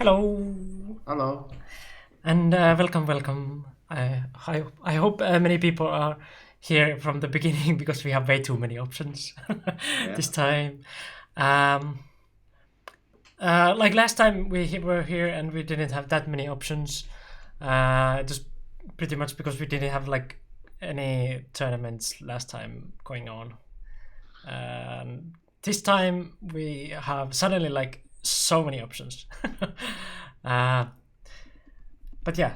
Hello Hello. and welcome. I hope many people are here from the beginning because we have way too many options Yeah. this time. Um, like last time were here and we didn't have that many options. Just pretty much because we didn't have like any tournaments last time going on. This time we have suddenly like so many options. uh, but yeah,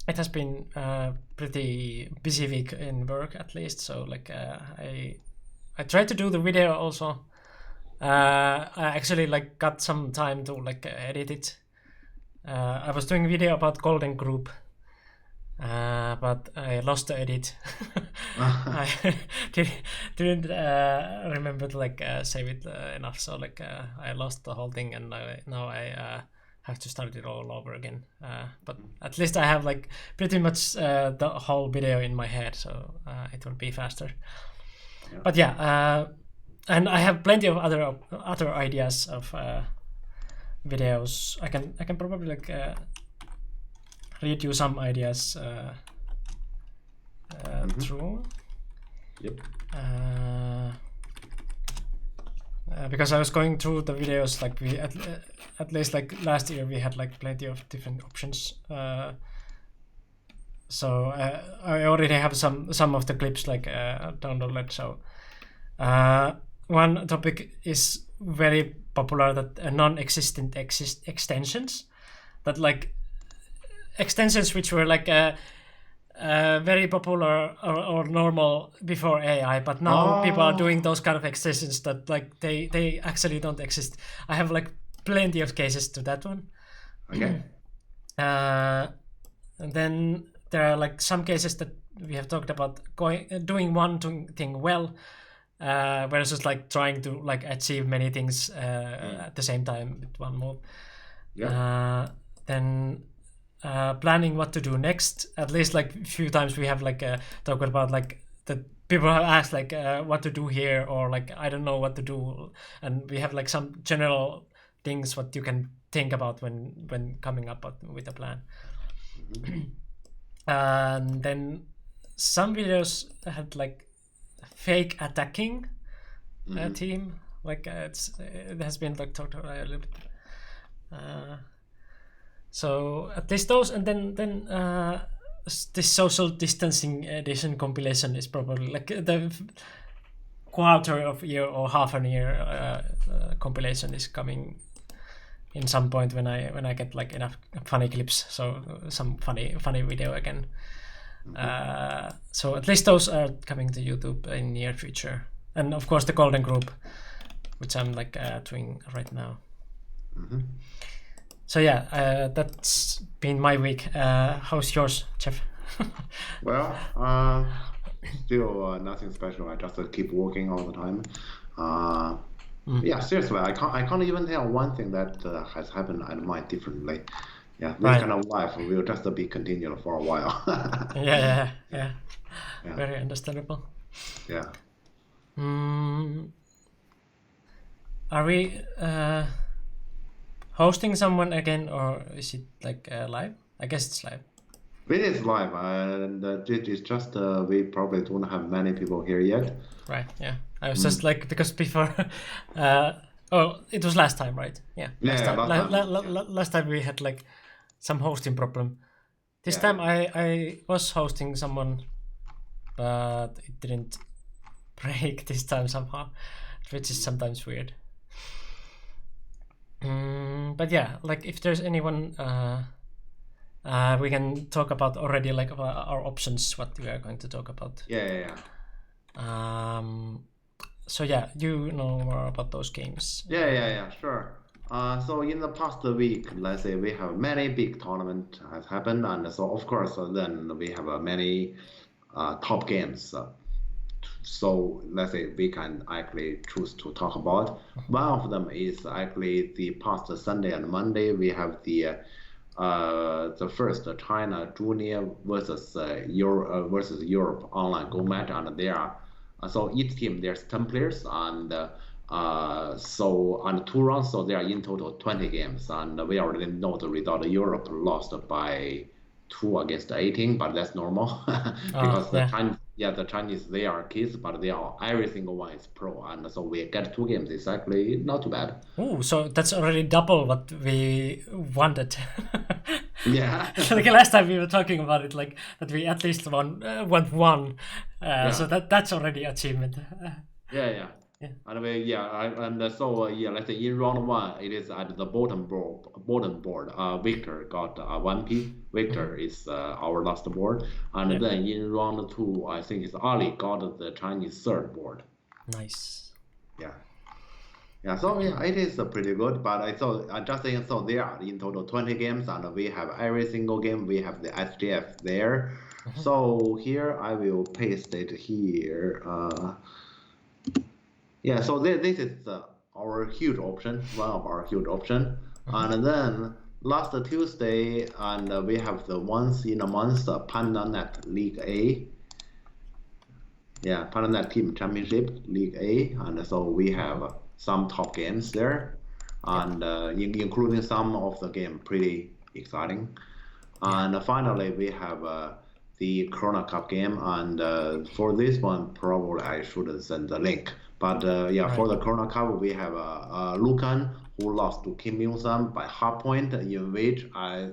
it has been a pretty busy week in work at least. So like I tried to do the video also. I actually like got some time to like edit it. I was doing a video about Golden Group, but I lost the edit. I did, didn't remember to like save it enough, so like I lost the whole thing, and now I have to start it all over again. But at least I have like pretty much the whole video in my head, so it will be faster. Yeah. But yeah, and I have plenty of other ideas of videos. I can probably like read you some ideas through. Yep. Because I was going through the videos, like we at least like last year we had like plenty of different options. So I already have some of the clips like downloaded. So one topic is very popular, that non-existent extensions, that like extensions which were like very popular or normal before AI, but now people are doing Oh, those kind of extensions that like they actually don't exist. I have like plenty of cases to that one. okay. And then there are like some cases that we have talked about doing one thing well, versus like trying to like achieve many things at the same time with one move. Yeah. Then planning what to do next. At least like a few times we have like talked about like the people have asked like what to do here, or like I don't know what to do, and we have like some general things what you can think about when coming up with a plan. And then some videos had like fake attacking team, like it has been like talked about a little bit. So at least those, and then this social distancing edition compilation is probably like the quarter of year or half a year compilation is coming in some point when I get like enough funny clips, so some funny video again. So at least those are coming to YouTube in near future, and of course the Golden Group, which I'm like doing right now. So yeah, that's been my week. How's yours, Jeff? Well, still nothing special. I just keep working all the time. Uh, yeah, seriously, I can't even tell one thing that has happened at mine differently. Yeah, this Right. kind of life will just be continued for a while. Yeah. Yeah, Very understandable. yeah. Mm, are we hosting someone again, or is it like live? I guess it's live. This is live, and it is just we probably don't have many people here yet. Right. Yeah. I was just Mm. like because before. uh, oh, it was last time, right? Yeah. Yeah, Last yeah, time. last time, yeah, Last time we had like some hosting problem. This yeah, time yeah. I was hosting someone, but it didn't break this time somehow, which is sometimes weird. But yeah, like if there's anyone, we can talk about already like about our options, what we are going to talk about. Yeah, yeah, So yeah, you know more about those games. yeah, sure. So in the past week, let's say we have many big tournament has happened, and so of course then we have many top games. So let's say we can actually choose to talk about. One of them is actually the past Sunday and Monday. We have the first China Junior versus Europe online Go match, and there are so each team there's 10 players, and So on 2 rounds, so there are in total 20 games, and we already know the result. Europe lost by 2 against 18, but that's normal because Yeah. the Chinese, they are kids, but they are every single one is pro, and so we get 2 games. It's actually not too bad. Ooh, so that's already double what we wanted. Yeah. Like last time we were talking about it, like that we at least want one. So that's already achievement. Yeah. Anyway, let's say in round 1, it is at the bottom board. Victor got 1P. Victor is our last board, and then in round 2, I think it's Ali got the Chinese third board. Nice. Yeah. So it is pretty good. But I just saying, so there are in total 20 games, and we have every single game. We have the SGF there. So here I will paste it here. Yeah, so this is our huge option, one of our huge option. And then last Tuesday, and we have the once in a month PandaNet League A. Yeah, PandaNet Team Championship League A, and so we have some top games there, and including some of the game pretty exciting. And finally, we have the Corona Cup game, and for this one, probably I should send the link. But for the Corona Cup, we have Lucan, who lost to Kim Myung-sam by half point, in which I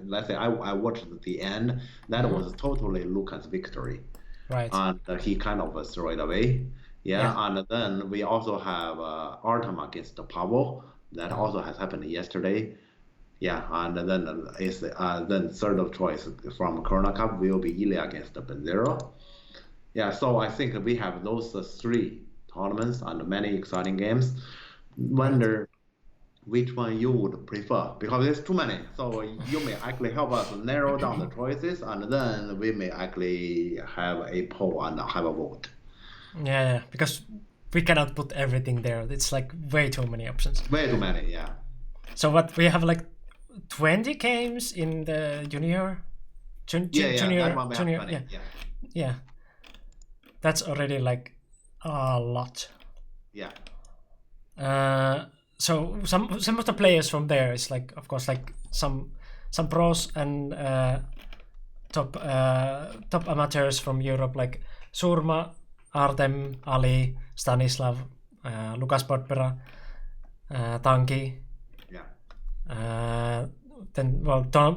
watched the end. That was totally Lucan's victory. Right. And he kind of threw it away. And then we also have Artem against Pavel. That also has happened yesterday. Yeah, and then then third of choice from Corona Cup will be Ilya against Benzero. Yeah, so I think we have those 3 tournaments and many exciting games. Wonder which one you would prefer, because there's too many. So you may actually help us narrow down the choices, and then we may actually have a poll and have a vote. Yeah, because we cannot put everything there. It's like way too many options. Way too many, yeah. So what we have like 20 games in the junior. Junior. Yeah. That's already like a lot. Yeah. So some of the players from there is like, of course, like some pros and top amateurs from Europe, like Surma, Artem, Ali, Stanislav, Lukas Podpera, Tanki. Yeah. Then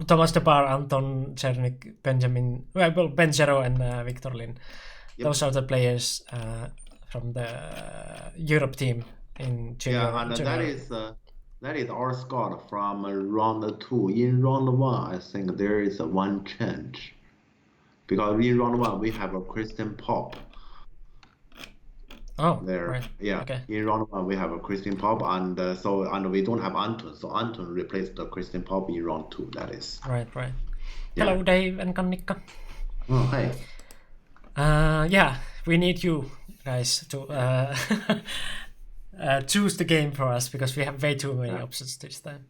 Thomas Debar, Anton Chernik, Benjamin, Benzero and Victor Lin. Yep. Those are the players from the Europe team in junior. Yeah, and that is our squad from round 2. In round 1, I think there is one change, because in round 1 we have a Christian Pop. Oh, there. Right. Yeah. Okay. In round 1 we have a Christian Pop, and we don't have Anton, so Anton replaced the Christian Pop in round 2. That is. Right. Yeah. Hello, Dave and Kannikka. Oh, hey. We need you guys to choose the game for us, because we have way too many options this time.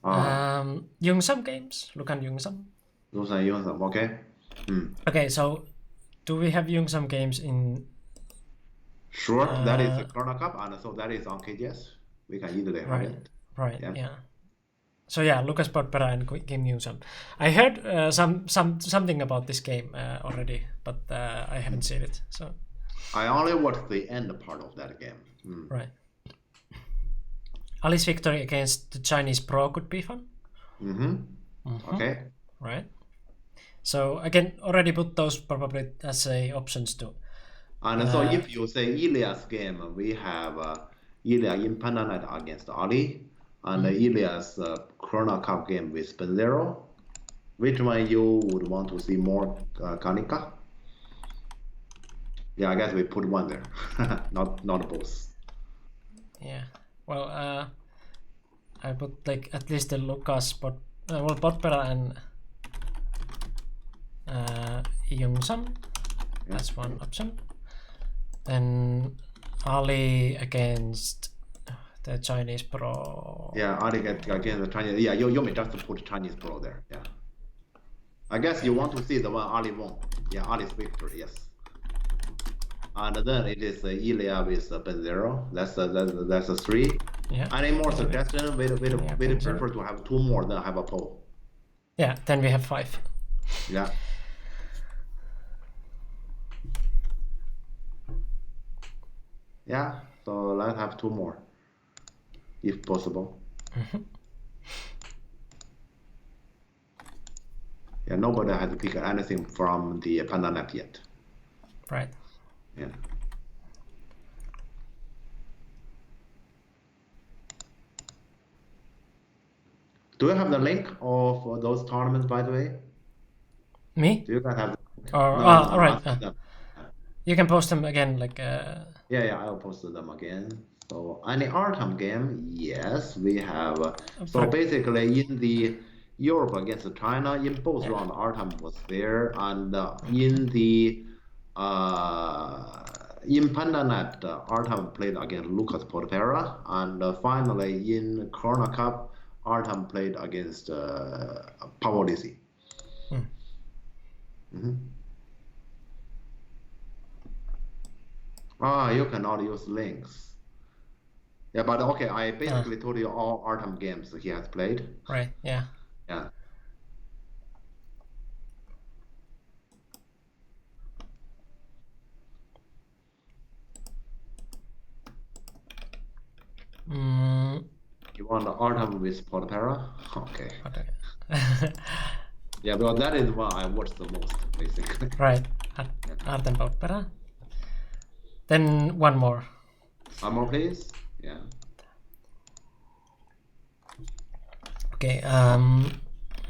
Youngsam games, Lukan Youngsam. Youngsam, okay. Okay, so do we have Youngsam games in? Sure, that is the Corona Cup, and so that is on KGS. We can easily have it. Right. Yeah. So yeah, Lukas Podpera and Kim Youngsam. I heard something about this game already, but I haven't seen it. So I only watched the end part of that game. Right. Ali's victory against the Chinese pro could be fun. Okay. Right. So again, already put those probably as a options too. And so if you say Ilya's game, we have Ilya in PandaNet against Ali, and Ilya's Corona Cup game with Benzero. Which one you would want to see more, Kanika? Yeah, I guess we put one there, not both. Yeah. Well, I put like at least the Lukas Podpera and Youngsam. That's one option. Then Ali against the Chinese pro. Yeah, Ali against the Chinese. Yeah, you may just put Chinese pro there. Yeah. I guess you want to see the one Ali won. Yeah, Ali's victory. Yes. And then it is Ilya with Benzero. That's a 3. Yeah. Any more suggestion? We Benzero. prefer to have 2 more than have a poll. Yeah, then we have 5. Yeah. Yeah, so let's have 2 more, if possible. Yeah, nobody has picked anything from the PandaNet yet. Right. Yeah. Do you have the link of those tournaments, by the way? Me? Do you guys have? Or No, right. them. You can post them again, like. Yeah, I'll post them again. So any Artem game, yes, we have. So basically, in the Europe against China, in both rounds, Artem was there, and in the in PandaNet, Artem played against Lucas Portera, and finally in Corona Cup, Artem played against Pavolisi. You cannot use links. Yeah, but okay, I basically told you all Artem games he has played. Right, yeah. Yeah. You want Artem with Portera? Okay. Yeah, because that is what I watched the most, basically. Right, Artem Portera. Then one more. One more, please. Yeah. Okay.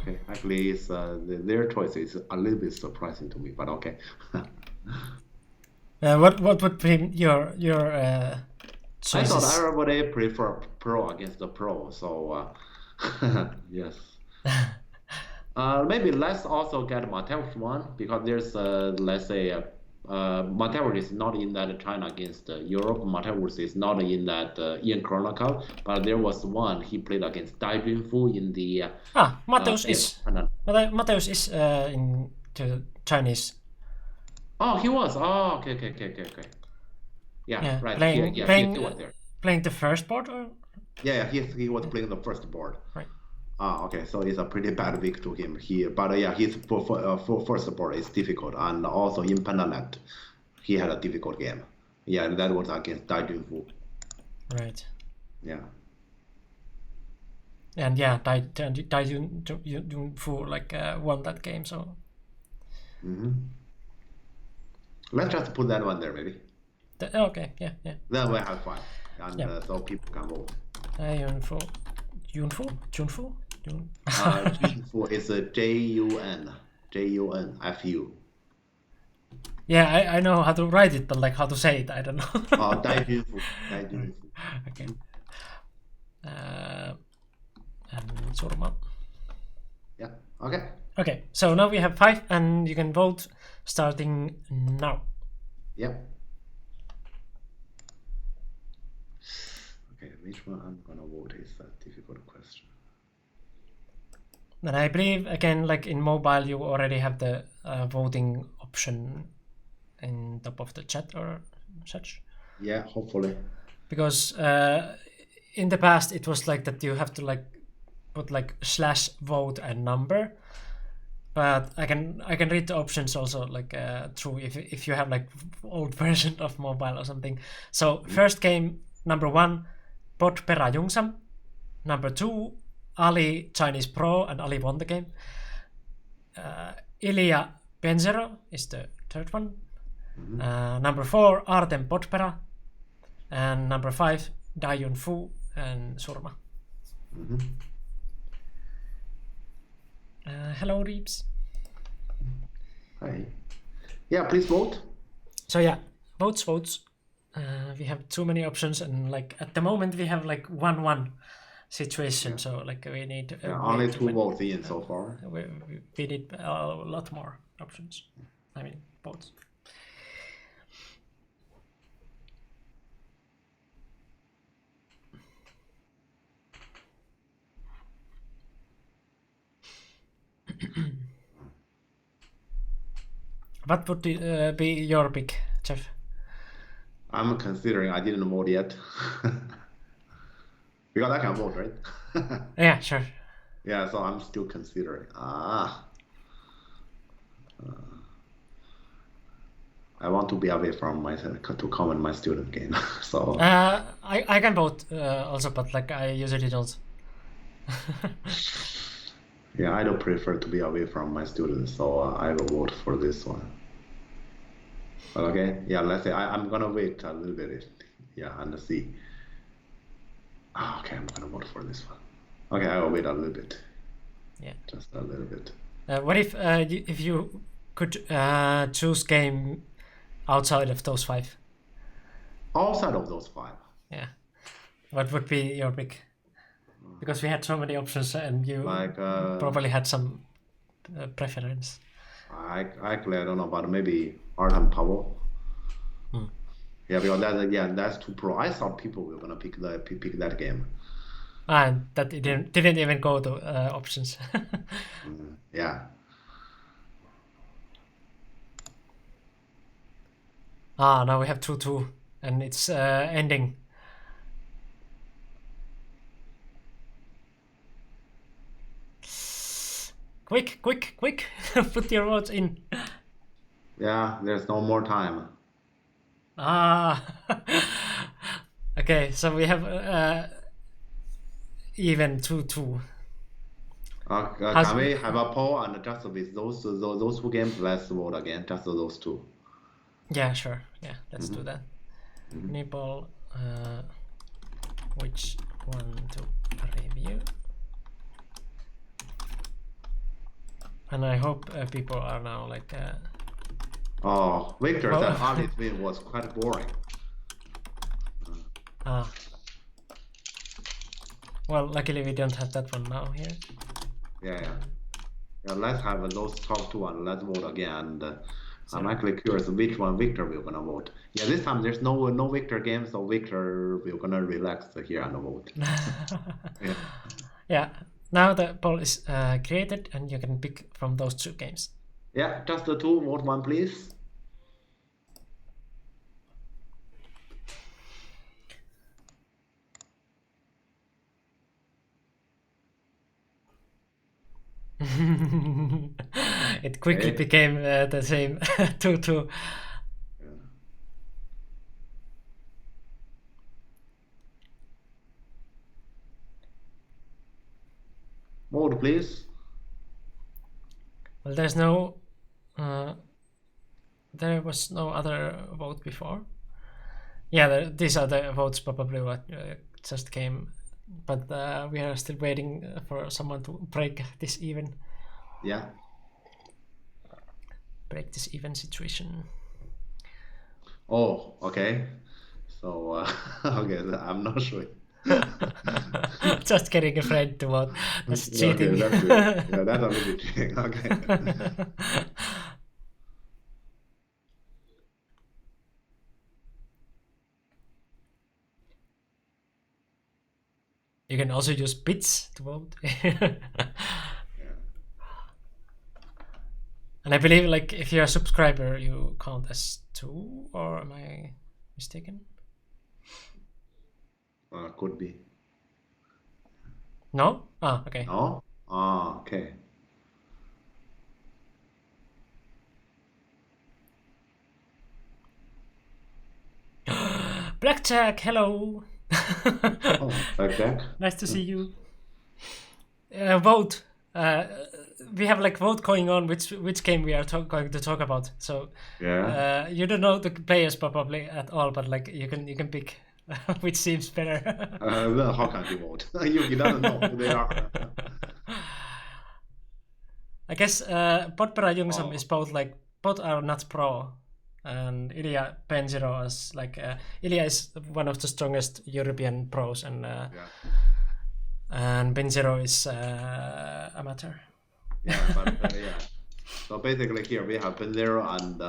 Okay. Actually, it's their choice is a little bit surprising to me, but okay. What would be your choices? I thought everybody prefer pro against the pro, so yes. Maybe let's also get Mateusz one, because there's let's say Mateusz is not in that China against Europe. Mateusz is not in that in Corona Cup, but there was one he played against Dai Junfu in the. Mateusz is. Mateusz is in the Chinese. Oh, he was. Oh, okay. Yeah, right. He was there. Playing the first board, or? Yeah, he was playing the first board. Right. Okay, so it's a pretty bad week to him here. But yeah, his first board is difficult, and also in PandaNet, he had a difficult game. Yeah, that was against Dai Junfu. Right. Yeah. And yeah, Dai Junfu like won that game, so. Let's just put that one there, maybe. Okay, yeah. Then we have fun, and so people can vote. Junfu. Junfu is a Junfu. Yeah, I know how to write it, but like how to say it, I don't know. Dai Junfu. Okay. And Surma. Yeah. Okay. Okay. So now we have 5, and you can vote starting now. Yeah. Okay, which one I'm gonna vote is a difficult question. And I believe, again, like in mobile, you already have the voting option in top of the chat or such. Yeah, hopefully. Because in the past, it was like that you have to like put like /vote and number. But I can read the options also like through if you have like old version of mobile or something. So first game, number 1, Potpera Jungsam. Number 2, Ali Chinese Pro, and Ali won the game. Ilya Benzero is the third one. Number 4, Artem Potpera. And number 5, Dai Junfu and Surma. Hello, Reeps. Hi. Yeah, please vote. So yeah, votes. We have too many options, and like at the moment we have like 1-1 situation. So like we need only 2 votes in so far. We need a lot more options. I mean votes. What would be your pick, Jeff? I'm considering. I didn't vote yet. Because I can vote, right? Yeah, sure. Yeah, so I'm still considering. I want to be away from my to comment my student game. So I can vote also, but like I usually don't. yeah, I don't prefer to be away from my students, so I will vote for this one. Okay, yeah, let's say I'm gonna wait a little bit. Yeah, and see. Okay, I'm gonna vote for this one. Okay, I will wait a little bit. Yeah. Just a little bit. What if you could choose game outside of those 5? Outside of those 5. Yeah. What would be your pick? Because we had so many options, and you Like probably had some preference. I actually I don't know, but maybe Art and Power. Yeah, because that's too pro. I thought people were gonna pick that game. And that it didn't even go to options. Yeah. Now we have 2-2, and it's ending. Quick! Put your votes in. Yeah, there's no more time. Okay, so we have even 2-2. Can we have a poll and just with those 2 games? Let's vote again, just those 2. Yeah, sure. Yeah, let's do that. Nipple, which one to review? And I hope people are now like. Oh, Victor said Ali's win was quite boring. Well, luckily we don't have that one now here. Yeah. Let's have those top 2 and let's vote again. And I'm actually curious which one Victor will gonna vote. Yeah, this time there's no Victor game, so Victor will gonna relax here and vote. Yeah. Yeah. Now the poll is created, and you can pick from those 2 games. Yeah, just the 2. Vote one, please. It quickly became the same 2-2. Vote, please. Well, there's no. There was no other vote before. Yeah, these are the votes probably what just came, but we are still waiting for someone to break this even. Yeah. Break this even situation. Oh, okay. So okay, I'm not sure. Just getting a friend to vote. That's cheating. Okay, that's it. Yeah, that's a little bit cheating. Okay. You can also use bits to vote. And I believe, like, if you're a subscriber, you count as 2, or am I mistaken? Could be. No? Okay. No? Okay. Blackjack, hello. Oh, Blackjack. Nice to see you. Vote. We have like vote going on which game we are going to talk about. So yeah. You don't know the players probably at all, but like you can pick which seems better. Well, how can you vote? You don't know who they are. I guess Potpera Jungsam is both are not pro, and Ilya Benzero is like Ilya is one of the strongest European pros, and Benzero is amateur. Yeah, but yeah. So basically here we have Benzero and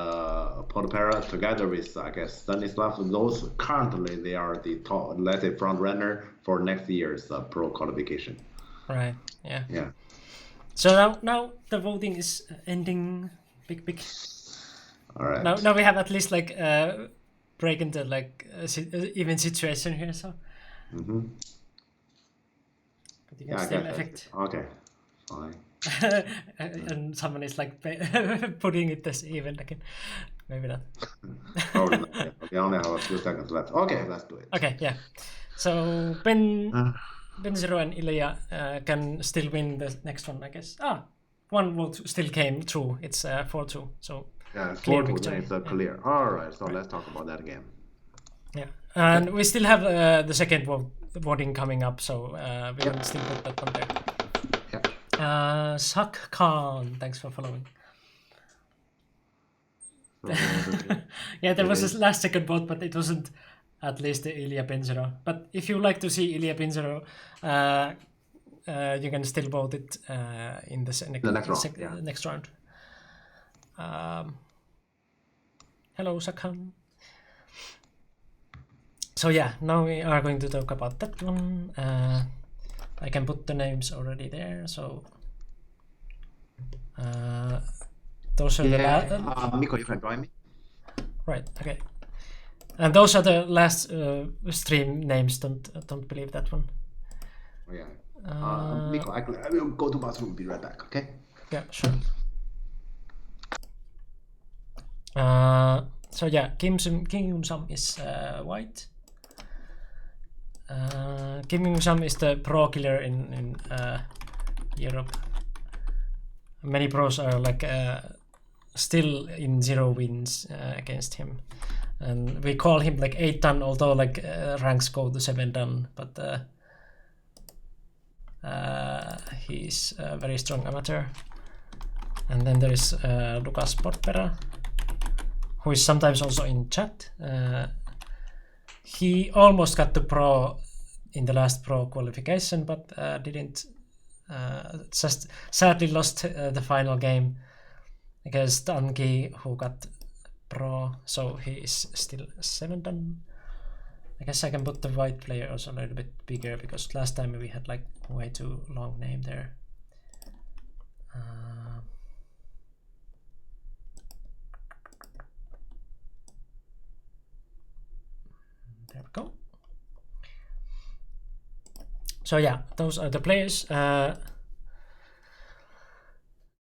Potpera together with, I guess, Stanislav. Those currently they are the top, let's say, front runner for next year's pro qualification. Right. Yeah. Yeah. So now the voting is ending. Big. All right. Now we have at least like break into like even situation here. So, Mm-hmm. but you can Yeah, I still guess affect. okay, fine. And someone is like putting it as even again. Maybe not. Probably not. Yeah. We only have a few seconds left. Okay, let's do it. Okay, yeah. So Ben0 and Ilya can still win the next one, I guess. One vote still came through. It's 4-2. So Yeah, it's clear 4-2, victory. then it's clear. All right, so let's talk about that game. Yeah, and we still have the second voting coming up, so we can still put that one there. Yeah. Sak Khan, thanks for following. Yeah, there was a last second vote, but it wasn't at least the Ilya Ben0. But if you like to see Ilya Ben0, you can still vote it in the next round. Hello, Sakhan. So yeah, now we are going to talk about that one. I can put the names already there. So those are the Mikko, you can join me. Right. Okay. And those are the last stream names. Don't believe that one. Oh, yeah. Mikko, I will go to bathroom. Be right back. Okay. Yeah. Sure. So yeah, Kim Young-sam is white. Kim Young-sam is the pro killer in Europe. Many pros are like still in 0 wins against him, and we call him like 8-dan, although like ranks go to 7-dan, but he's a very strong amateur. And then there is Lucas Porpera, who is sometimes also in chat. He almost got to pro in the last pro qualification, but didn't. Just sadly lost the final game against Anki, who got pro, so he is still 7-dan. I guess I can put the white player also a little bit bigger, because last time we had like way too long name there. There we go. So yeah, those are the players.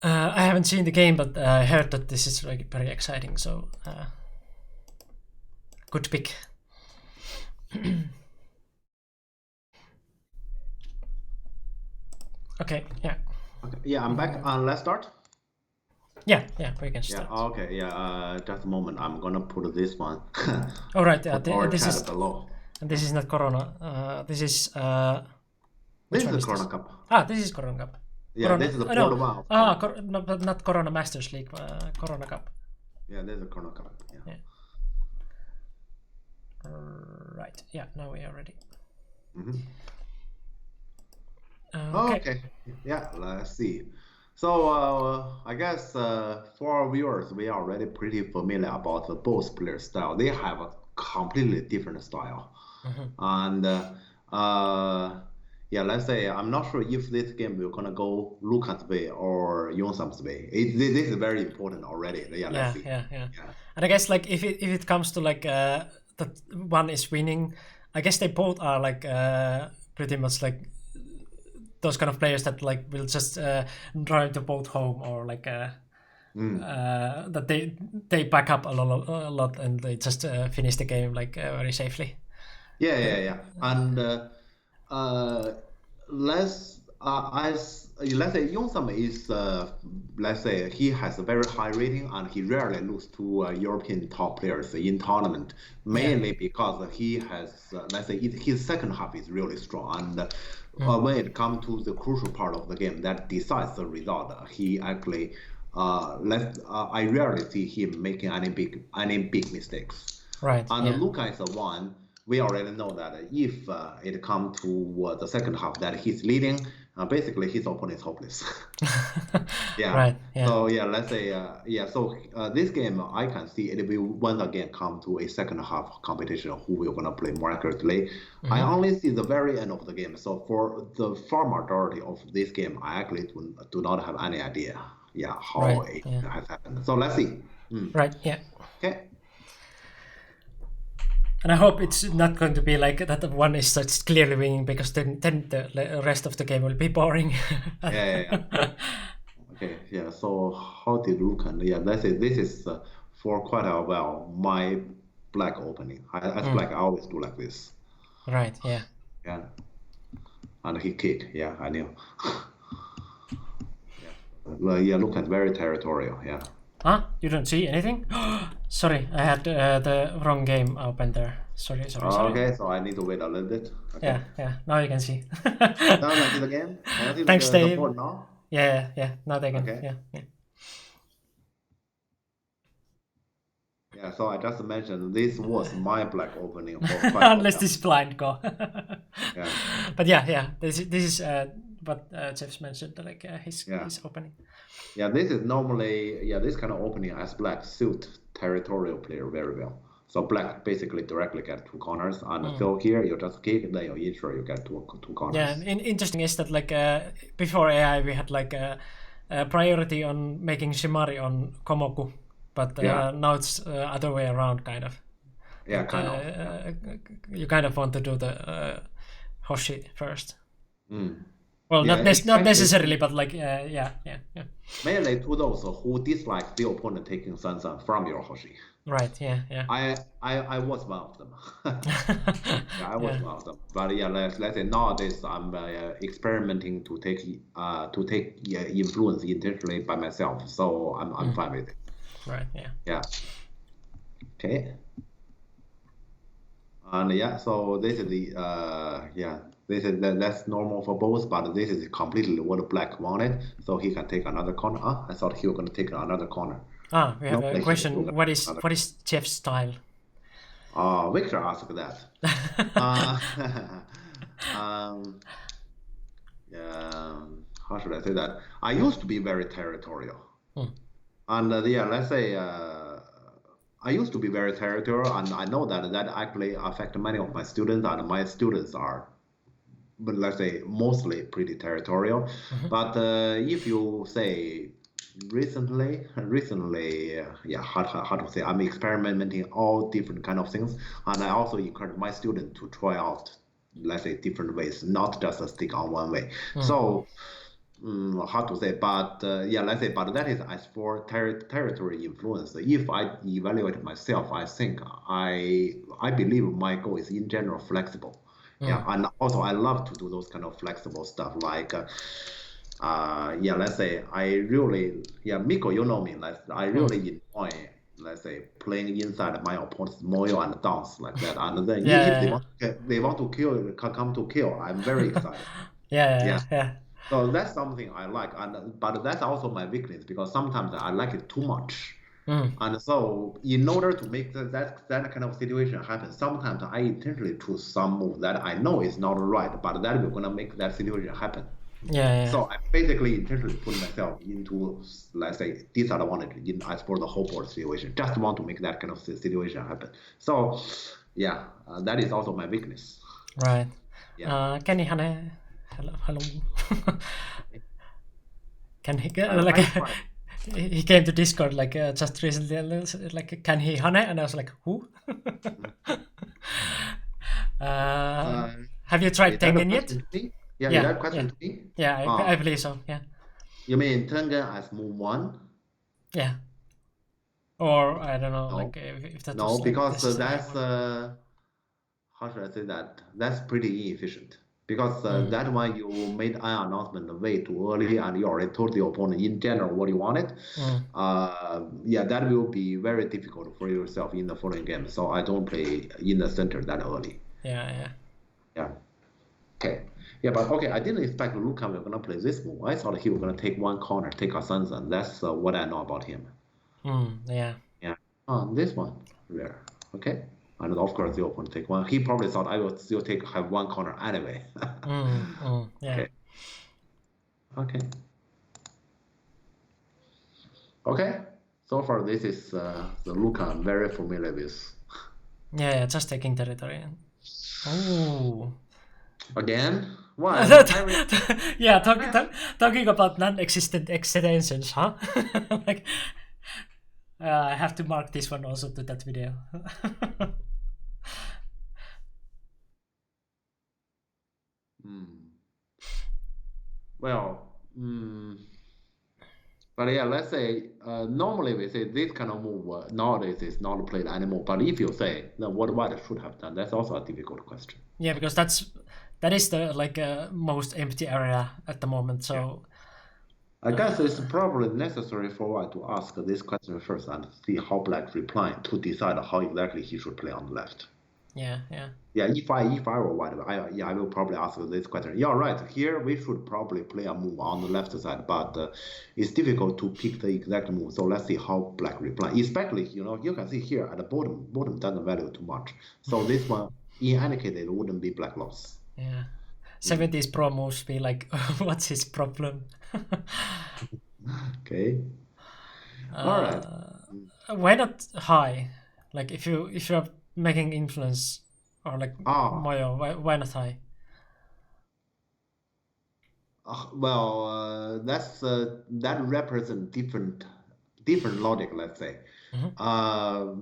I haven't seen the game, but I heard that this is like very exciting. So good pick. Okay. Yeah. Okay. Yeah, I'm back. Let's start. Yeah, we can start. Yeah. Okay. Yeah. Just a moment. I'm gonna put this one. All right. This is below. This is not Corona. This is. This is Corona Cup. This is Corona Cup. Yeah, this is the Portugal. No, but not Corona Masters League. Corona Cup. Yeah, this is the Corona Cup. Yeah. Right. Yeah. Now we are ready. Mm-hmm. Okay. Yeah. Let's see. So I guess for our viewers, we are already pretty familiar about both players' style. They have a completely different style, and yeah, let's say I'm not sure if this game will gonna go Lucas' way or Yongsam way. This is very important already. Yeah, let's see. Yeah. And I guess like if it comes to like that one is winning, I guess they both are like pretty much like those kind of players that like will just drive the boat home, or like that they back up a lot and they just finish the game like very safely. Yeah. And let's say Yongsam is let's say he has a very high rating and he rarely loses to European top players in tournament, mainly because he has let's say his second half is really strong, and when it comes to the crucial part of the game that decides the result, he actually I rarely see him making any big mistakes. Right. And Luka is the one. We already know that if it comes to the second half that he's leading, basically his opponent is hopeless. Yeah. Right. Yeah. So yeah, let's say So this game I can see it will once again come to a second half competition. Who will gonna play more accurately? I only see the very end of the game. So for the far majority of this game, I actually do not have any idea. Yeah, how it has happened. So let's see. Right. Yeah. Okay. And I hope it's not going to be like that one is just clearly winning, because then the rest of the game will be boring. Yeah. Okay, yeah. So how did look? And yeah, this is for quite a while my black opening. As black, I always do like this. Right, yeah. Yeah. And he kicked. Yeah, I knew. Yeah. Well, yeah, look at very territorial. Yeah. Huh? You don't see anything? Sorry, I had the wrong game open there. Sorry. Okay, so I need to wait a little bit. Okay. Yeah. Now you can see. Now I see the game. Can I see Thanks, the Dave. board now? Yeah. Now they can. Okay. Yeah. Yeah, so I just mentioned this was my black opening for quite Unless this is blind go. Yeah. But yeah. This is what Jeff's mentioned, like his opening. Yeah, this is normally this kind of opening as black suit territorial player very well. So black basically directly get two corners, and so here you just kick, then you ensure you get two corners. Yeah, interesting is that like before AI we had like a priority on making Shimari on Komoku, but now it's other way around kind of. Yeah, kind of. You kind of want to do the Hoshi first. Mm. Well, not necessarily, but like yeah. Mainly to those who dislike the opponent taking Sansan from your Hoshi. Right. Yeah. I was one of them. I was one of them. But yeah, let's say nowadays I'm experimenting to take influence intentionally by myself. So I'm fine with it. Right. Yeah. Yeah. Okay. And yeah, so this is the that's normal for both, but this is completely what black wanted. So he can take another corner. I thought he was gonna take another corner. We have a question. What is Jeff's style? Victor asked that. How should I say that? I used to be very territorial, and let's say I used to be very territorial, and I know that actually affected many of my students, and my students are, but let's say mostly pretty territorial. But if you say recently, how to say, I'm experimenting all different kind of things, and I also encourage my students to try out, let's say, different ways, not just stick on one way. So how to say, but let's say, but that is as for territory influence. If I evaluate myself, I think I believe my goal is in general flexible. Yeah, and also I love to do those kind of flexible stuff, like let's say I really, Miko, you know me, I really enjoy, let's say, playing inside my opponent's moyo and dance like that, and then if they want to kill, come to kill, I'm very excited. Yeah. So that's something I like, but that's also my weakness, because sometimes I like it too much. And so in order to make that kind of situation happen, sometimes I intentionally choose some move that I know is not right, but that will gonna make that situation happen. Yeah. So I basically intentionally put myself into, let's say, disadvantage as for the whole board situation. Just want to make that kind of situation happen. So that is also my weakness. Right. Yeah. Can he hello. Can he he came to Discord like just recently, like, can he Hane? And I was like, who? Have you tried Tengen yet? That question to me? Yeah, I believe so. Yeah. You mean Tengen as move 1? Yeah. Or I don't know, like if that was because like that's how should I say that? That's pretty inefficient. Because that one you made an announcement way too early, and you already told the opponent in general what you wanted. That will be very difficult for yourself in the following game. So I don't play in the center that early. Yeah. Okay. Yeah, but okay, I didn't expect Luca was gonna play this move. I thought he was gonna take one corner, take a Sansan. That's what I know about him. Yeah. This one, rare. Okay. And of course, the opponent take one. He probably thought I will still have one corner anyway. Yeah. Okay. So far, this is the Luca I'm very familiar with. Yeah, just taking territory. Oh. Again? Why? Yeah, talking about non-existent extensions, huh? Like, I have to mark this one also to that video. Well, but yeah, let's say normally we say this kind of move nowadays is not played anymore. But if you say then what white should have done, that's also a difficult question. Yeah, because that is the like most empty area at the moment. So I guess it's probably necessary for white to ask this question first and see how black reply to decide how exactly he should play on the left. yeah. Yeah, if I were white, I will probably ask this question. Yeah, right. Here we should probably play a move on the left side, but it's difficult to pick the exact move. So let's see how black reply. Especially, you can see here at the bottom doesn't value too much. So this one, in any case, it wouldn't be black loss. Yeah. 70s pro moves be like, what's his problem? Okay. All right. Why not high? Like if you're making influence or like Moyo, why not high? Well, that represents different logic. Let's say,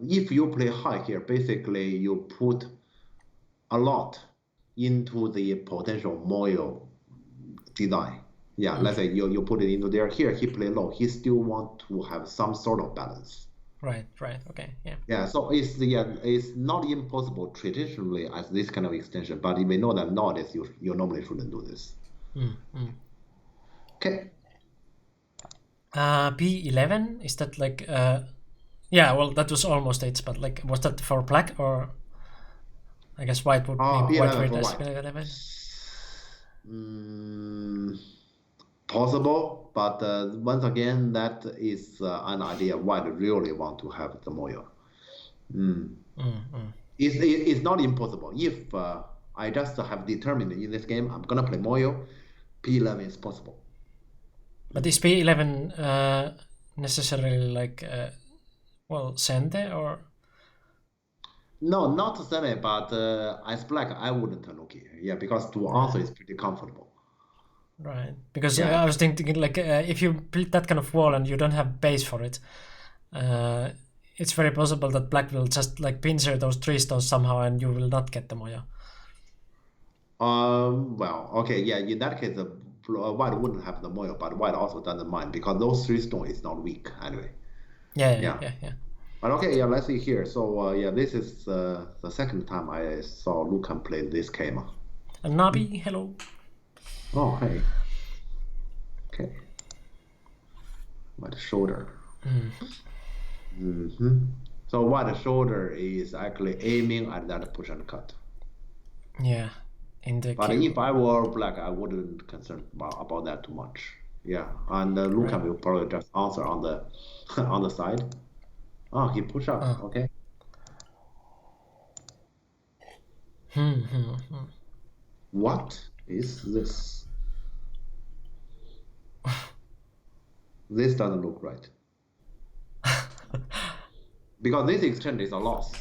if you play high here, basically you put a lot into the potential Moyo design. Yeah, let's say you put it into there. Here he play low. He still want to have some sort of balance. Right. Okay. Yeah. Yeah. So it's not impossible traditionally as this kind of extension, but you may know that nowadays you normally shouldn't do this. Okay. B11, is that like yeah, well that was almost it, but like was that for black or I guess white would be white B11 for as white. B11. Possible, but once again, that is an idea white really want to have the Moyo. It's not impossible. If I just have determined in this game I'm gonna play Moyo, P11 is possible. But is P11 necessarily like well Sente or? No, not Sene, but as black I wouldn't Tanuki. Yeah, because to answer is pretty comfortable. Right, because I was thinking like if you build that kind of wall and you don't have base for it, it's very possible that black will just like pincer those 3 stones somehow and you will not get the Moyo. Well, okay, yeah, in that case, white wouldn't have the Moyo, but white also doesn't mind because those 3 stones is not weak anyway. Yeah. But okay, yeah, let's see here. So yeah, this is the second time I saw Lucan play this game. And Nabi, hello. Oh, hey. Okay. White shoulder. So white shoulder is actually aiming at that push and cut. Yeah. But if I were black, I wouldn't concern about that too much. Yeah, and Lucan will probably just answer on the on the side. Oh, he push up. Okay. What is this? This doesn't look right. Because this exchange is a loss.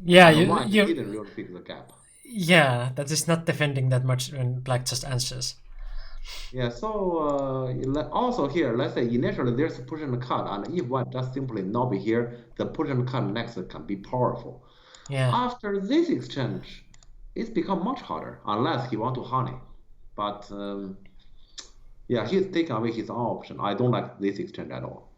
Yeah, you didn't really fix the gap. Yeah, that is not defending that much when black just answers. Yeah, so also here, let's say initially there's a push and cut, and if white just simply not be here, the push and cut next can be powerful. Yeah. After this exchange, it's become much harder, unless he want to honey. But yeah, he's taking away his own option. I don't like this exchange at all.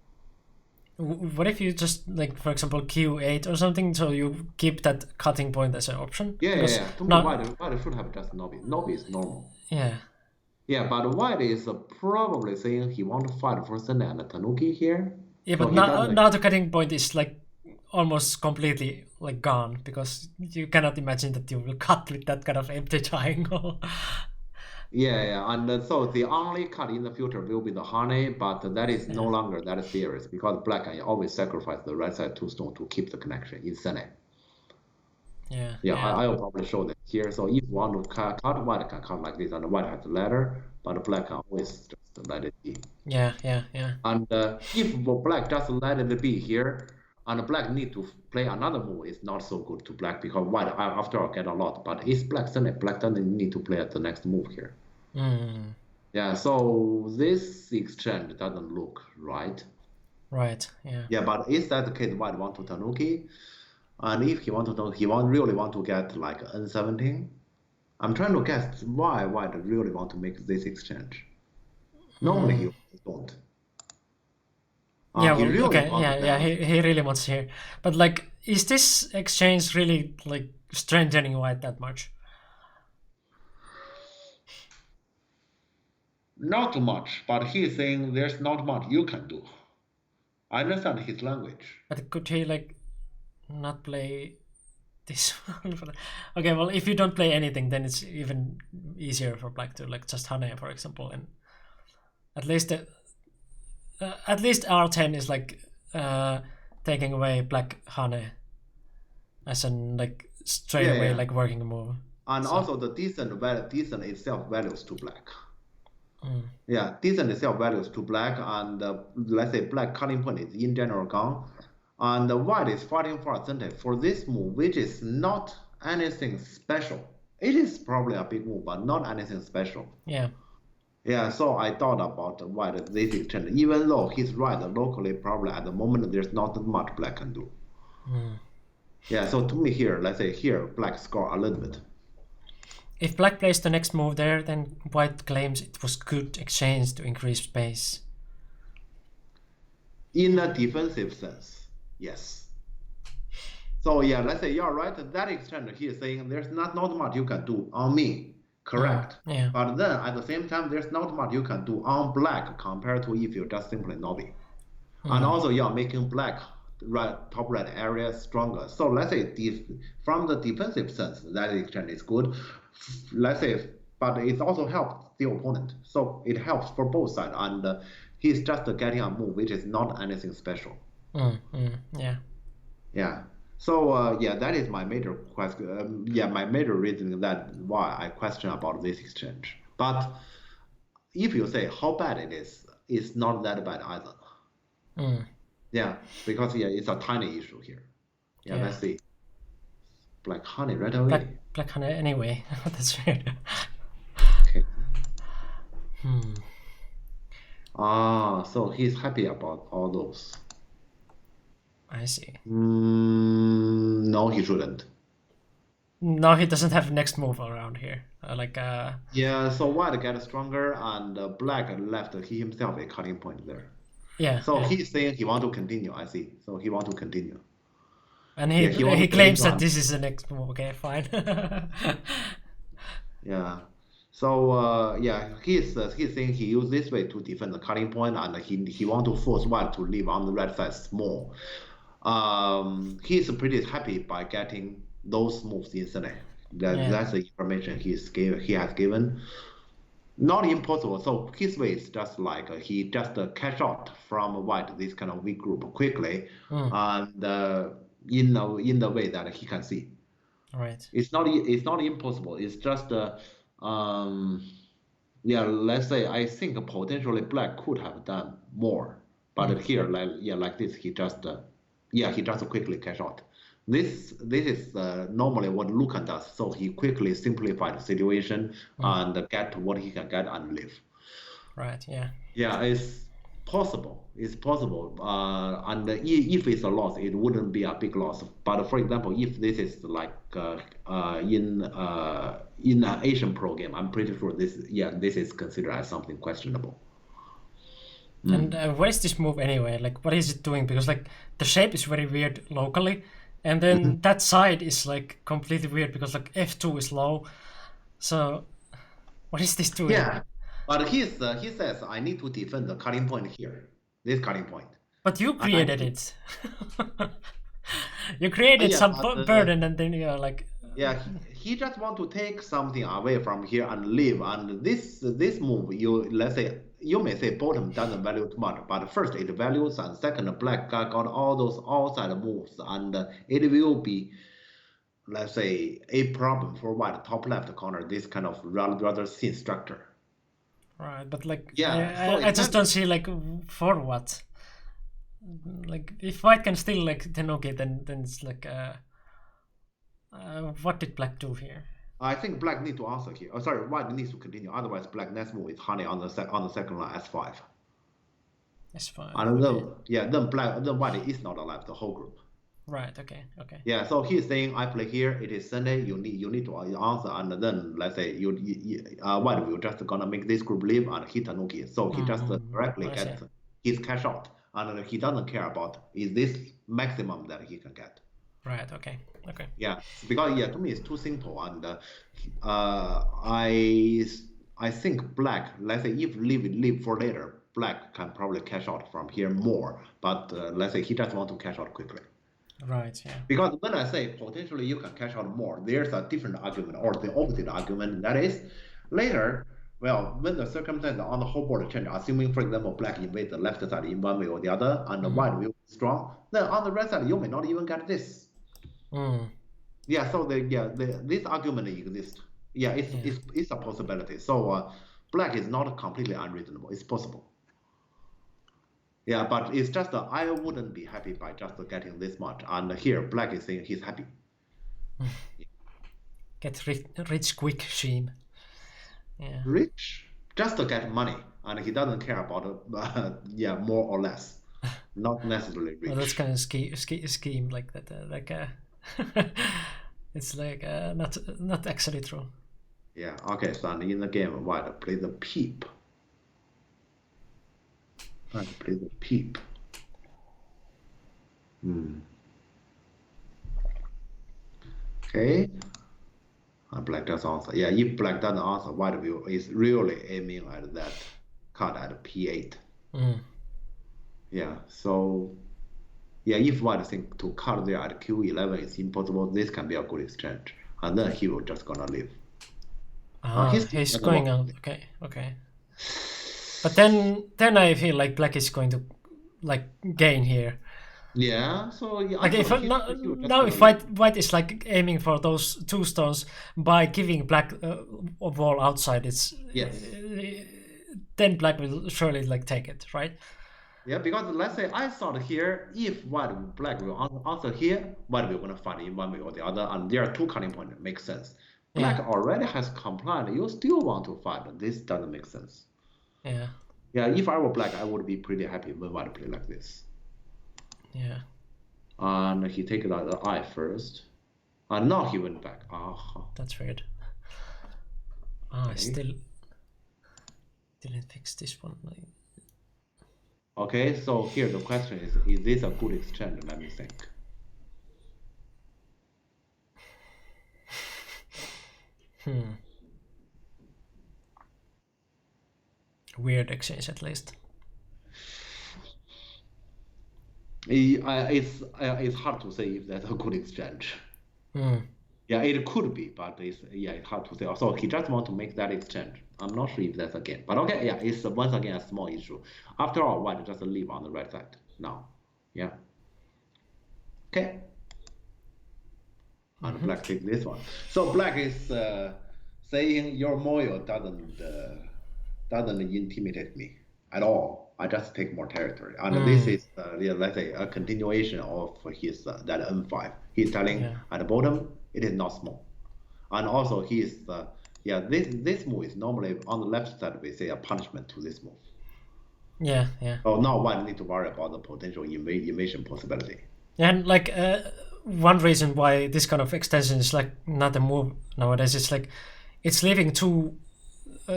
What if you just like, for example, Q8 or something, so you keep that cutting point as an option? Yeah. To me, white should have just Nobi. Nobi is normal. Yeah. Yeah, but white is probably saying he want to fight for Sene and Tanuki here. Yeah, but now the cutting point is like almost completely like gone, because you cannot imagine that you will cut with that kind of empty triangle. Yeah, and so the only cut in the future will be the honey, but that is no longer that serious because black can always sacrifice the right side 2 stone to keep the connection in Sene. Yeah, I will probably show that here. So if you want to cut, white can cut like this, and white has the ladder, but black can always just let it be. Yeah. And if black just let it be here, and black need to play another move, it's not so good to black because white after all get a lot. But it's black Senate, black doesn't need to play at the next move here. Yeah, so this exchange doesn't look right. Right. Yeah. Yeah, but is that the case? White want to Tanuki, and if he want to, really want to get like N17. I'm trying to guess why white really want to make this exchange. Normally Hmm. he don't. Yeah, He well, really okay, want to yeah, balance. he really wants here. But like, is this exchange really like strengthening white that much? Not too much, but he's saying there's not much you can do. I understand his language. But could he like not play this one? Okay, well, if you don't play anything, then it's even easier for black to like just Hane, for example, and at least at least R10 is like uh, taking away black Hane as an like straight Yeah, away yeah. like working move. And So also the decent itself values to black. mm, Yeah, decent itself values to black, and let's say black cutting point is in general gone, and the white is fighting for advantage for this move, which is not anything special. It is probably a big move, but not anything special. yeah. Yeah, so I thought about white this exchange, even though he's right locally, probably at the moment there's not much black can do. Mm. Yeah, so to me here, let's say here, black score a little bit. If black plays the next move there, then white claims it was good exchange to increase space. In a defensive sense, yes. So yeah, let's say you're right. That extent, he is saying there's not much you can do on me. Correct. Yeah. But then at the same time, there's not much you can do on black compared to if you just simply nobbing. And also you're making black top right area stronger. So let's say from the defensive sense, that exchange is good. Let's say, but it also helps the opponent. So it helps for both sides. And he's just getting a move which is not anything special. Yeah. Yeah. So yeah, that is my major question. Yeah, my major reason that why I question about this exchange. But if you say how bad it is, it's not that bad either. Yeah, because yeah, it's a tiny issue here. Yeah, Yeah. let's see. Black honey right Black away. black Hane anyway. That's weird. Okay. Hmm. So he's happy about all those. I see. No, he shouldn't. No, he doesn't have next move around here. Yeah, so white get stronger and black left he himself a cutting point there. Yeah, So yeah. he's saying he want to continue. I see. So he want to continue. And Yeah, he want he to claims continue that on. this is the next move. Okay, fine. Yeah. So yeah, he's saying he use this way to defend the cutting point, and he want to force white to leave on the red side more. He's pretty happy by getting those moves instantly. Yeah. That's the information he has given. Not impossible. So his way is just like he just cash out from white this kind of weak group quickly, and in the way that he can see. Right. It's not impossible. It's just um, yeah. Let's say I think potentially black could have done more, but here like this he just quickly cash out. This is normally what Lucan does. So he quickly simplified the situation and get what he can get and leave. Right. Yeah. Yeah, it's possible. It's possible. And if it's a loss, it wouldn't be a big loss. But for example, if this is like in an Asian pro game, I'm pretty sure this is considered as something questionable. And what is this move anyway? Like, what is it doing? Because like the shape is very weird locally, and then that side is like completely weird because like F2 is low. So, what is this doing? Yeah, but he says I need to defend the cutting point here, this cutting point. But you And I created think, it. You created yeah, some but burden, and then you're like, yeah, he just want to take something away from here and leave. And this move, let's say you may say bottom doesn't value too much, but first it values, and second black guy got all those outside moves, and it will be, let's say, a problem for white top left corner. This kind of rather thin structure. right, but like Yeah, so I just don't exactly. see like for what. Like if white can still like then okay then it's like what did black do here? I think black need to answer here. Oh, sorry, white needs to continue. Otherwise, black next move is honey on the second line S5. S5. And Okay. then yeah, then white is not alive. The whole group. Right. Okay. Okay. Yeah, so he's saying I play here. It is Sunday. You need to answer, and then let's say white will just gonna make this group leave and hit Tanuki. So he just directly I see. gets his cash out, and he doesn't care about is this maximum that he can get. Right. Okay. Okay. Yeah, because yeah, to me it's too simple, and I think black. Let's say if leave for later, black can probably cash out from here more, but let's say he just want to cash out quickly. Right. Yeah. Because when I say potentially you can cash out more, there's a different argument or the opposite argument. That is, later, well, when the circumstances on the whole board change, assuming, for example, black invade the left side in one way or the other, and the white will be strong, then on the right side, you may not even get this. Mm. Yeah, so this argument exists. Yeah, it's a possibility. So black is not completely unreasonable. It's possible. Yeah, but it's just I wouldn't be happy by just getting this much. And here, black is saying he's happy. Get rich quick, Sheen. Yeah. Rich, just to get money, and he doesn't care about yeah, more or less, not necessarily rich. Well, that's kind of scheme like that. It's like not actually true. Yeah. Okay. So in the game, white play the peep. White play the peep. Okay. Black doesn't answer. Yeah, if black doesn't answer, white is really aiming at that card at P8. Yeah, so yeah, if white think to cut there at Q11 is impossible, this can be a good exchange. And then he will just gonna leave. He's going out. Okay, okay. But then I feel like black is going to like gain here. Yeah, so yeah. Like if if white is like aiming for those two stones by giving black a wall outside, it's yes. Then black will surely like take it, right? Yeah, because let's say I thought here, if black will answer here, white will gonna fight in one way or the other, and there are two cutting points. Makes sense. Black already has complied. You still want to fight. This doesn't make sense. Yeah. Yeah, if I were black, I would be pretty happy when white play like this. Yeah. And he take the eye first. And now he went back. That's weird. I still didn't fix this one. Okay, so here the question is this a good exchange? Let me think. Weird exchange, at least. It's hard to say if that's a good exchange. Yeah, it could be, but it's hard to say. So he just want to make that exchange. I'm not sure if that's a game, but okay, yeah, it's once again a small issue. After all, white just leave on the right side now. Yeah. Okay. And black take this one. So black is saying your Moyo doesn't intimidate me at all. I just take more territory, and this is let's say a continuation of his that M5. He's telling at the bottom it is not small, and also he's this move is normally on the left side we say a punishment to this move. Yeah, yeah. So now one need to worry about the potential invasion possibility. And like one reason why this kind of extension is like not a move nowadays is like it's leaving two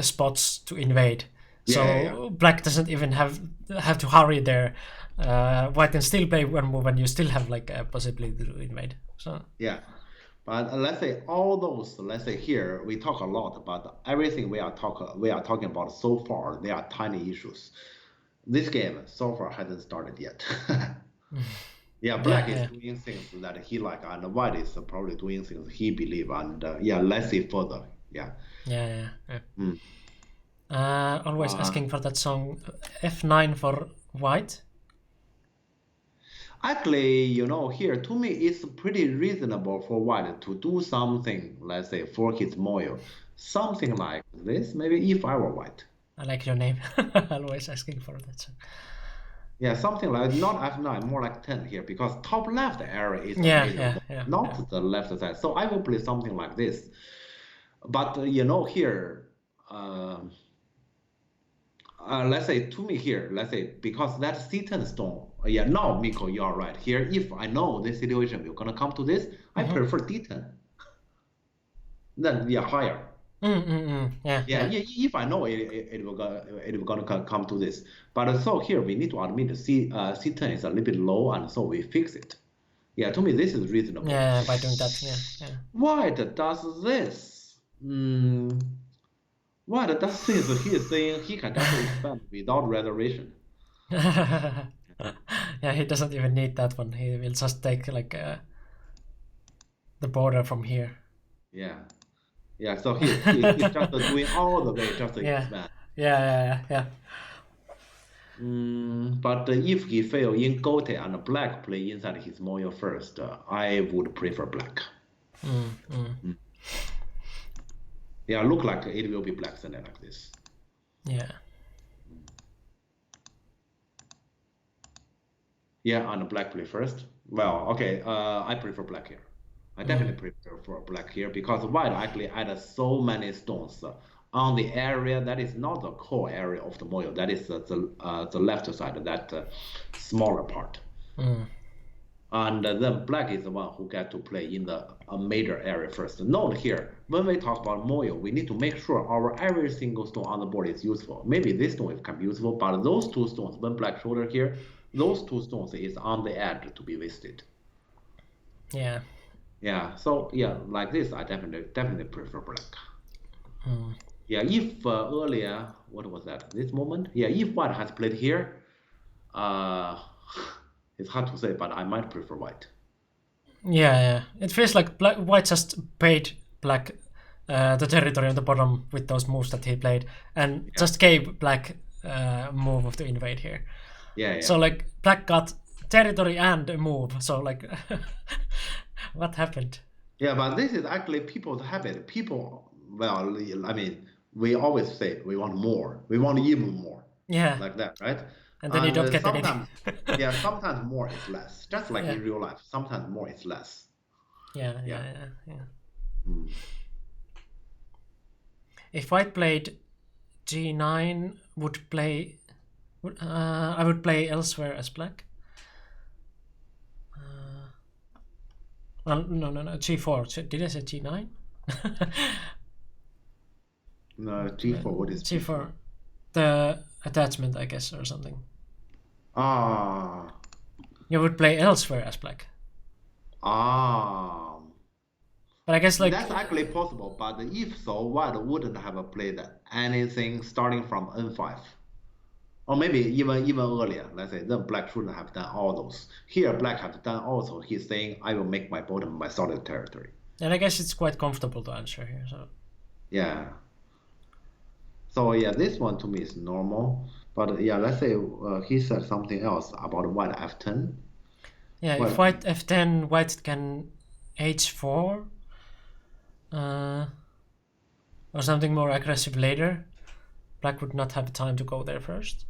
spots to invade. So black doesn't even have to hurry there. White can still play one move, and you still have like a possibility to invade. So yeah, but let's say all those. Let's say here we talk a lot, but everything we are talking about so far, they are tiny issues. This game so far hasn't started yet. Yeah, black is doing things that he like, and white is probably doing things he believe, and let's see further. Yeah. Always asking for that song F9 for white. Actually, here to me it's pretty reasonable for white to do something, let's say for his Moyo, something like this. Maybe if I were white. I like your name. Always asking for that song. Yeah, something like not F9, more like 10 here, because top left area is not the left side. So I will play something like this. But here, let's say to me here, let's say because that C10 stone Yeah, no, Miko, you are right. Here, if I know this situation, we're gonna come to this, I prefer D10. Then we are higher. Yeah, Yeah, if I know it will gonna come to this. But so here we need to admit C10 is a little bit low, and so we fix it. Yeah, to me this is reasonable. yeah. By doing that, yeah. White does this. White does this. He is saying he can just expand without reservation. Yeah, he doesn't even need that one. He will just take like the border from here. Yeah. Yeah, so he's just doing all the way just to Yeah. expand. Yeah. But if he fail in Gote and black play inside his Moyo first, I would prefer black. Yeah, look like it will be black Sunday like this. Yeah. Yeah, and black play first. Well, okay, I prefer black here. I definitely prefer for black here because white actually added so many stones on the area that is not the core area of the Moyo. That is the left side, that smaller part. And then black is the one who get to play in the major area first. Note here, when we talk about Moyo, we need to make sure our every single stone on the board is useful. Maybe this stone can be useful, but those two stones, when black shoulder here, those two stones is on the edge to be wasted. Yeah. Yeah, so yeah, like this, I definitely prefer black. Yeah, if earlier, what was that? This moment? Yeah, if white has played here, it's hard to say, but I might prefer white. Yeah. It feels like white just paid black the territory on the bottom with those moves that he played, and just gave black move to invade here. Yeah. So like black got territory and a move. So like, what happened? Yeah, but this is actually people's habit. People, well, I mean, we always say we want more. We want even more. Yeah. Like that, right? And then you don't get anything. Yeah, sometimes more is less. Just like in real life, sometimes more is less. Yeah. If white played G9, I would play elsewhere as black. No, G4. Did I say G9? No, G4. What is G4? The attachment, I guess, or something. You would play elsewhere as black. But I guess like that's actually possible. But if so, white wouldn't have played anything starting from N5. Or maybe even earlier, let's say, then black shouldn't have done all those. Here, black have done also. He's saying, I will make my bottom my solid territory. And I guess it's quite comfortable to answer here. So yeah. So yeah, this one to me is normal. But yeah, let's say he said something else about white F10. Yeah, if white F10, white can H4. Or something more aggressive later. Black would not have time to go there first.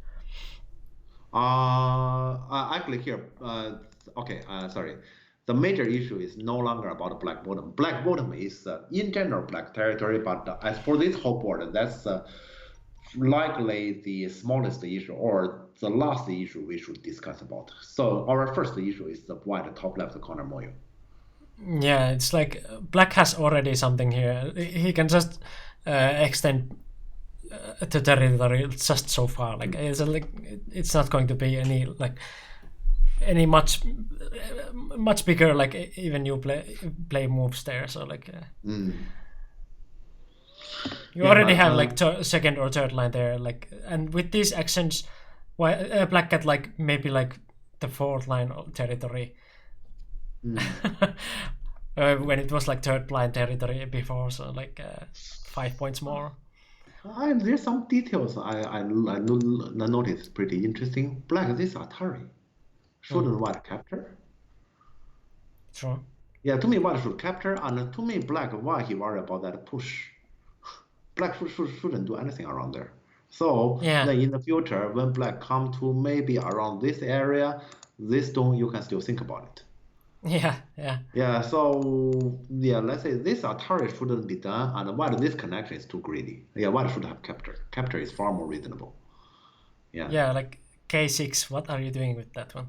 Actually here, sorry. The major issue is no longer about black bottom. Black bottom is in general black territory, but as for this whole board, that's likely the smallest issue or the last issue we should discuss about. So our first issue is the white top left corner Moyo. Yeah, it's like black has already something here. He can just extend the territory just so far. Like it's not going to be any much bigger. Like even you play moves there. So like you already have like second or third line there. Like and with these actions, black get like maybe like the fourth line of territory. When it was like third line territory before, so like 5 points more. There's some details I noticed pretty interesting. Black, this Atari. Shouldn't white capture? Sure. Yeah, to me white should capture, and to me black, why he worry about that push? Black shouldn't do anything around there. So then in the future, when black come to maybe around this area, this stone, you can still think about it. Yeah, so yeah, let's say this Atari shouldn't be done, and while this connection is too greedy. Yeah, white should have capture. Capture is far more reasonable. Yeah, like K6, what are you doing with that one?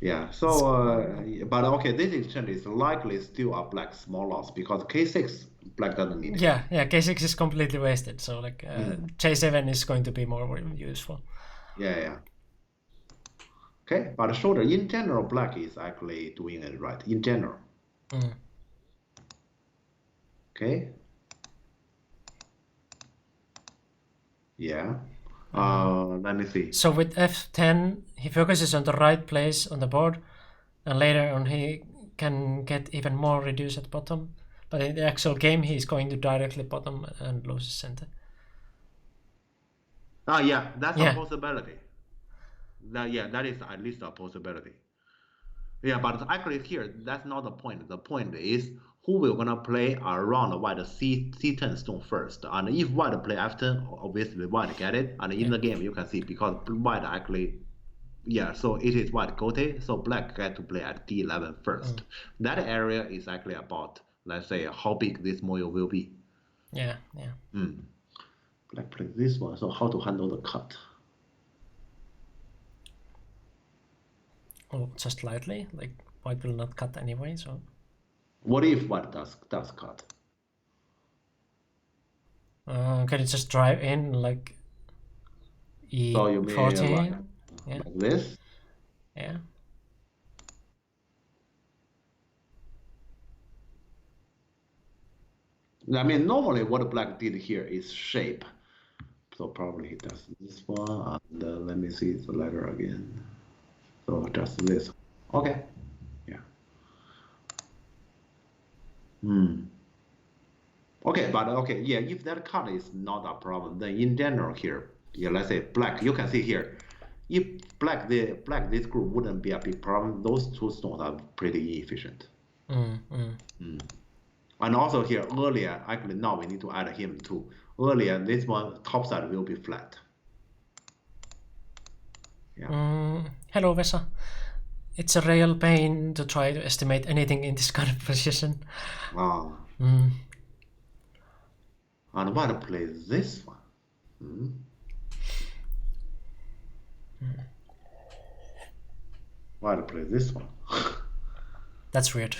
Yeah, so, but okay, this exchange is likely still a black small loss because k6, black doesn't need it. Yeah, k6 is completely wasted, so like j7 is going to be more useful. Yeah. Okay, but shoulder, in general, black is actually doing it right, in general. Okay. Yeah. Let me see. So with f10, he focuses on the right place on the board, and later on he can get even more reduced at bottom. But in the actual game, he's going to directly bottom and loses center. Yeah, that's Yeah. a possibility. That is at least a possibility. Yeah, but actually here, that's not the point. The point is who will gonna play around white C10 stone first. And if white play F10, obviously white get it. And in the game, you can see because white actually, so it is white gote, so black get to play at D11 first. That area is actually about, let's say, how big this moil will be. Yeah. Black play this one, so how to handle the cut? Oh, just lightly, like white will not cut anyway, so. What if white does cut? Can you just drive in like E14? So you mean like this? Yeah. I mean, normally what black did here is shape. So probably he does this one, and let me see the letter again. So just this. Okay. Yeah. Okay, but okay, yeah, if that cut is not a problem, then in general here, let's say black, you can see here, if black this group wouldn't be a big problem. Those two stones are pretty efficient. And also here earlier, actually now we need to add him too. Earlier, this one top side will be flat. Yeah. Hello, Vesa. It's a real pain to try to estimate anything in this kind of position. And white plays this one. White plays this one. That's weird.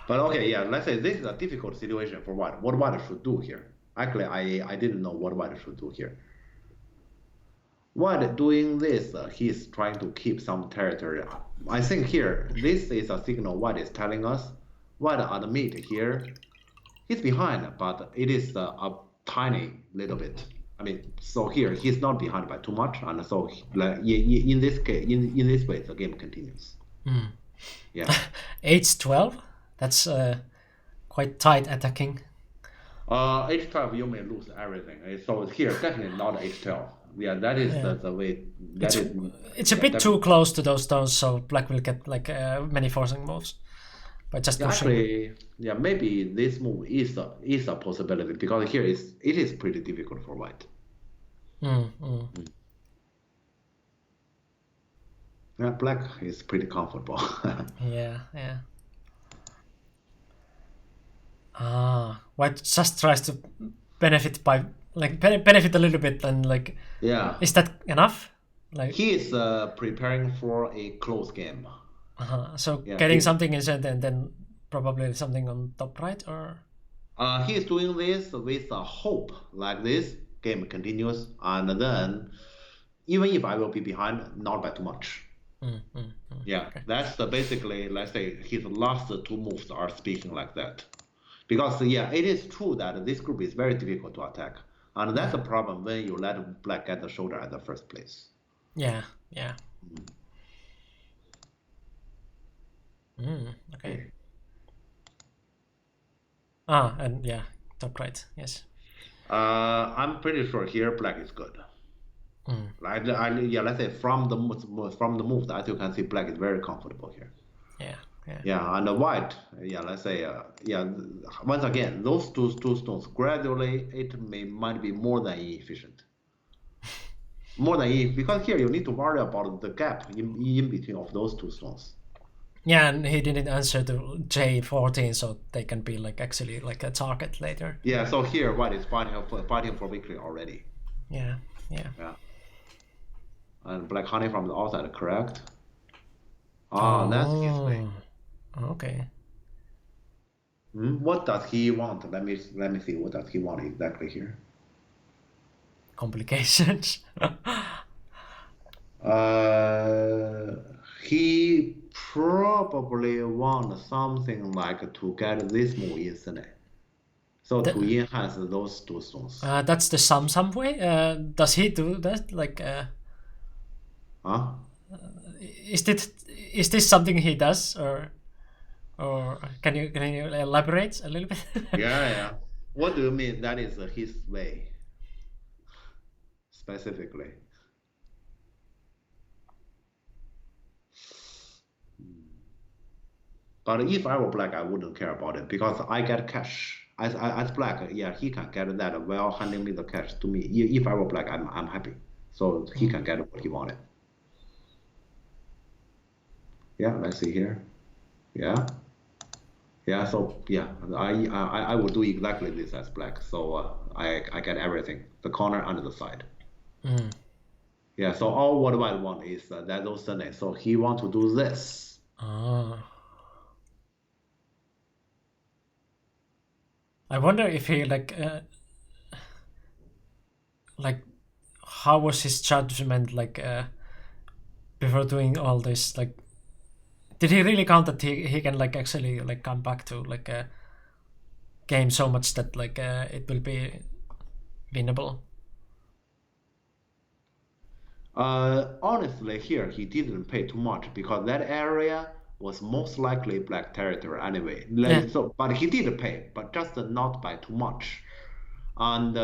But okay, yeah, let's say this is a difficult situation for white. What white should do here? Actually, I didn't know what white should do here. White doing this, he's trying to keep some territory. I think here, this is a signal white is telling us. White admit here, he's behind, but it is a tiny little bit. I mean, so here he's not behind by too much, and so in this case, in this way, the game continues. Yeah. H12. That's quite tight attacking. H12 you may lose everything. So here definitely not H12. Yeah, that is the way. It's a bit too close to those stones, so black will get like many forcing moves. But just pushing. Actually, yeah, maybe this move is a possibility because here it is pretty difficult for white. Yeah, black is pretty comfortable. Yeah. White just tries to benefit by benefit a little bit, and like. Yeah. Is that enough? Like he is preparing for a close game. So getting something inside and then probably something on top right, or. He is doing this with a hope like this game continues, and then even if I will be behind, not by too much. Yeah, okay. That's basically, let's say, his last two moves are speaking like that. Because, yeah, it is true that this group is very difficult to attack. And that's a problem when you let black get the shoulder at the first place. Yeah. Okay. And yeah, top right, yes. I'm pretty sure here black is good. Let's say from the move, as you can see, black is very comfortable here. Yeah, and the white, let's say, once again, those two stones, gradually, it might be more than efficient. Because here you need to worry about the gap in between of those two stones. Yeah, and he didn't answer to J14, so they can be like actually like a target later. Yeah, so here white is fighting for victory already. Yeah. And black hunting from the outside, correct? Ah, that's his way. Okay. What does he want? Let me see. What does he want exactly here? Complications. Uh, he probably want something like to get this move instantly. So to enhance those two stones. That's the some way. Does he do that? Like, Huh? is this something he does, or can you elaborate a little bit? Yeah. What do you mean that is his way specifically? But if I were black, I wouldn't care about it because I get cash. As black, yeah, he can get that while handing me the cash to me. If I were black, I'm happy. So he can get what he wanted. Yeah, let's see here. Yeah. Yeah, so yeah, I would do exactly this as black. So I get everything, the corner and the side. Yeah, so all what I want is that those Sunday. So he want to do this. I wonder if he like how was his judgment like before doing all this? Like, did he really count that he can like actually like come back to like a game so much that like it will be winnable? Honestly, here he didn't pay too much because that area was most likely black territory anyway. Yeah. So, but he did pay, but just not by too much. And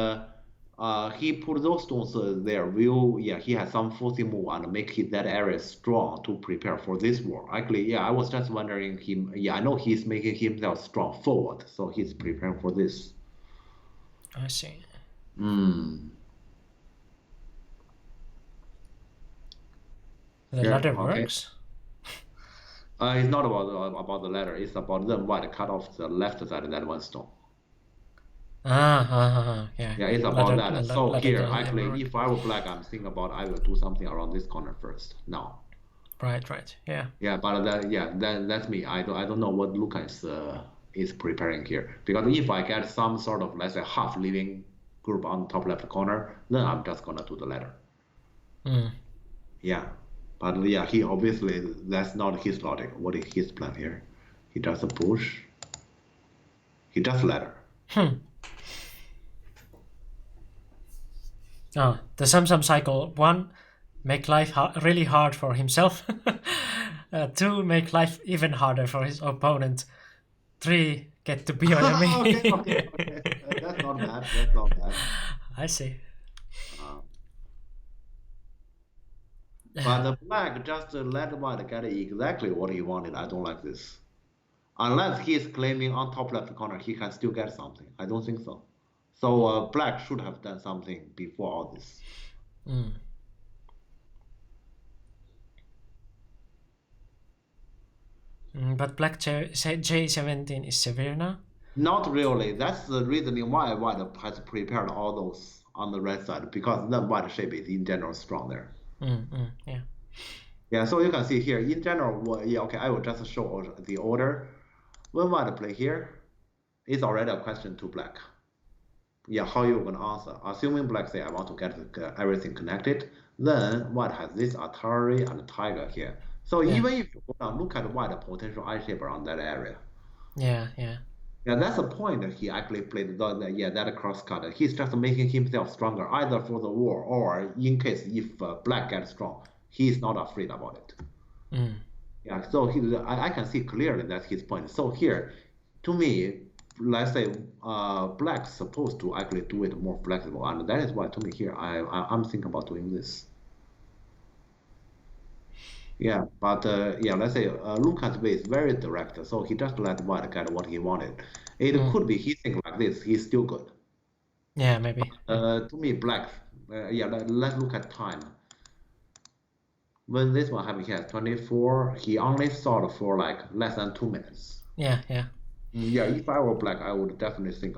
he put those stones there. Yeah, he has some forcing move and make that area strong to prepare for this war. Actually, yeah, I was just wondering him. Yeah, I know he's making himself strong forward, so he's preparing for this. I see. The Yeah, ladder okay. works. It's not about the ladder. It's about the white cut off the left side of that one stone. Yeah. Yeah, it's about Ladder, that. So ladder here, doesn't ever actually, work. if I were black, I'm thinking about I will do something around this corner first. Now. Right. Yeah. Yeah, but that's me. I don't know what Lucas is preparing here because if I get some sort of let's say half living group on top left corner, then I'm just gonna do the ladder. Yeah, but yeah, he obviously that's not his logic. What is his plan here? He does a push. He does ladder. The Samsung cycle: 1, make life really hard for himself. 2, make life even harder for his opponent. 3, get to be on me. Okay. That's not bad. That's not bad. I see. But the black just let white get exactly what he wanted. I don't like this. Unless he is claiming on top left corner, he can still get something. I don't think so. So black should have done something before all this. But black J17 is severe now. Not really. That's the reasoning why white has prepared all those on the red side because then white shape is in general strong there. Yeah. Yeah, so you can see here in general. Well, yeah, okay. I will just show the order. When white play here, it's already a question to black. Yeah, how you gonna answer? Assuming black say I want to get everything connected, then white has this Atari and Tiger here. So even if you go down, look at white potential I shape around that area. Yeah. Yeah, that's the point that he actually played that cross cut. He's just making himself stronger, either for the war or in case if black gets strong, he's not afraid about it. Yeah, so I can see clearly that's his point. So here, to me, let's say black's supposed to actually do it more flexible, and that is why to me here I'm thinking about doing this. Yeah, but yeah, let's say Lucas' way is very direct, so he just let white get what he wanted. It could be he think like this, he's still good. Yeah, maybe. To me, black. Yeah, let's look at time. When this one happened, he has 24. He only thought for like less than 2 minutes. Yeah. Yeah, if I were black, I would definitely think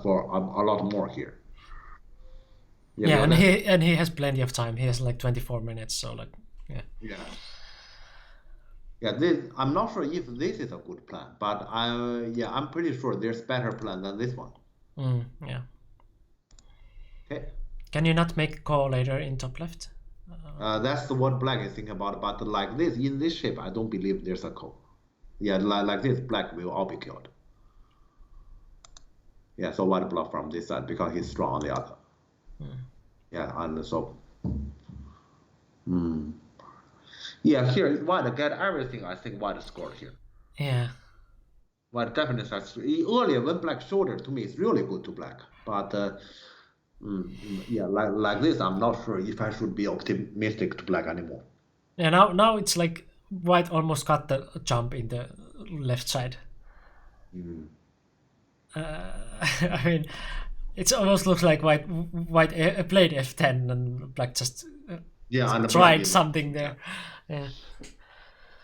for a lot more here. Yeah, Yeah, go and ahead. he has plenty of time. He has like 24 minutes, so like yeah. Yeah. Yeah, this I'm not sure if this is a good plan, but I'm pretty sure there's better plan than this one. Yeah. Okay. Can you not make a call later in top left? That's what black is thinking about. But like this, in this shape, I don't believe there's a call. Yeah, like this, black will all be killed. Yeah, so white bluff from this side because he's strong on the other. Yeah, and so yeah, here white get everything. I think white scored here. Yeah. White definitely starts earlier when black shoulder to me is really good to black, but yeah, like this, I'm not sure if I should be optimistic to black anymore. Yeah, now it's like white almost got the jump in the left side. I mean, it almost looks like white played f10 and black just Yeah, and the black tried is something there. Yeah.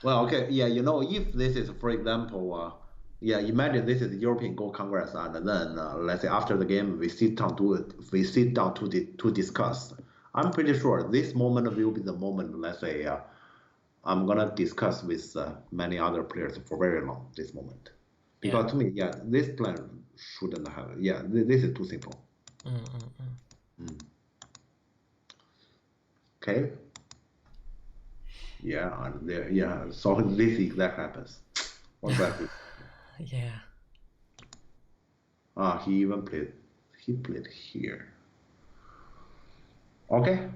well, okay, yeah, if this is, for example, yeah, imagine this is European Go Congress, and then let's say after the game we sit down to discuss. I'm pretty sure this moment will be the moment. Let's say I'm gonna discuss with many other players for very long. This moment, Yeah. because to me, yeah, this plan shouldn't have. Yeah, this is too simple. Okay. Yeah, and there, yeah. So this exact happens. What black? Yeah. He even played. He played here. Okay.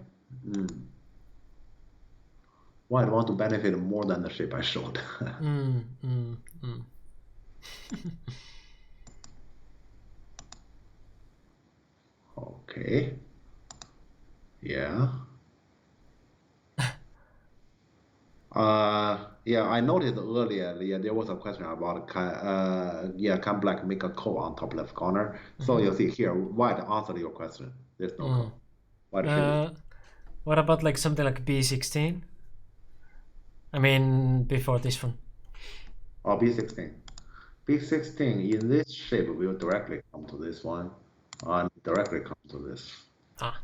White want to benefit more than the shape I showed. Okay. Yeah. Yeah, I noticed earlier, yeah, there was a question about can black make a call on top left corner? So you see here, white answered your question. There's no call. White should. Uh, what about like something like b16? I mean, before this one. Oh, B16. B16 in this shape will directly come to this one and directly come to this. Ah.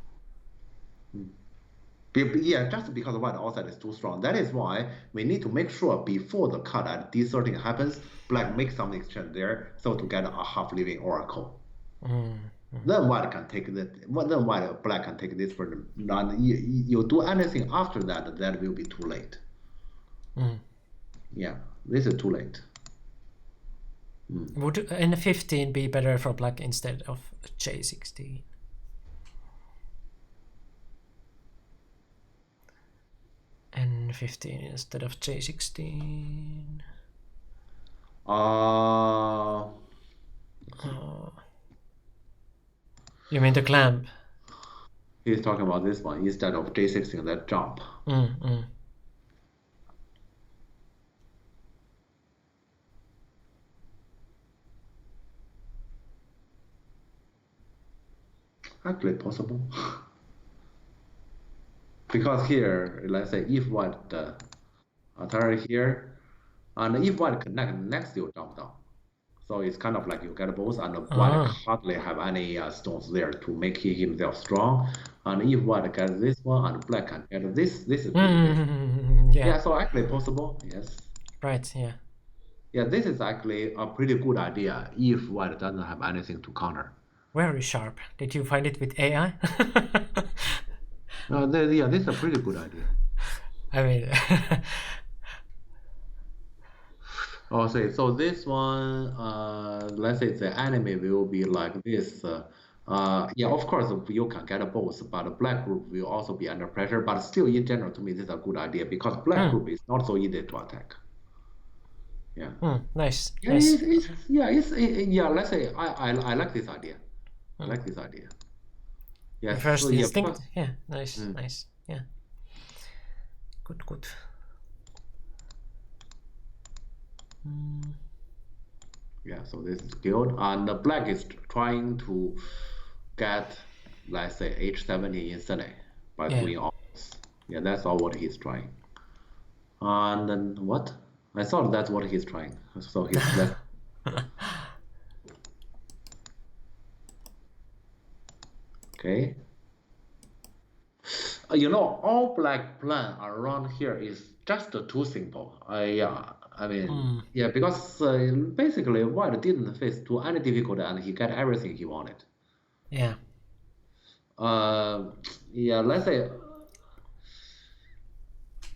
Yeah, just because white outside is too strong. That is why we need to make sure before the cut at D13 happens, black makes some exchange there, so to get a half living or a call. Then white can take that. Then black can take this for and you do anything after that, that will be too late. Yeah, this is too late. Would N15 be better for black instead of J16? N15 instead of J16. You mean the clamp? He's talking about this one instead of J16 that jump. Actually possible. Because here, let's say if white attack here, and if white connect next, you jump down. So it's kind of like you get both, and white hardly have any stones there to make himself strong. And if white gets this one, and black can get this is pretty yeah. So actually possible, yes. Right, yeah. Yeah, this is actually a pretty good idea if white doesn't have anything to counter. Very sharp. Did you find it with AI? Yeah, this is a pretty good idea. I mean, oh, so this one, let's say the enemy will be like this. Yeah, of course you can get both, but black group will also be under pressure. But still, in general, to me, this is a good idea because black group is not so easy to attack. Yeah. Nice. Yeah, nice. Yeah. Let's say I like this idea. I like this idea. Yeah. First So instinct. Yeah. Nice. Nice. Yeah. Good. Good. Yeah. So this is good, and the black is trying to get, let's say, H70 instantly by doing all this. Yeah, that's all what he's trying. And then what? I thought that's what he's trying. So he's left. Okay. All black plan around here is just too simple. Because basically white didn't face too any difficulty and he got everything he wanted. Yeah. Let's say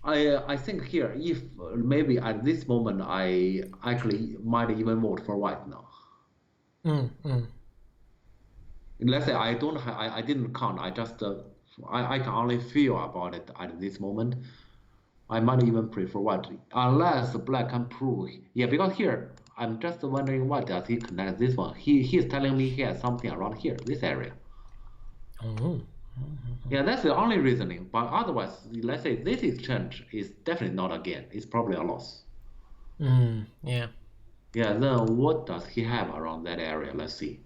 I think here if maybe at this moment I actually might even vote for white now. Let's say I didn't count. I just I can only feel about it at this moment. I might even prefer white unless black can prove. Yeah, because here I'm just wondering what does he connect this one. He's telling me he has something around here, this area. Yeah, that's the only reasoning. But otherwise, let's say this exchange is definitely not a gain. It's probably a loss. Yeah. Yeah, then what does he have around that area? Let's see.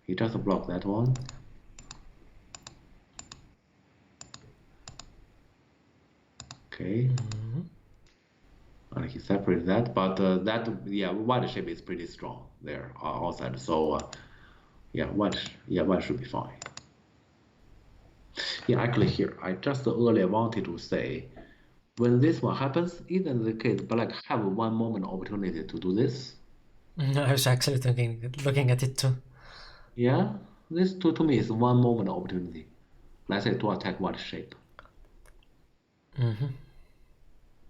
He just blocked that one. Okay. And he separated that, but white shape is pretty strong there outside. So white should be fine. Yeah, actually here, I just earlier wanted to say, when this one happens, isn't the case black have one moment opportunity to do this? I was actually looking at it too. Yeah, this to me is one moment opportunity. Let's say to attack white shape.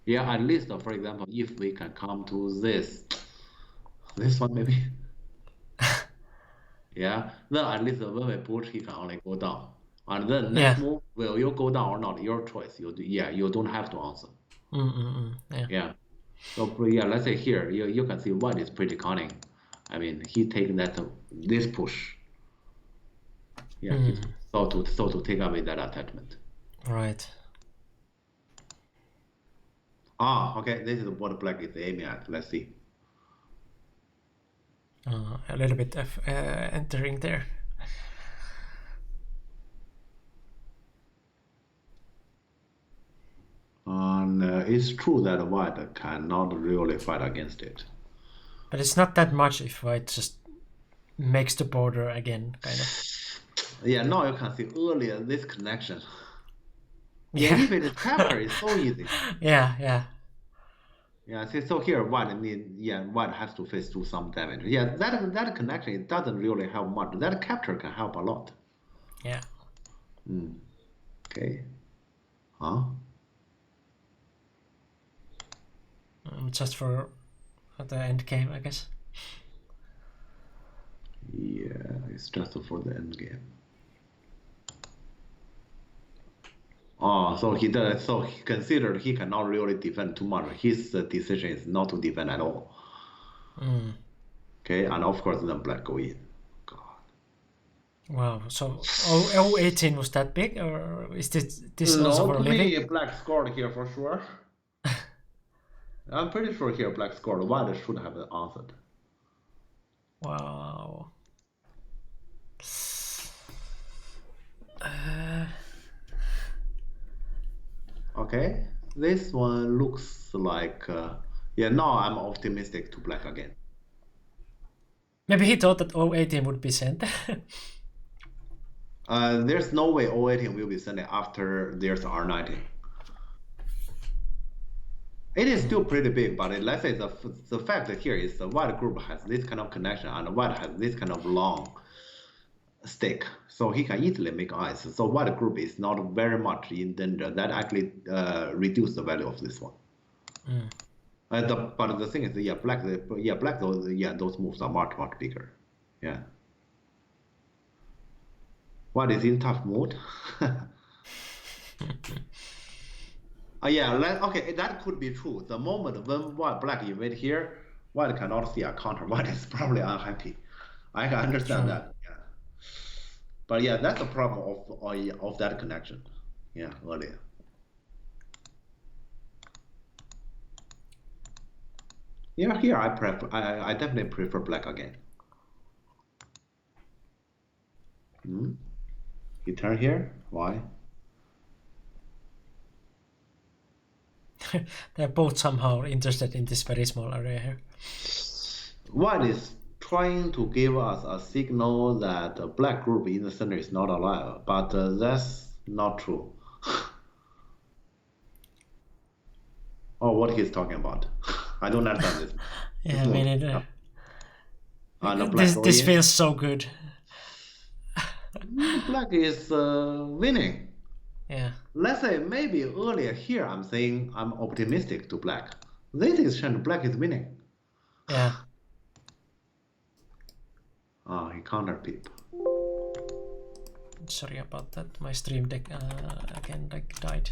Yeah, at least for example, if we can come to this one maybe. Yeah, then at least when we push, he can only go down. And then next move, will you go down or not? Your choice. You don't have to answer. Yeah. So let's say here you can see white is pretty cunning. I mean, he taking this push. Yeah, so to take away that attachment. Right. Okay. This is what black is aiming at. Let's see. A little bit of entering there. And it's true that white cannot really fight against it. But it's not that much if white just makes the border again, kind of. Yeah, now you can see earlier this connection. Yeah, if it is captured, it's so easy. Yeah. Yeah, so here white has to face through some damage. Yeah, that connection, it doesn't really help much. That capture can help a lot. Yeah. Okay. Just for the end game, I guess. Yeah, it's just for the end game. So he considered he cannot really defend too much. His decision is not to defend at all. Okay, and of course then black go in. God. Wow, so 018 was that big, or is this no, also for a living? Me, black scored here for sure. I'm pretty sure here black scored. White should have answered. Wow. Okay, this one looks like now I'm optimistic to black again. Maybe he thought that 018 would be sent. There's no way 018 will be sent after there's R19. It is still pretty big, but let's say the fact that here is the white group has this kind of connection and white has this kind of long stick, so he can easily make ice. So white group is not very much in danger. That actually reduce the value of this one. But the thing is, black those moves are much bigger. Yeah. White is in tough mode. Okay, that could be true. The moment when black invade here, white cannot see a counter. White is probably unhappy. I can understand that. Yeah. But yeah, that's the problem of that connection. Yeah, earlier. Yeah, here I definitely prefer black again. You turn here. Why? They're both somehow interested in this very small area here. White is trying to give us a signal that the black group in the center is not alive, but that's not true. Or what he's talking about. I don't understand this. Yeah, me neither. And the black This audience. feels so good. Black is winning. Yeah. Let's say maybe earlier here I'm saying I'm optimistic to black. This exchange black is winning. Yeah. He counter peep. Sorry about that. My stream deck again like died.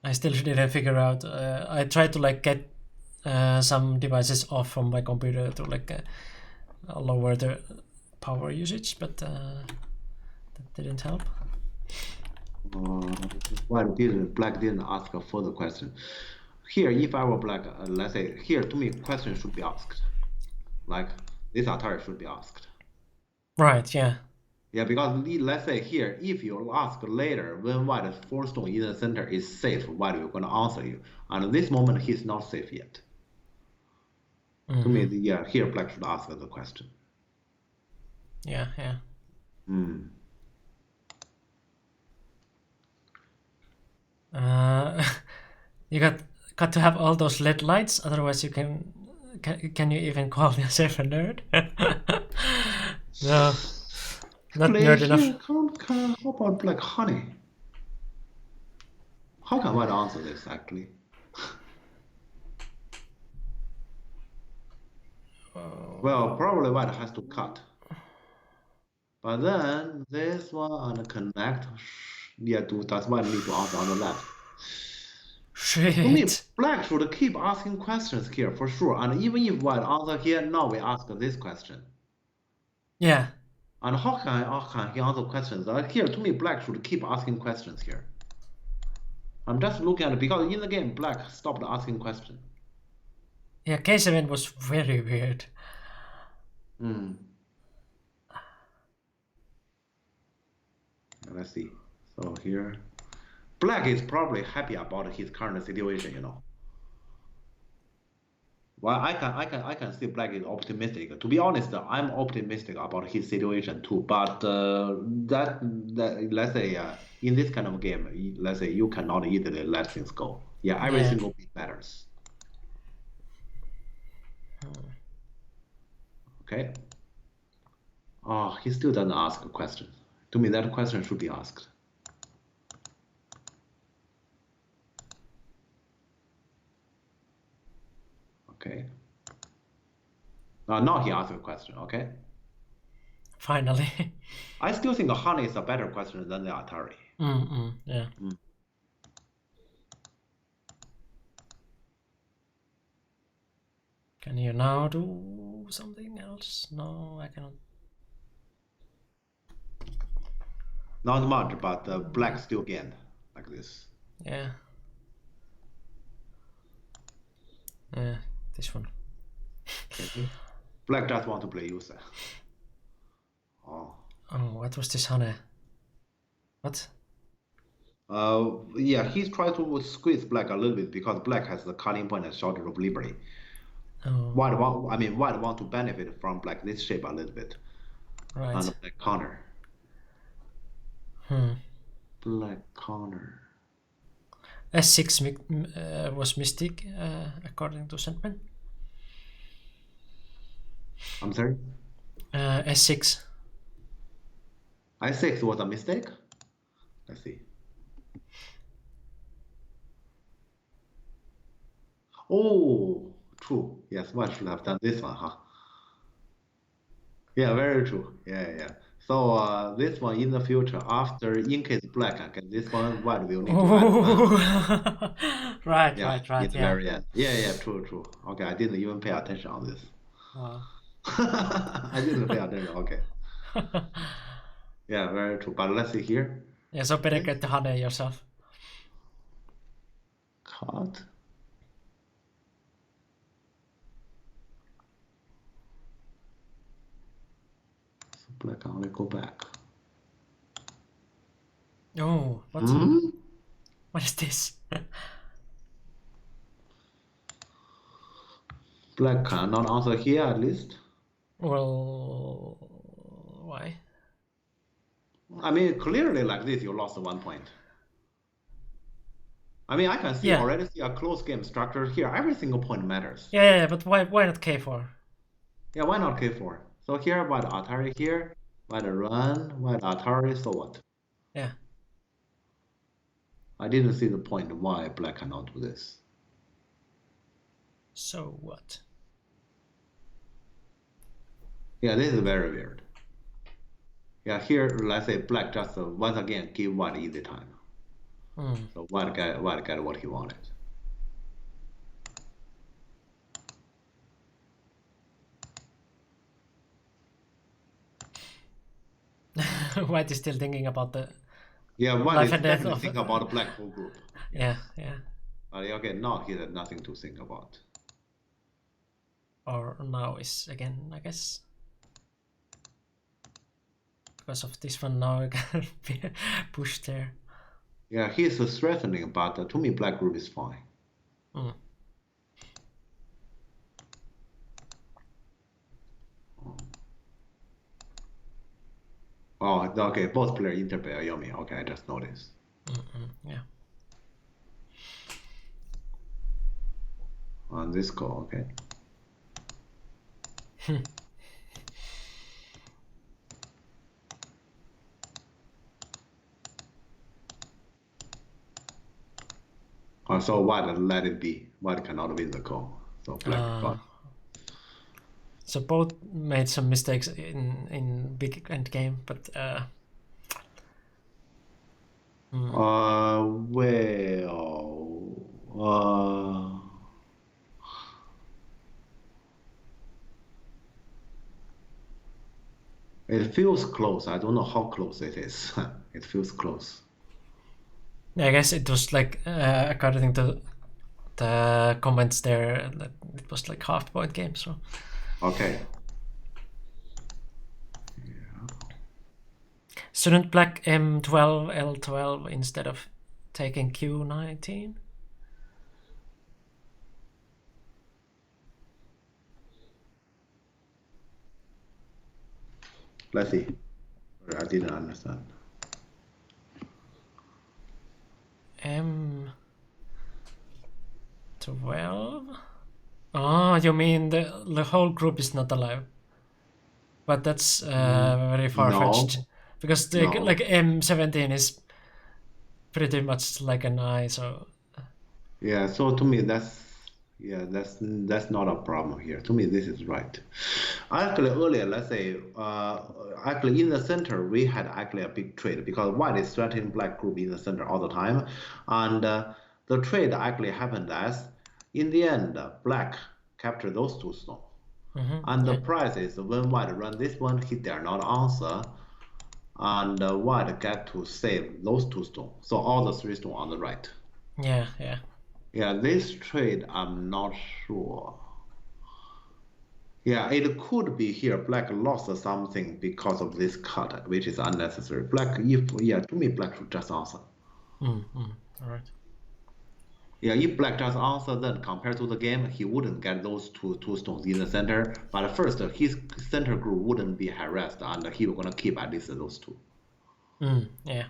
I still didn't figure out. I tried to like get some devices off from my computer to like lower the power usage, but that didn't help. Why didn't black didn't ask a further question? Here, if I were black, let's say here to me, question should be asked. Like this Atari should be asked. Right. Yeah. Yeah, because let's say here, if you ask later when white 4 stone in the center is safe, white will gonna answer you. And this moment he's not safe yet. To me, yeah, here black should ask the question. Yeah. Yeah. You got to have all those LED lights, otherwise you can you even call yourself a nerd? No, not nerd enough. How about black honey? How can white answer this actually? Well, probably white has to cut. But then this one and connect, yeah, that's why I need to answer on the left. To me, Shit. black should keep asking questions here for sure. And even if white answer here, now we ask this question. Yeah. And how can he answer questions? Here, to me, black should keep asking questions here. I'm just looking at it because in the game, black stopped asking questions. Yeah, K7 was very weird. Let's see. So here, black is probably happy about his current situation, you know. Well, I can see black is optimistic. To be honest, I'm optimistic about his situation too. But that let's say in this kind of game, let's say you cannot easily let things go. Yeah, every single bit matters. Okay. Oh, he still doesn't ask a question. To me, that question should be asked. Okay. Now he asks a question. Okay. Finally. I still think honey is a better question than the Atari. Yeah. Can you now do something else? No, I cannot. Not much, but black still gained like this. Yeah. Yeah, this one. Black just want to play user. Oh. Oh, what was this honey? What? Yeah, he's trying to squeeze black a little bit because black has the cutting point and shorter of liberty. Oh. White want to benefit from black this shape a little bit. Right. And black counter. Black counter. S6 was mystic, according to Sandman. I'm sorry? S6. I6 was a mistake? Let's see. Oh, true. Yes, one should have done this one, huh? Yeah, very true. Yeah. So this one in the future, after in case black can get this one, white will need to add one. Right. Yeah, Right. in the very end. Yeah, true. Okay, I didn't even pay attention on this. I didn't pay attention. Okay. Yeah, very true. But let's see here. Yeah, so better get the honey yourself. Cut. So black can only go back. Oh, what? What is this? Black cannot answer here at least. Well, why? I mean, clearly like this, you lost 1 point. I mean, I can see Yeah. already see a close game structure here. Every single point matters. Yeah, but why not K4? Yeah, why not K4? So here, why the Atari here? Why the run? Why the Atari? So what? Yeah. I didn't see the point why black cannot do this. So what? Yeah, this is very weird. Yeah, here, let's say black just once again give white easy time. So white got what he wanted. White is still thinking about the Yeah, white life is and death definitely of think about the black whole group. yeah. Okay, now he had nothing to think about. Or now is again, I guess. Because of this one now I can be pushed there. Yeah, he's threatening, but to me black group is fine. Oh, okay, both players interpret Yomi. Okay, I just noticed. Yeah. On this call, okay. So white let it be. White cannot win the call. So black got. So both made some mistakes in big end game, but it feels close. I don't know how close it is. It feels close. I guess it was like according to the comments there, that it was like half-point game. So okay. Shouldn't black M12 L12 instead of taking Q19? Let's see. I didn't understand. M12? Oh, you mean the whole group is not alive? But that's very far-fetched. No. Because the, like M17 is pretty much like an eye, so Yeah, so to me that's not a problem here. To me this is right. Actually earlier, let's say actually in the center we had actually a big trade because white is threatening black group in the center all the time, and the trade actually happened as in the end black captured those two stones. And the price is when white run this one, he dare not answer, and white get to save those two stones. So all the three stones on the right. yeah. Yeah, this trade I'm not sure. Yeah, it could be here black lost something because of this cut, which is unnecessary. Black, to me black should just answer. All right. Yeah, if black just answer, then compared to the game, he wouldn't get those two stones in the center. But first, his center group wouldn't be harassed, and he was gonna keep at least those two. Yeah.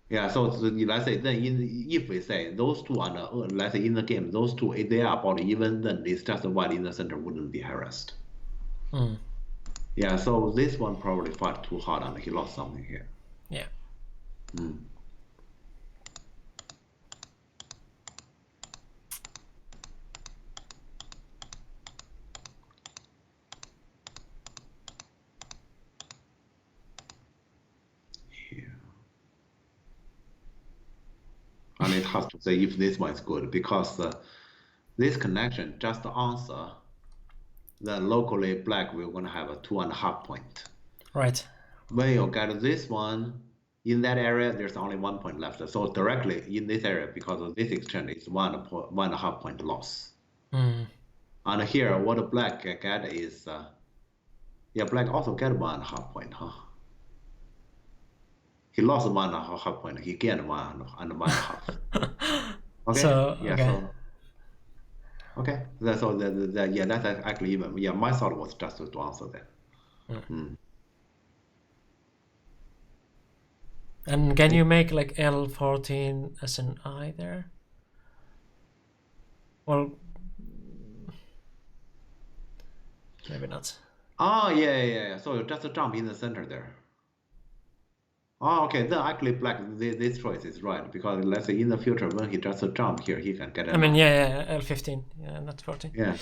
Yeah, so let's say then if we say those two are let's say in the game, those two if they are about even, then it's just white in the center wouldn't be harassed. Yeah, so this one probably fought too hard and he lost something here. Yeah. And it has to say if this one is good because this connection just answer, then locally black we're gonna have a 2.5 point. Right. When you get this one in that area, there's only 1 point left. So directly in this area, because of this exchange, it's 1.5 point loss. And here, what black get is, yeah, black also get 1.5 point, huh? He lost 1.5 point. He gained 1.5. Okay. So yeah. okay. So Okay. Yeah, that's actually even. Yeah, my thought was just to answer that. And can you make like L14 as an I there? Well, maybe not. Oh, yeah. So you just jump in the center there. Oh, okay. Then actually, black this choice is right because let's say in the future when he just jump here, he can get a I mean, 9. yeah, L15, yeah, not 14. Yeah,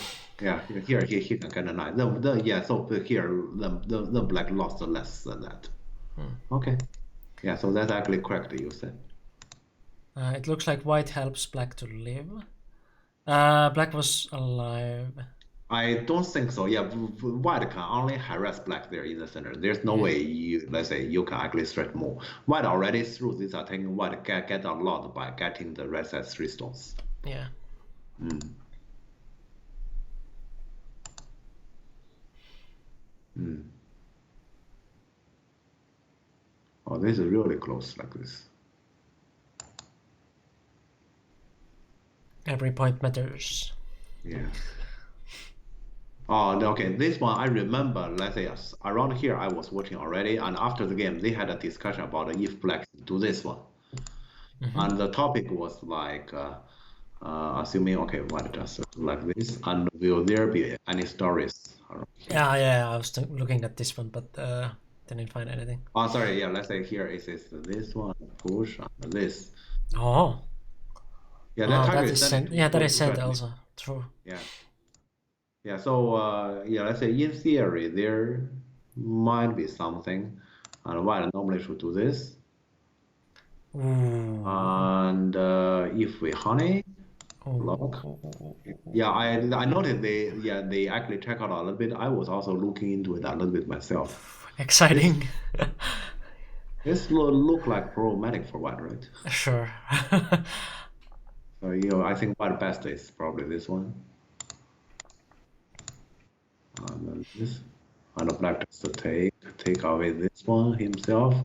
here he can get a 9. Yeah. So here the black lost less than that. Okay. Yeah. So that's actually correct. You said. It looks like white helps black to live. Black was alive. I don't think so. Yeah, white can only harass black there in the center. There's no way let's say you can actually stretch more. White already through this attacking white get a lot by getting the red side 3 stones. Yeah. Oh, this is really close like this. Every point matters. Yeah. Oh, okay. This one I remember. Let's say around here I was watching already, and after the game they had a discussion about if black do this one, and the topic was like, assuming okay, white just like this, and will there be any stories around here? Yeah. I was looking at this one, but didn't find anything. Oh, sorry. Yeah, let's say here it is this one push and this. Oh. Yeah, that target that is sent. Yeah, that is sent also. True. Yeah. Yeah. So yeah, let's say in theory there might be something, and white normally should do this. Ooh. And if we honey block, yeah, I noticed they actually check out a little bit. I was also looking into it a little bit myself. Exciting. This look like problematic for white, right? Sure. So I think white best is probably this one, and then this, and the black just to take away this one himself,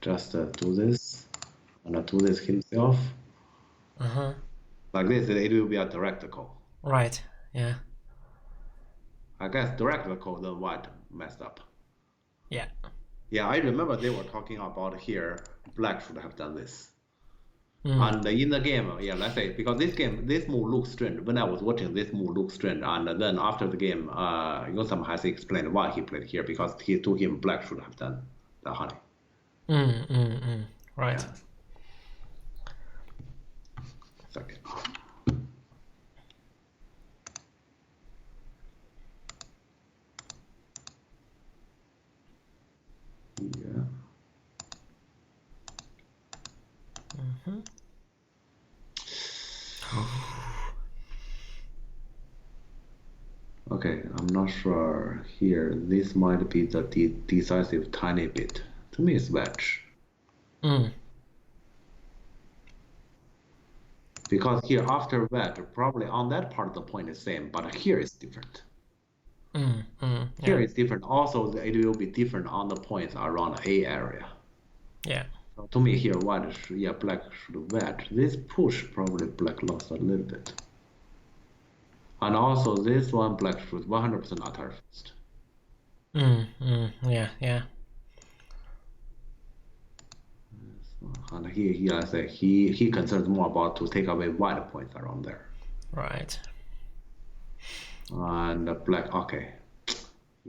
just do this, and do this himself. Like this, it will be a direct call. Right. Yeah. I guess direct call, then white messed up. Yeah. Yeah, I remember they were talking about here, black should have done this. And in the game, yeah, let's say, because this move looks strange. When I was watching, this move looks strange. And then after the game, Yosam has explained why he played here, because to him, black should have done the honey. Right. Yeah. Second. Yeah. Okay, I'm not sure here. This might be the decisive tiny bit. To me, it's wedge. Because here after wedge, probably on that part the point is same, but here it's different. Here it's different. Also, it will be different on the points around A area. Yeah. So to me here, white, black should wedge. This push probably black lost a little bit. And also this one, black should 100% attack first. Yeah. And I say he concerns more about to take away white points around there. Right. And black, okay.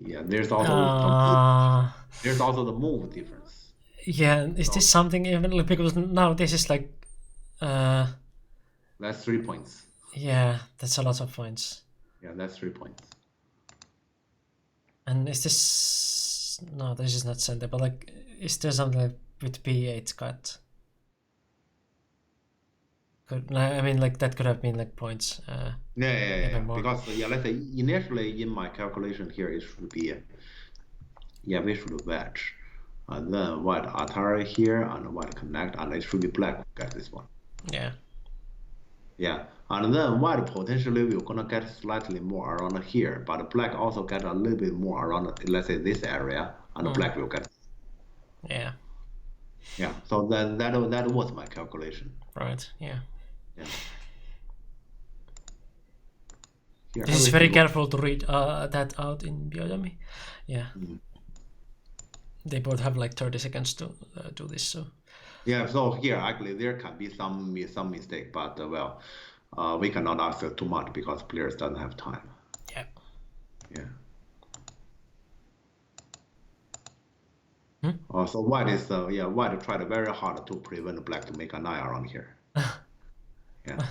Yeah, there's also the move difference. Yeah, is this something even because now this is like that's 3 points. Yeah, that's a lot of points. Yeah, that's 3 points. And is this no, this is not center, but like is there something with B8 cut? I mean, like that could have been like points. Yeah. Because let's say initially in my calculation here it should be we should wedge, and then white Atari here and white connect, and it should be black get this one. Yeah, and then white potentially we're gonna get slightly more around here, but black also get a little bit more around, let's say this area, and black will get. Yeah. So that was my calculation. Right. Yeah. Here, This is everything very looks- careful to read that out in Bioyami. Yeah. They both have like 30 seconds to do this. So Yeah, so here actually there can be some mistake, but well, we cannot ask too much because players doesn't have time. yeah. Yeah. Hmm? So white is white tried very hard to prevent black to make an eye around here. Yeah.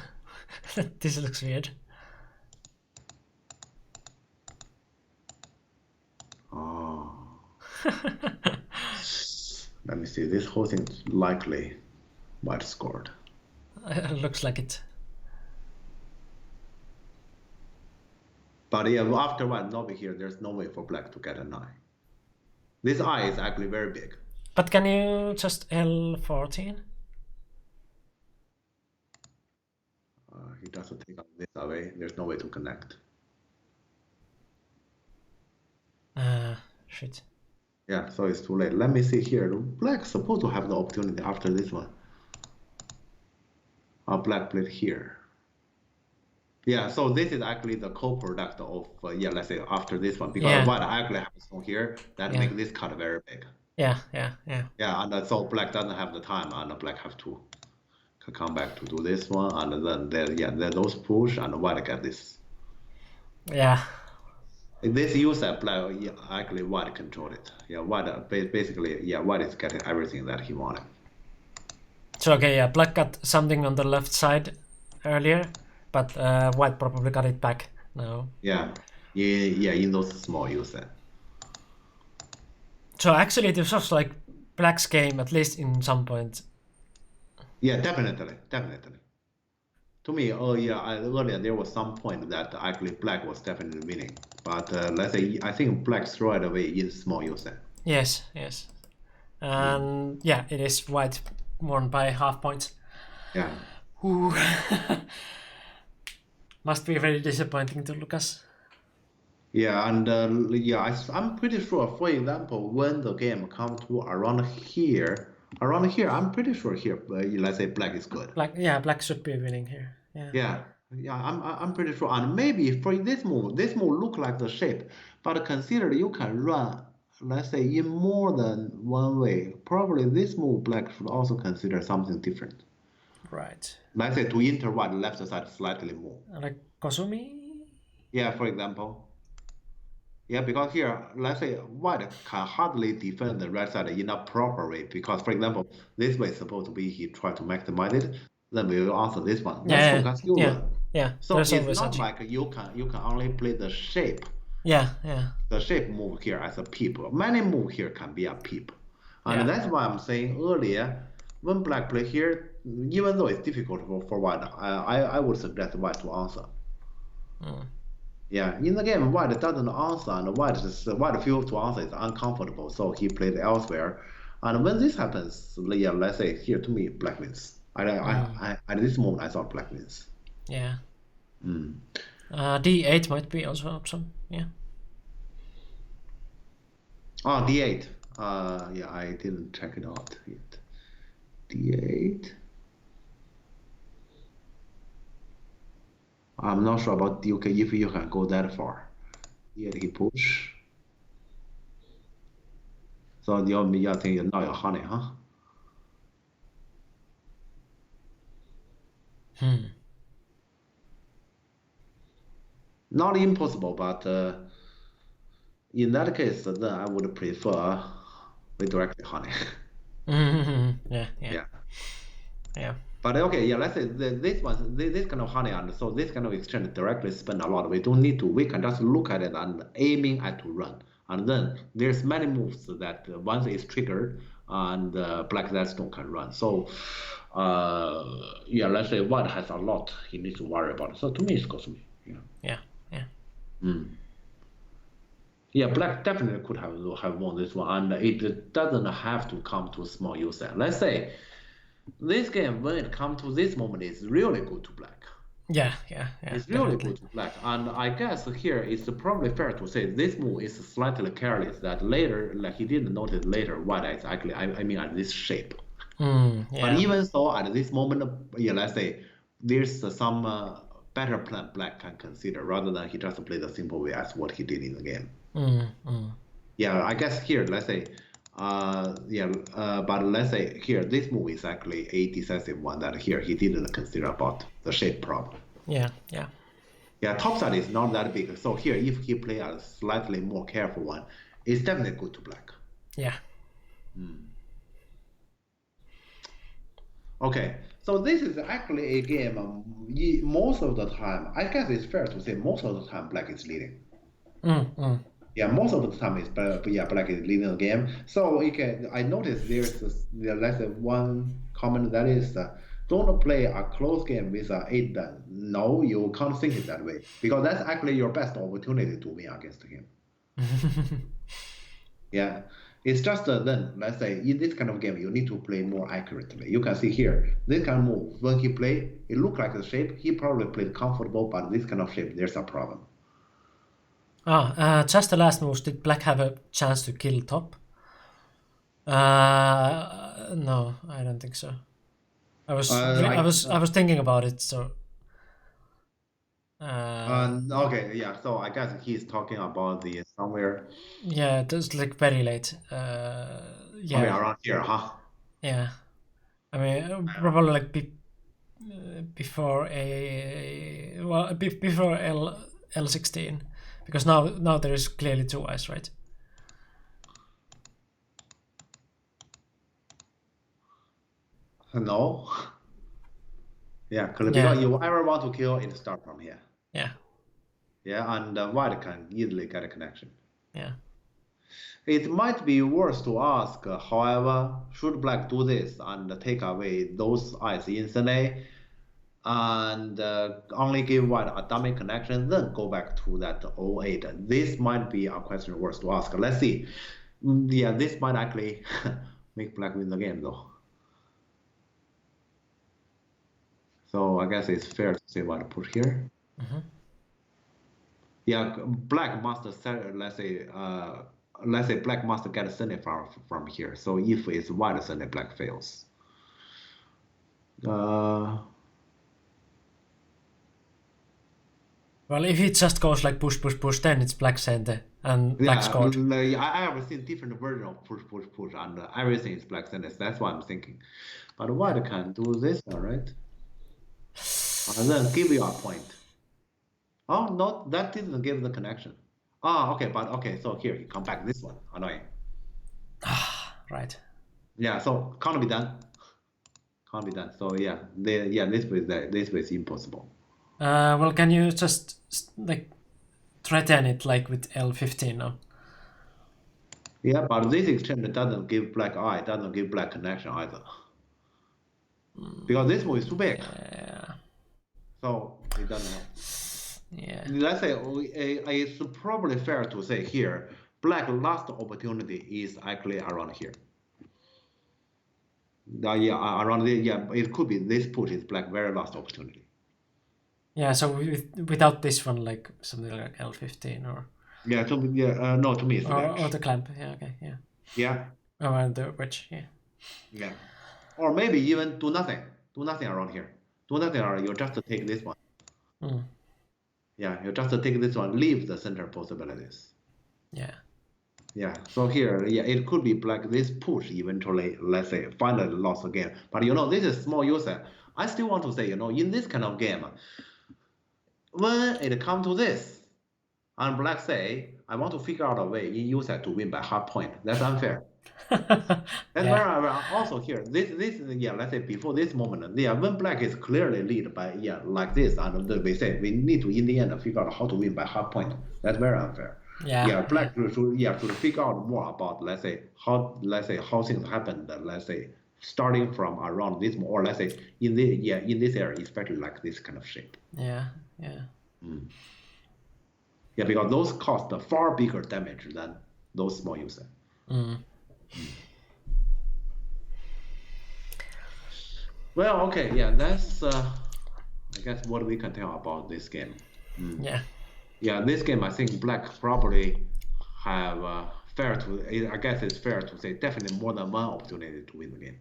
This looks weird. Oh. Let me see. This whole thing likely white scored. Looks like it. But yeah, after white Novi here, there's no way for black to get an eye. This eye is actually very big. But can you just L14? He doesn't take this away. There's no way to connect. Shit. Yeah, so it's too late. Let me see here. Black's supposed to have the opportunity after this one. Black played here. Yeah, so this is actually the co-product of let's say after this one because Yeah. white actually has one here that Yeah. make this cut very big. Yeah. Yeah, and so black doesn't have the time, and black have to come back to do this one, and then those push, and white get this. Yeah. This use that black actually white control it. Yeah, white basically white is getting everything that he wanted. So okay, yeah, black got something on the left side earlier, but white probably got it back now. Yeah, in those small uses. So actually, this was like black's game, at least in some point. Yeah, definitely. To me, earlier there was some point that actually black was definitely winning, but let's say I think black threw it away in small uses. Yes, and yeah, it is white won by half points. Yeah. Ooh. Must be very disappointing to Lucas. Yeah, and I'm pretty sure. For example, when the game come to around here, I'm pretty sure here, let's say black is good. Black should be winning here. Yeah, I'm pretty sure. And maybe for this move look like the shape, but consider you can run, let's say, in more than one way. Probably this move black should also consider something different. Right. Let's say to enter white left side slightly more. Like Kosumi? Yeah, for example. Yeah, because here, let's say white can hardly defend the right side in a proper way. Because, for example, this way is supposed to be he try to maximize it. Then we will answer this one. Yeah. So it's not like you can only play the shape. Yeah. The shape move here as a peep. Many move here can be a peep, and that's why I'm saying earlier when black play here, even though it's difficult for white, I would suggest white to answer. Yeah, in the game, white doesn't answer, and white feels to answer is uncomfortable, so he played elsewhere. And when this happens, let's say here to me, black wins. At this moment, I thought black wins. Yeah. D8 might be also an option. Yeah. Oh, D8. I didn't check it out yet. D8. I'm not sure about DK if you can go that far. Here he push. So you think now you're honey, huh? Not impossible, but in that case, then I would prefer we directly honey. Yeah. But okay, let's say this kind of honey, and so this kind of exchange directly spend a lot. We don't need to. We can just look at it and aiming at to run. And then there's many moves that once it's triggered, and black that stone can run. So let's say white has a lot he needs to worry about. So to me, it's Kosumi. Yeah. Yeah, black definitely could have won this one, and it doesn't have to come to a small user. Let's say this game, when it comes to this moment, is really good to black. Yeah. It's really good to black, and I guess here it's probably fair to say this move is slightly careless. That later, like he didn't notice later, white is actually, I mean, at this shape. But even so, at this moment, let's say there's some better plan black can consider rather than he just play the simple way as what he did in the game. Yeah, I guess here, let's say, but let's say here, this move is actually a decisive one that here he didn't consider about the shape problem. Yeah. Yeah, topside is not that big. So here, if he play a slightly more careful one, it's definitely good to black. Yeah. Okay, so this is actually a game, most of the time, I guess it's fair to say most of the time black is leading. Yeah, most of the time is black is leading the game. So I noticed there's let's say one comment that is don't play a close game with a 8-band. No, you can't think it that way because that's actually your best opportunity to win against him. Yeah, it's just then let's say in this kind of game you need to play more accurately. You can see here this kind of move when he play, it looked like the shape he probably played comfortable, but this kind of shape there's a problem. Just the last moves. Did black have a chance to kill top? No, I don't think so. I was thinking about it. So. Okay, yeah. So I guess he's talking about the somewhere. Yeah, it was like very late. Somewhere around here, huh? Yeah, I mean probably like before before L16. Because now there is clearly 2 eyes, right? No. Yeah, because you ever want to kill it, start from here. Yeah. Yeah, and white can easily get a connection. Yeah. It might be worth to ask, however, should black do this and take away those eyes instantly and only give white a dummy connection, then go back to that 08? This might be a question worth to ask. Let's see. Yeah, this might actually make black win the game though. So I guess it's fair to say what to put here. Yeah, black must let's say black must get Sunday from here. So if it's white Sunday, black fails. Well, if it just goes like push, then it's black center and black scored. I have seen different version of push, and everything is black center. That's what I'm thinking. But white can do this, all right? And then give you a point. Oh, no, that didn't give the connection. Okay, so here, you come back this one. Annoying. Right. Yeah, so can't be done. So yeah, this way is impossible. Well, can you just like threaten it like with L15 now? Yeah, but this exchange doesn't give black eye, doesn't give black connection either. Because this one is too big. Yeah. So it doesn't help. Yeah. Let's say it's probably fair to say here, black last opportunity is actually around here. Around it could be this push is black very last opportunity. Yeah, so without this one, like something like L15 or. Yeah, to me it's or the clamp. Yeah, okay, yeah. Yeah. And the wedge, yeah. Yeah. Or maybe even do nothing around here. Do nothing around. You just take this one. Yeah, you just take this one. Leave the center possibilities. Yeah. Yeah. So here, it could be black. This push eventually, let's say, finally lost the game. But this is small user. I still want to say, in this kind of game, when it comes to this, and black say, I want to figure out a way in user to win by half point. That's unfair. That's where I also here. This let's say before this moment, when black is clearly lead by like this, and we say we need to in the end figure out how to win by half point. That's very unfair. Black should figure out more about let's say how things happened. Let's say starting from around this, or let's say in this area, especially like this kind of shape. Yeah. Yeah, because those cost far bigger damage than those small user. Well, okay, that's I guess what we can tell about this game. Yeah, this game I think black probably have I guess it's fair to say definitely more than one opportunity to win the game.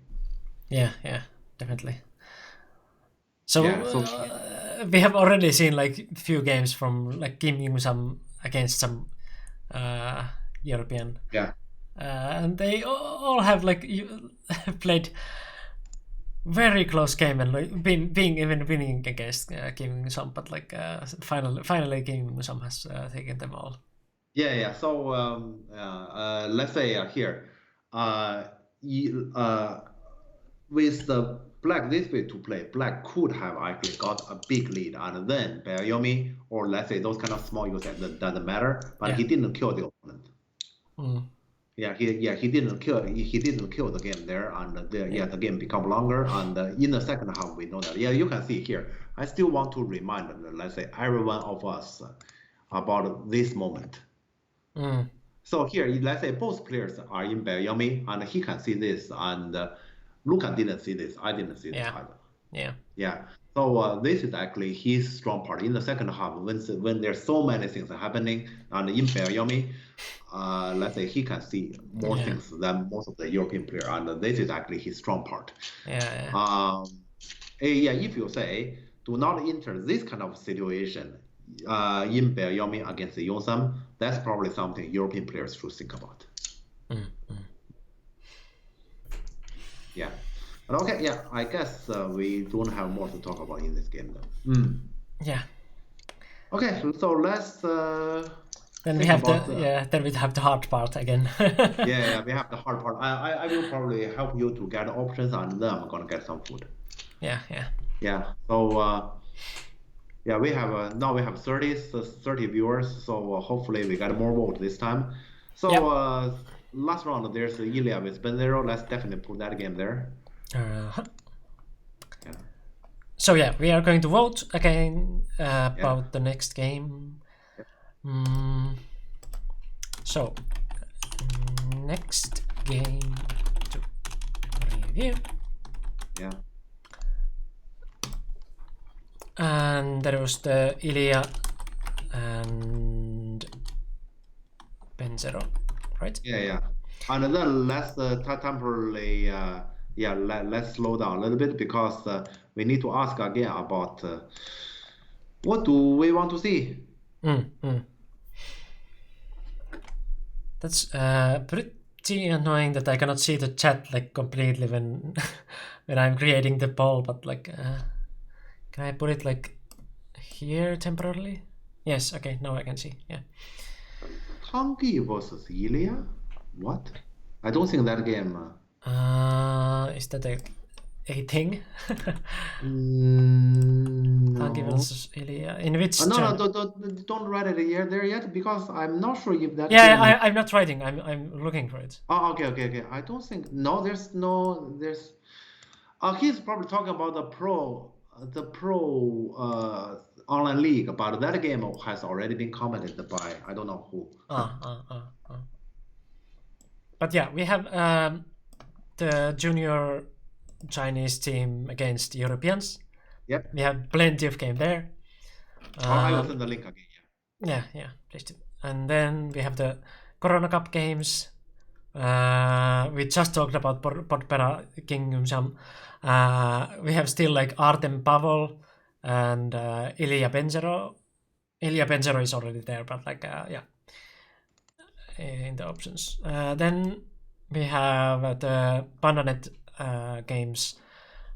Yeah, definitely. So, Yeah, so we have already seen like few games from like Kim Young-sam against some European, yeah, and they all have like played very close game and like being even winning against Kim Young-sam, but like finally Kim Young-sam has taken them all. yeah. So let's say here, uh, with the black this way to play, black could have actually got a big lead, and then Bayomi or let's say those kind of small users that doesn't matter, but he didn't kill the opponent. Yeah, he didn't kill the game there, and the game become longer. And in the second half, we know that. Yeah, you can see here. I still want to remind, let's say, everyone of us about this moment. So here, let's say both players are in Bayomi, and he can see this, and Luca didn't see this. I didn't see this either. Yeah. So this is actually his strong part in the second half when there's so many things happening, and in Bayomi, let's say he can see more things than most of the European player, and this is actually his strong part. If you say do not enter this kind of situation in Bayomi against Yongsam, that's probably something European players should think about. Yeah. But okay, yeah, I guess we don't have more to talk about in this game though. Yeah. Okay, so let's then we have then we have the hard part again. yeah, we have the hard part. I will probably help you to get options, and then I'm gonna get some food. Yeah. So we have now we have 30 viewers, so hopefully we get more vote this time. So last round there's Ilya with Benzero. Let's definitely put that game there. So yeah, we are going to vote again about the next game. So next game to review. Yeah. And there was the Ilya and Benzero, right? Yeah. And then let's temporarily let's slow down a little bit because we need to ask again about what do we want to see. That's pretty annoying that I cannot see the chat like completely when when I'm creating the poll, but like can I put it like here temporarily? Yes, okay, now I can see. Yeah. Tangi versus Ilya? What? I don't think that game. Is that a thing? No. Tangi versus Ilya. In which? No, don't write it here there yet because I'm not sure if that. Yeah, I'm not writing. I'm looking for it. Oh, okay. I don't think there's. He's probably talking about the pro online league, but that game has already been commented by I don't know who. But yeah, we have the junior Chinese team against Europeans. Yep. We have plenty of game there. I will send the link again. Yeah, please do. And then we have the Corona Cup games. We just talked about Porpera King Yum-sam. We have still like Artem Pavel and Ilya Benzero. Ilya Benzero is already there, but like in the options. Then we have the Pandanet games.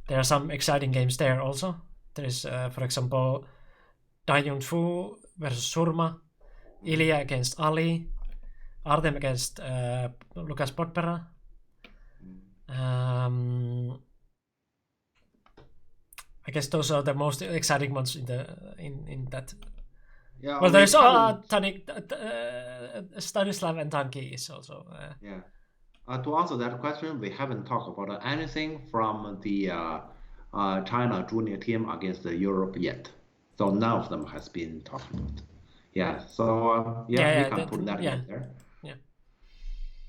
There are some exciting games there also. There is, for example, Dayun Fu versus Surma, Ilya against Ali, Artem against Lucas Porpera. I guess those are the most exciting ones in that. Yeah. Well, there's Stanislav and Tanki is also. To answer that question, we haven't talked about anything from the China junior team against Europe yet. So none of them has been talked about. Yeah. So we can put that in there.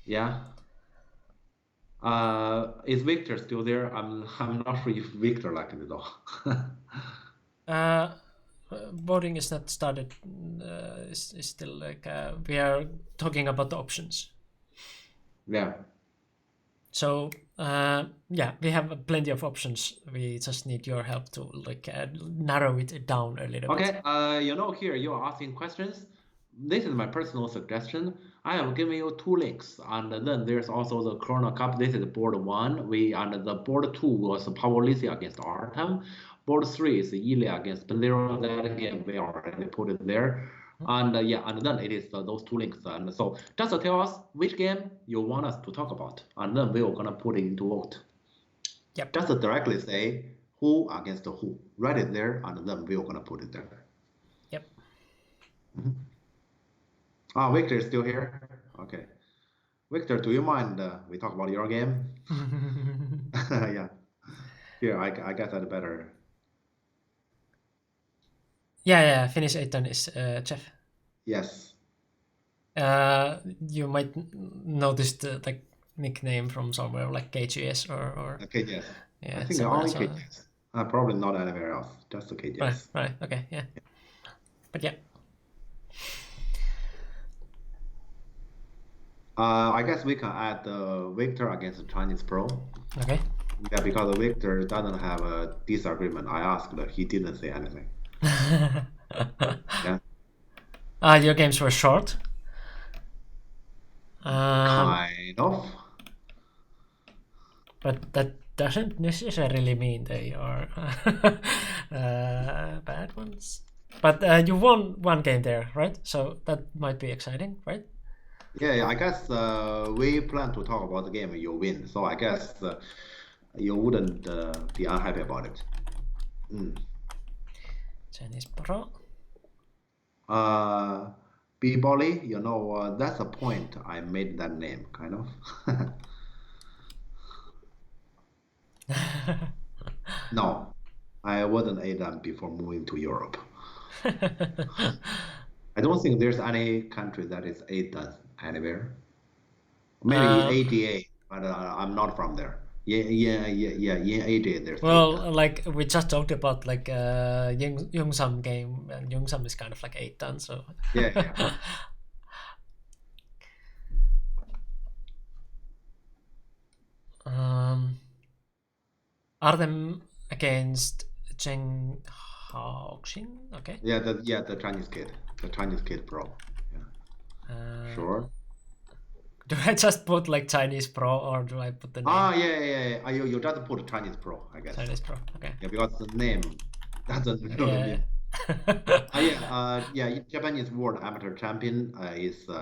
Yeah. Is Victor still there? I'm not sure if Victor liked it though. Voting is not started. Is still like we are talking about the options. Yeah. So yeah, we have plenty of options. We just need your help to like narrow it down a little bit. Okay, here you are asking questions. This is my personal suggestion. I have given you two links, and then there's also the Corona Cup. This is board one. And the board two was Pavlisi against Artem. Board three is Ilya against Benlero. That game we already put it there. And and then it is those two links. And so just tell us which game you want us to talk about, and then we're gonna put it into vote. Yep. Just directly say who against who. Write it there, and then we're gonna put it there. Yep. Victor is still here. Okay, Victor, do you mind we talk about your game? Yeah. Here, I guess that better. Yeah. Finnish 8 is Jeff. Yes. You might notice the like nickname from somewhere like KGS or KGS. Yeah, I think only KGS. Probably not anywhere else. Just the KGS. Right. Okay. Yeah. But yeah. I guess we can add Victor against the Chinese Pro. Okay. Yeah, because Victor doesn't have a disagreement. I asked, he didn't say anything. Yeah. Your games were short. Kind of. But that doesn't necessarily mean they are bad ones. But you won one game there, right? So that might be exciting, right? Yeah, I guess we plan to talk about the game you win. So I guess you wouldn't be unhappy about it. Chinese Pro. B-Bolly, that's the point I made that name, kind of. No, I wasn't A-Dan before moving to Europe. I don't think there's any country that is A-Dan anywhere. Maybe ADA, but I'm not from there. Yeah. In ADA, there's Well, A-Dan. like we just talked about like Youngsam game, and Youngsam is kind of like 8 so Yeah. Artem against Zheng Haoxing, okay? Yeah, the Chinese kid pro. Yeah. Sure. Do I just put like Chinese Pro or do I put the name? Yeah. You just put Chinese pro, I guess. Chinese Pro, okay. Yeah, because the name doesn't really mean. Japanese World Amateur Champion is they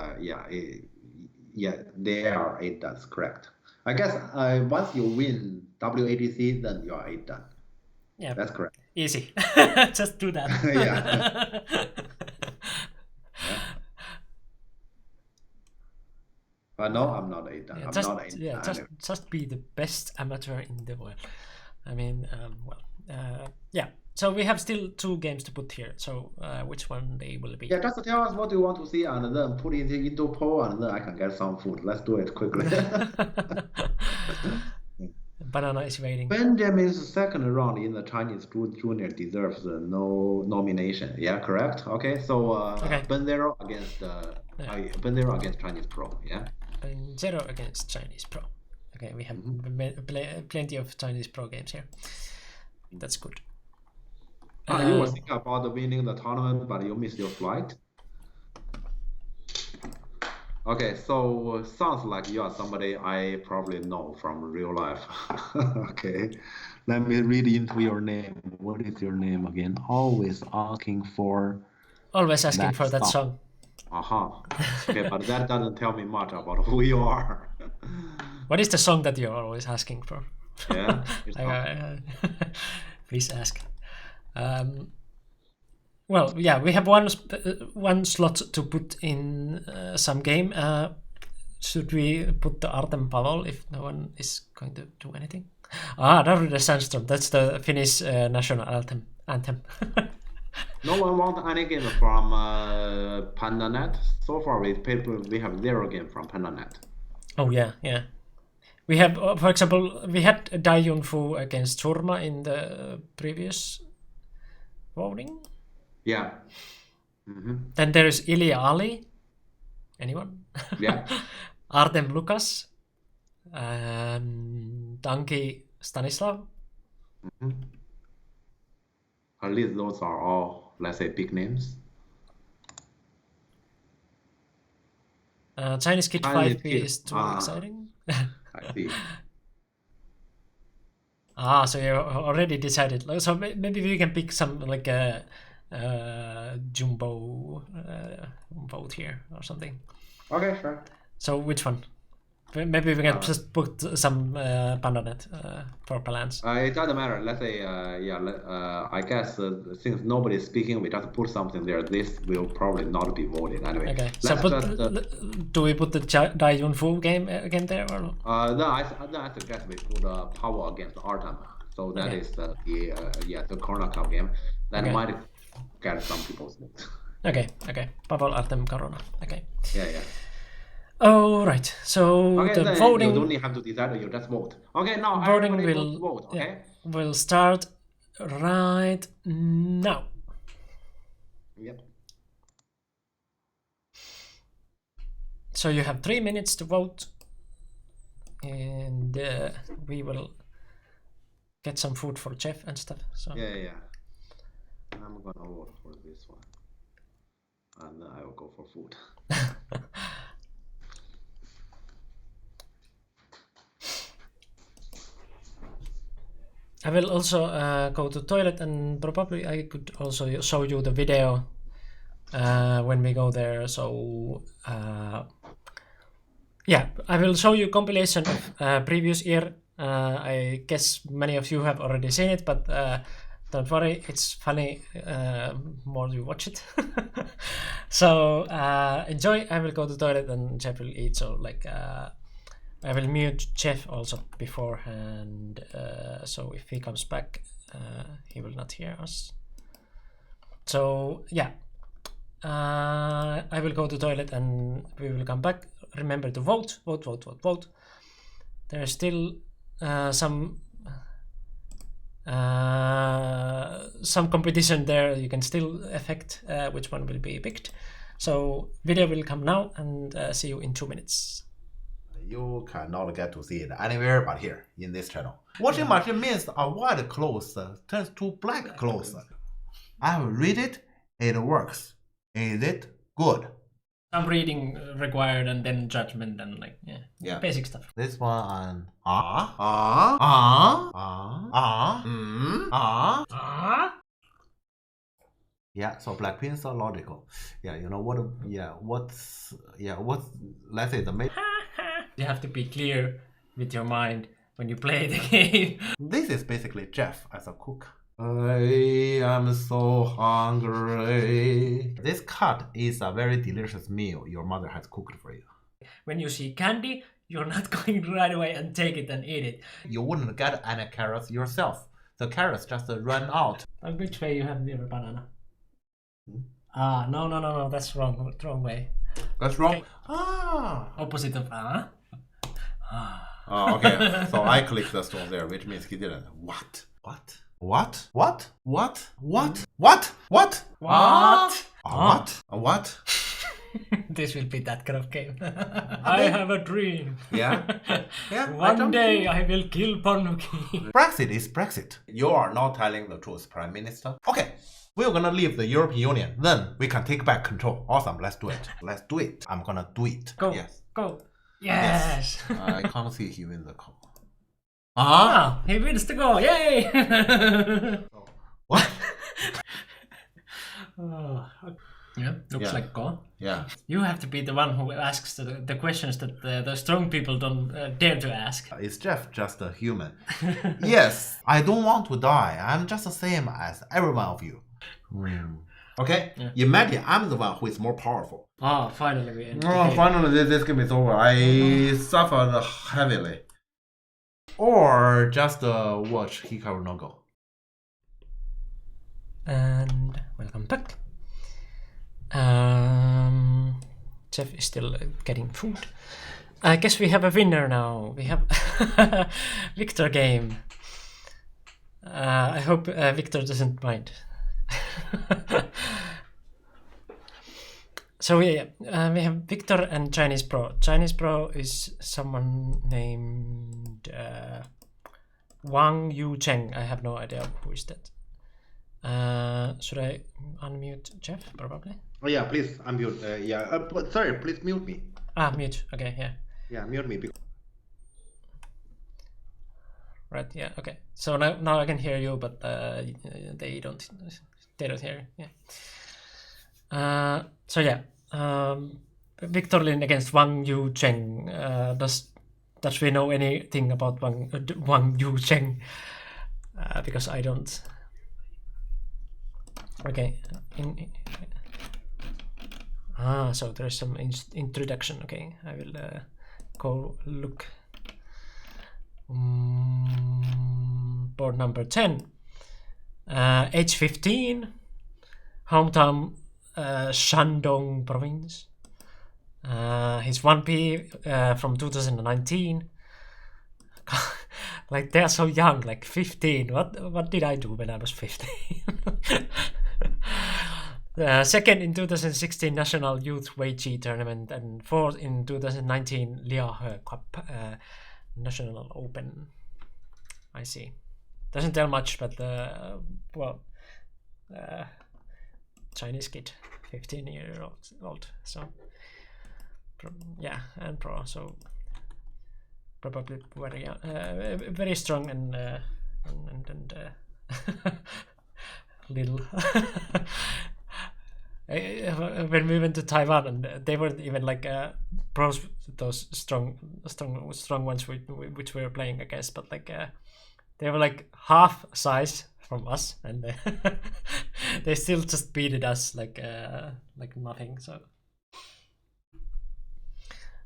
are 8-Dan, correct. I guess once you win WADC, then you are 8-Dan. Yeah, that's correct. Easy. Just do that. Yeah. No, I'm not 8-Dan. Yeah, I'm just, not 8-Dan. yeah, just be the best amateur in the world. I mean, yeah. So we have still 2 games to put here. So which one they will be? Yeah, just tell us what you want to see and then put it into poll and then I can get some food. Let's do it quickly. Banana is waiting. Benjamin's second round in the Chinese Junior deserves no nomination. Yeah, correct. Okay, so Okay. Benlero against Benlero against Chinese Pro. Yeah. Benlero against Chinese Pro. Okay, we have plenty of Chinese Pro games here. That's good. You were thinking about winning the tournament, but you missed your flight. Okay, so sounds like you are somebody I probably know from real life. Okay, let me read into your name. What is your name again? Always asking for that song. Okay, but that doesn't tell me much about who you are. What is the song that you're always asking for? Yeah. Please ask. Well, yeah, we have one slot to put in some game. Should we put the Artem Pavel if no one is going to do anything? Darude Sandstorm. That's the Finnish national anthem. No one wants any game from PandaNet. So far, we have 0 game from PandaNet. Oh yeah. We have, for example, we had Dai Yunfu against Surma in the previous voting. Yeah. Then there is Ilya Ali. Anyone? Yeah. Artem Lukas. Donkey Stanislav. At least those are all, let's say, big names. Chinese Kid Chinese 5B Kid. is too exciting. I see. So you already decided. So maybe we can pick some like a jumbo vote here or something. Okay, sure. So which one? Maybe we can just put some Pandanet for balance. It doesn't matter. Let's say, I guess since nobody is speaking, we just put something there. This will probably not be voted anyway. Okay. So do we put the Dai Yun Fu game again there or no? I suggest we put Power against Artem. So that is the Corona Cup game. That might get some people's votes. Okay. Pavel Artem Corona. Okay. Yeah. Oh, right. So the voting. You don't have to decide. You just vote. Okay. Now voting will vote. Okay. Will start right now. Yep. So you have 3 minutes to vote, and we will get some food for Jeff and stuff. So yeah. I'm gonna vote for this one, and then I will go for food. I will also go to toilet, and probably I could also show you the video when we go there. So yeah, I will show you compilation of previous year. I guess many of you have already seen it, but don't worry, it's funny more you watch it. So enjoy. I will go to toilet and Jeff will eat. So like I will mute Jeff also beforehand, so if he comes back, he will not hear us. So yeah, I will go to toilet and we will come back. Remember to vote. There's still some competition there. You can still affect which one will be picked. So video will come now, and see you in 2 minutes. You cannot get to see it anywhere but here in this channel. Washing machine means a white clothes turns to black clothes. I will read it. It works. Is it good? Some reading required, and then judgment, and like basic stuff. This one Yeah, so Blackpink's so logical. Yeah, you know what? What's let's say the main. You have to be clear with your mind when you play the game. This is basically Jeff as a cook. I am so hungry. This cut is a very delicious meal your mother has cooked for you. When you see candy, you're not going right away and take it and eat it. You wouldn't get any carrots yourself. The carrots just run out. Which way you have your banana? No, that's wrong. Wrong way. That's wrong. Okay. Opposite of Oh, okay. So I clicked the stone there, which means he didn't. What? This will be that kind of game. I have a dream. Yeah. One day I will kill Ponnuki. Brexit is Brexit. You are not telling the truth, Prime Minister. Okay. We're gonna leave the European Union. Then we can take back control. Awesome. Let's do it. I'm gonna do it. Go. Yes. Go. Yes. I can't see he wins the call. He wins the goal. Yay! What? Yeah, looks like goal. Yeah. You have to be the one who asks the questions that the strong people don't dare to ask. Is Jeff just a human? Yes. I don't want to die. I'm just the same as every one of you. Okay? Yeah. Imagine I'm the one who is more powerful. Finally we end. Finally this game is over. I suffered heavily. Or just watch Hikaru no Go. And welcome back. Jeff is still getting food. I guess we have a winner now. We have Victor game. I hope Victor doesn't mind. So we have Victor and Chinese Pro. Chinese Pro is someone named Wang Yu Cheng. I have no idea who is that. Should I unmute Jeff? Probably. Oh yeah, please unmute. Sorry, please mute me. Mute. Okay, yeah. Yeah, mute me. Right. Yeah. Okay. So now I can hear you, but they don't hear. Yeah. So yeah. Victor Lin against Wang Yu Cheng. Does we know anything about Wang Yu Cheng? Because I don't. Okay. So there's some introduction. Okay, I will go look. Board number 10. Age 15. Hometown Shandong province. He's 1P from 2019. Like they're so young, like 15. What did I do when I was 15? Second in 2016 National Youth Weiji Tournament and fourth in 2019 Liahe Cup National Open. I see. Doesn't tell much, but Chinese kid, 15-year-old. So yeah, and pro. So probably very strong and little. When we went to Taiwan, and they weren't even like pros, those strong ones which we were playing against, but like they were like half size from us, and they still just beated us like nothing. So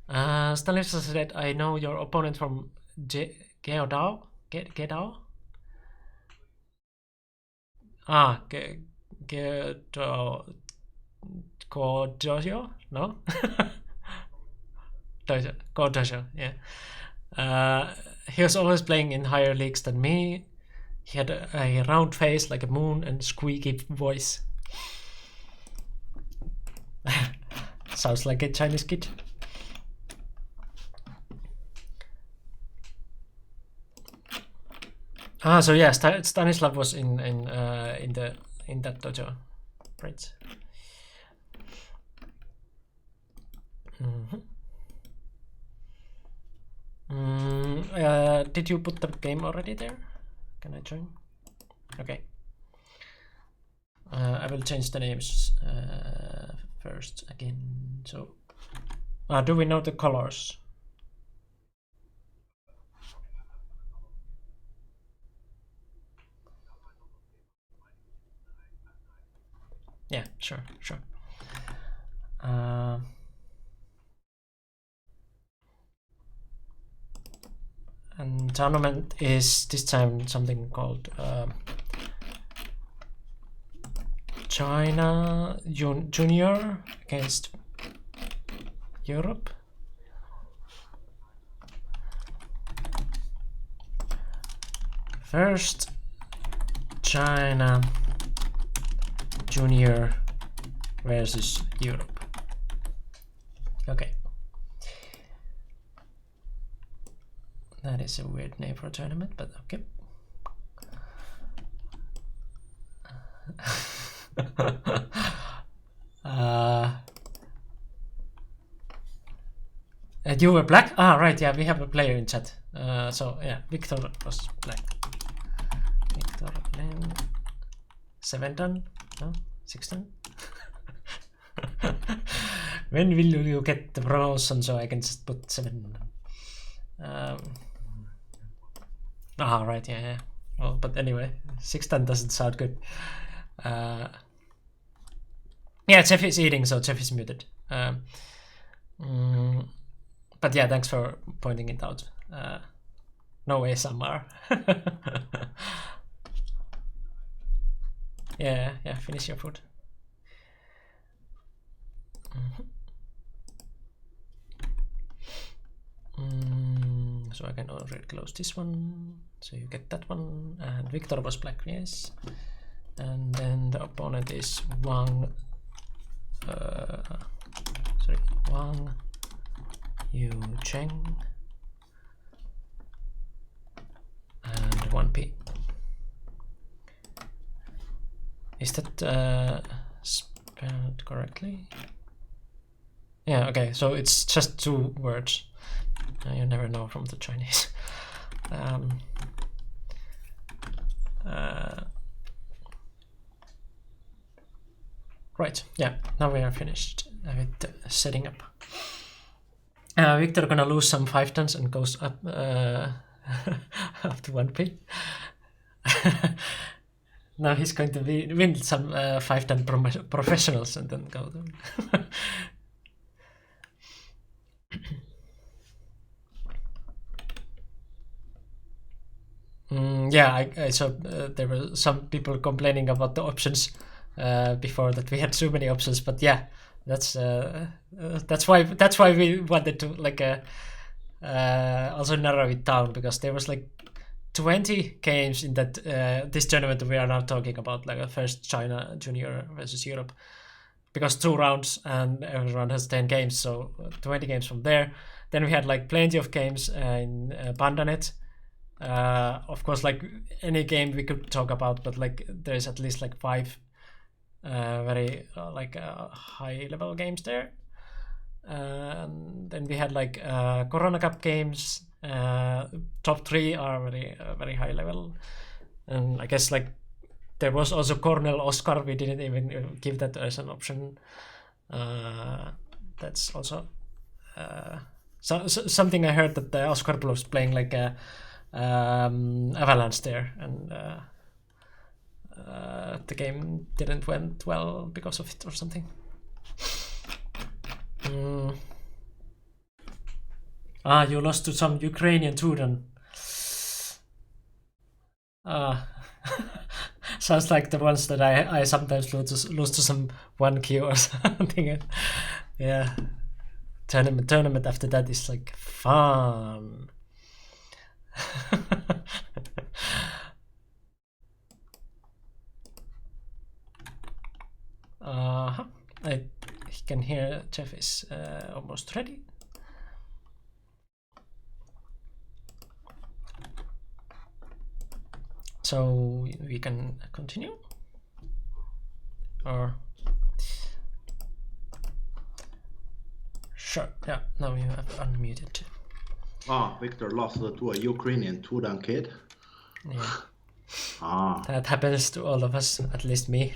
Stanislav said, "I know your opponent from Geodao. Geodao. Geodao. Dojo? No? Dojo, yeah. He was always playing in higher leagues than me. He had a round face like a moon and squeaky voice. Sounds like a Chinese kid. So yeah, Stanislav was in that dojo, right? Did you put the game already there? Can I join? Okay. I will change the names first again. So, do we know the colors? Yeah, sure. And tournament is this time something called China Junior against Europe. First, China Junior versus Europe. Okay. That is a weird name for a tournament, but okay. You were black? Right, yeah, we have a player in chat. So yeah, Victor was black. Victor Len. 7 done? No? 6 done? When will you get the promotion so I can just put 7? Right, yeah. Well, but anyway, 6 done doesn't sound good. Yeah, Jeff is eating, so Jeff is muted. But yeah, thanks for pointing it out. No ASMR. Yeah, finish your food. So I can already close this one. So you get that one. And Victor was black, yes. And then the opponent is Wang sorry, Wang Yu Cheng and 1P. Is that spelled correctly? Yeah, okay, so it's just 2 words. You never know from the Chinese. Right, yeah, now we are finished with setting up. Victor gonna lose some 5 tons and goes up up to 1P. Now he's going to win some 5 ton professionals and then go there. Yeah, I saw there were some people complaining about the options before, that we had too many options, but yeah, that's why we wanted to like also narrow it down, because there was like 20 games in that this tournament we are now talking about, like first China Junior versus Europe, because 2 rounds and every round has 10 games, so 20 games from there. Then we had like plenty of games in PandaNet. Of course, like any game we could talk about, but like there's at least like 5 very high level games there. And then we had like Corona Cup games. Top 3 are very high level, and I guess like there was also Cornell Oscar. We didn't even give that as an option. That's also something I heard, that the Oscar was playing like a Avalanche there, and the game didn't went well because of it or something. You lost to some Ukrainian Turan. Sounds like the ones that I sometimes lose to some 1Q or something. Yeah, tournament after that is like fun. I can hear Jeff is almost ready. So we can continue, or sure, yeah, now you have unmuted. Victor lost to a Ukrainian Turan kid. Yeah. That happens to all of us, at least me.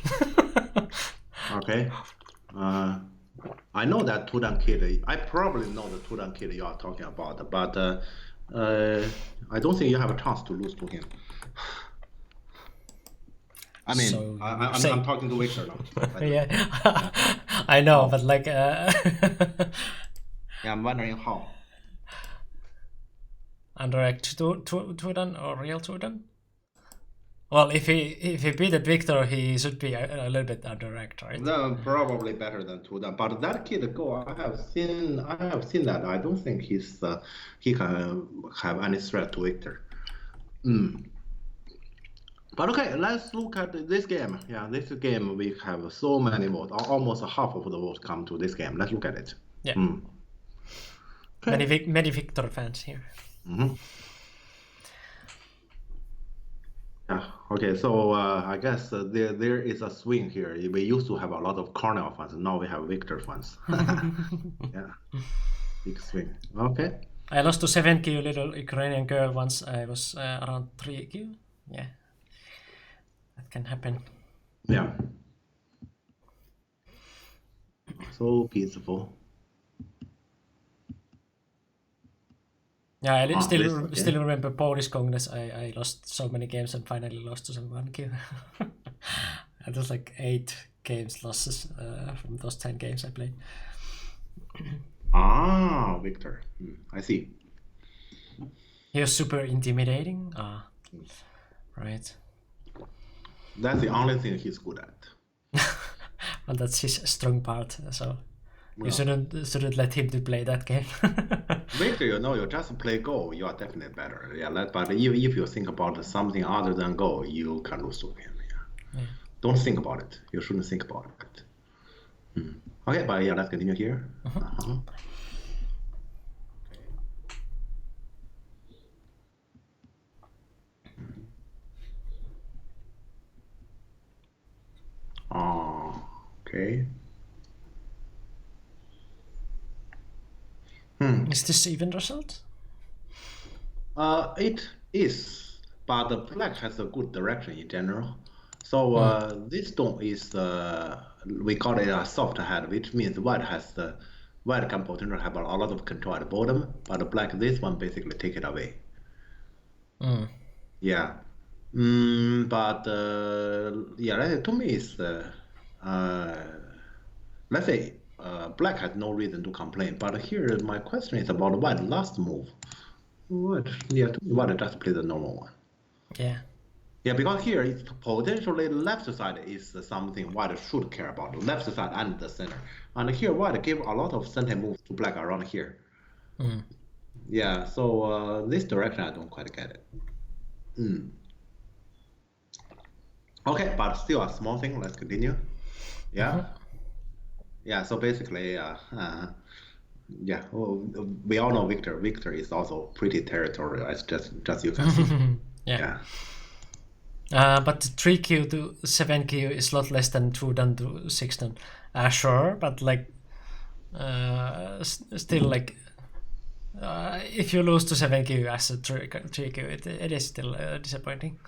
Okay. I know that Turan kid. I probably know the Turan kid you are talking about, but I don't think you have a chance to lose to him. I mean, So I'm talking to Victor now. Yeah, I know, but like, Yeah, I'm wondering how. Indirect Turan or real Turan? Well, if he beat Victor, he should be a little bit indirect, right? No, probably better than Turan. But that kid go, I have seen that. I don't think he can have any threat to Victor. But okay, let's look at this game. Yeah, this game we have so many votes. Almost half of the votes come to this game. Let's look at it. Yeah. Okay. Many Victor fans here. Yeah. Okay. So I guess there is a swing here. We used to have a lot of Cornell fans. Now we have Victor fans. Yeah. Big swing. Okay. I lost to 7Q little Ukrainian girl once. I was around 3Q. Yeah. That can happen. Yeah. So peaceful. Yeah, I still remember Polish Congress. I lost so many games and finally lost to some 1Q. It was like 8 games losses from those 10 games I played. Victor. I see. He was super intimidating. Right. That's the only thing he's good at. Well, that's his strong part. So you shouldn't let him to play that game. Victor, you just play Go, you are definitely better. Yeah, but if you think about something other than Go, you can lose to him. Yeah. Don't think about it. You shouldn't think about it. Okay, but yeah, let's continue here. Uh-huh. Okay. Is this even result? It is, but the black has a good direction in general. So this stone is we call it a soft head, which means white can potentially have a lot of control at the bottom, but the black this one basically take it away. Yeah. But yeah, to me is let's say black has no reason to complain. But here my question is about white last move. What? Yeah, to me, white just play the normal one. Yeah. Yeah, because here it's potentially left side is something white should care about, left side and the center. And here white give a lot of center moves to black around here. Yeah, so this direction I don't quite get it. Okay, but still a small thing. Let's continue. Yeah. Yeah. So basically, yeah. Well, we all know Victor. Victor is also pretty territorial. It's just you can see. Yeah. Yeah. But 3Q to 7Q is a lot less than 2 down to 6 down. Sure, but like still like if you lose to 7Q as a 3Q, it is still disappointing.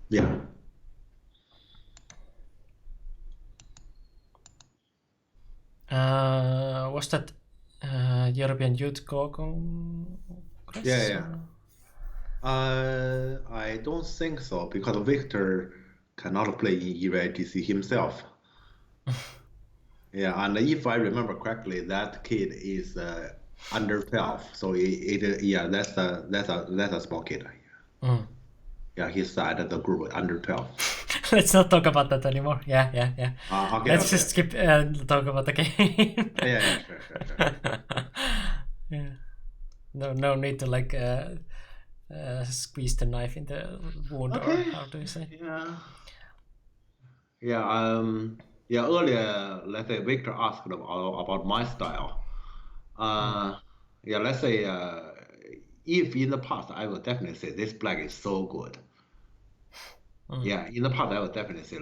Yeah. Was that European Youth Congress? Yeah. I don't think so because Victor cannot play in EVIGC himself. Yeah, and if I remember correctly, that kid is under 12, so yeah, that's a small kid. Yeah, he's at the group under 12. Let's not talk about that anymore. Yeah. Okay, Let's okay. just skip and talk about the game. Yeah, sure. Yeah. No need to like squeeze the knife in the wound, or how do you say? Yeah. Earlier, let's say Victor asked about my style. Yeah, let's say if in the past I would definitely say this black is so good. Yeah, in the past I would definitely say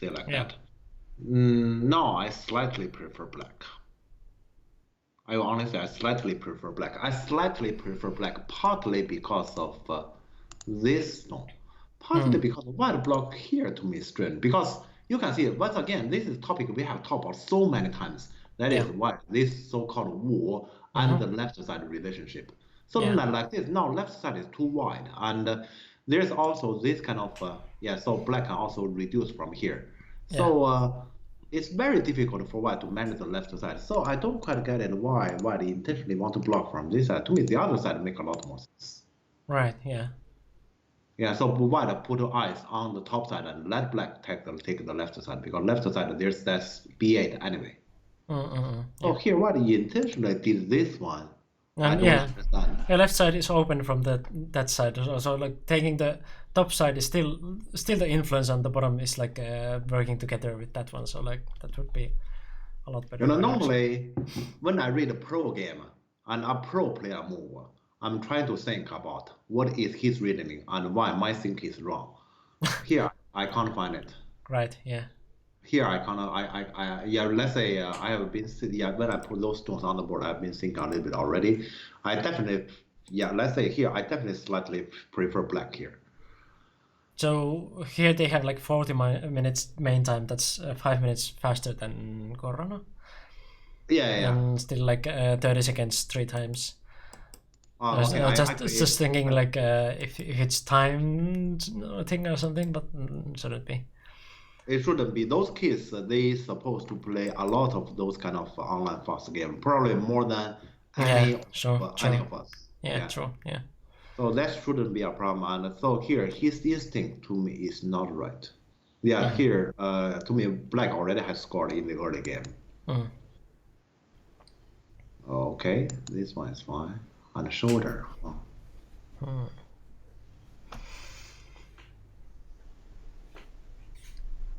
like that. Now I slightly prefer black. I will honestly, I slightly prefer black. I slightly prefer black partly because of this stone, partly because white block here to me is strange. Because you can see once again, this is topic we have talked about so many times. That is why this so-called war and the left side relationship. So like this, now left side is too wide, and there's also this kind of so black can also reduce from here. So it's very difficult for white to manage the left side. So I don't quite get it why white intentionally want to block from this side. To me, the other side make a lot more sense. Right. Yeah. Yeah. So white put eyes on the top side and let black take the left side, because left side there's that B8 anyway. So here white intentionally did this one. I don't understand. The left side is open from that side. So like taking the top side is still the influence on the bottom is like working together with that one. So like that would be a lot better. Normally when I read a pro game and a pro player move, I'm trying to think about what is his reasoning and why my thinking is wrong. Here I can't find it. Right. Yeah. Here I cannot. Let's say I have been when I put those stones on the board, I've been thinking a little bit already. I definitely let's say here I definitely slightly prefer black here. So here they have like 40 minutes main time. That's 5 minutes faster than Corona. Yeah. And still like 30 seconds 3 times. Okay. Just thinking like if it's timed thing or something, but should it be? It shouldn't be. Those kids, they supposed to play a lot of those kind of online fast game, probably more than any of us. Yeah, true. Yeah. So that shouldn't be a problem. And so here, his instinct to me is not right. Yeah, here, to me, black already has scored in the early game. Okay, this one is fine. On the shoulder.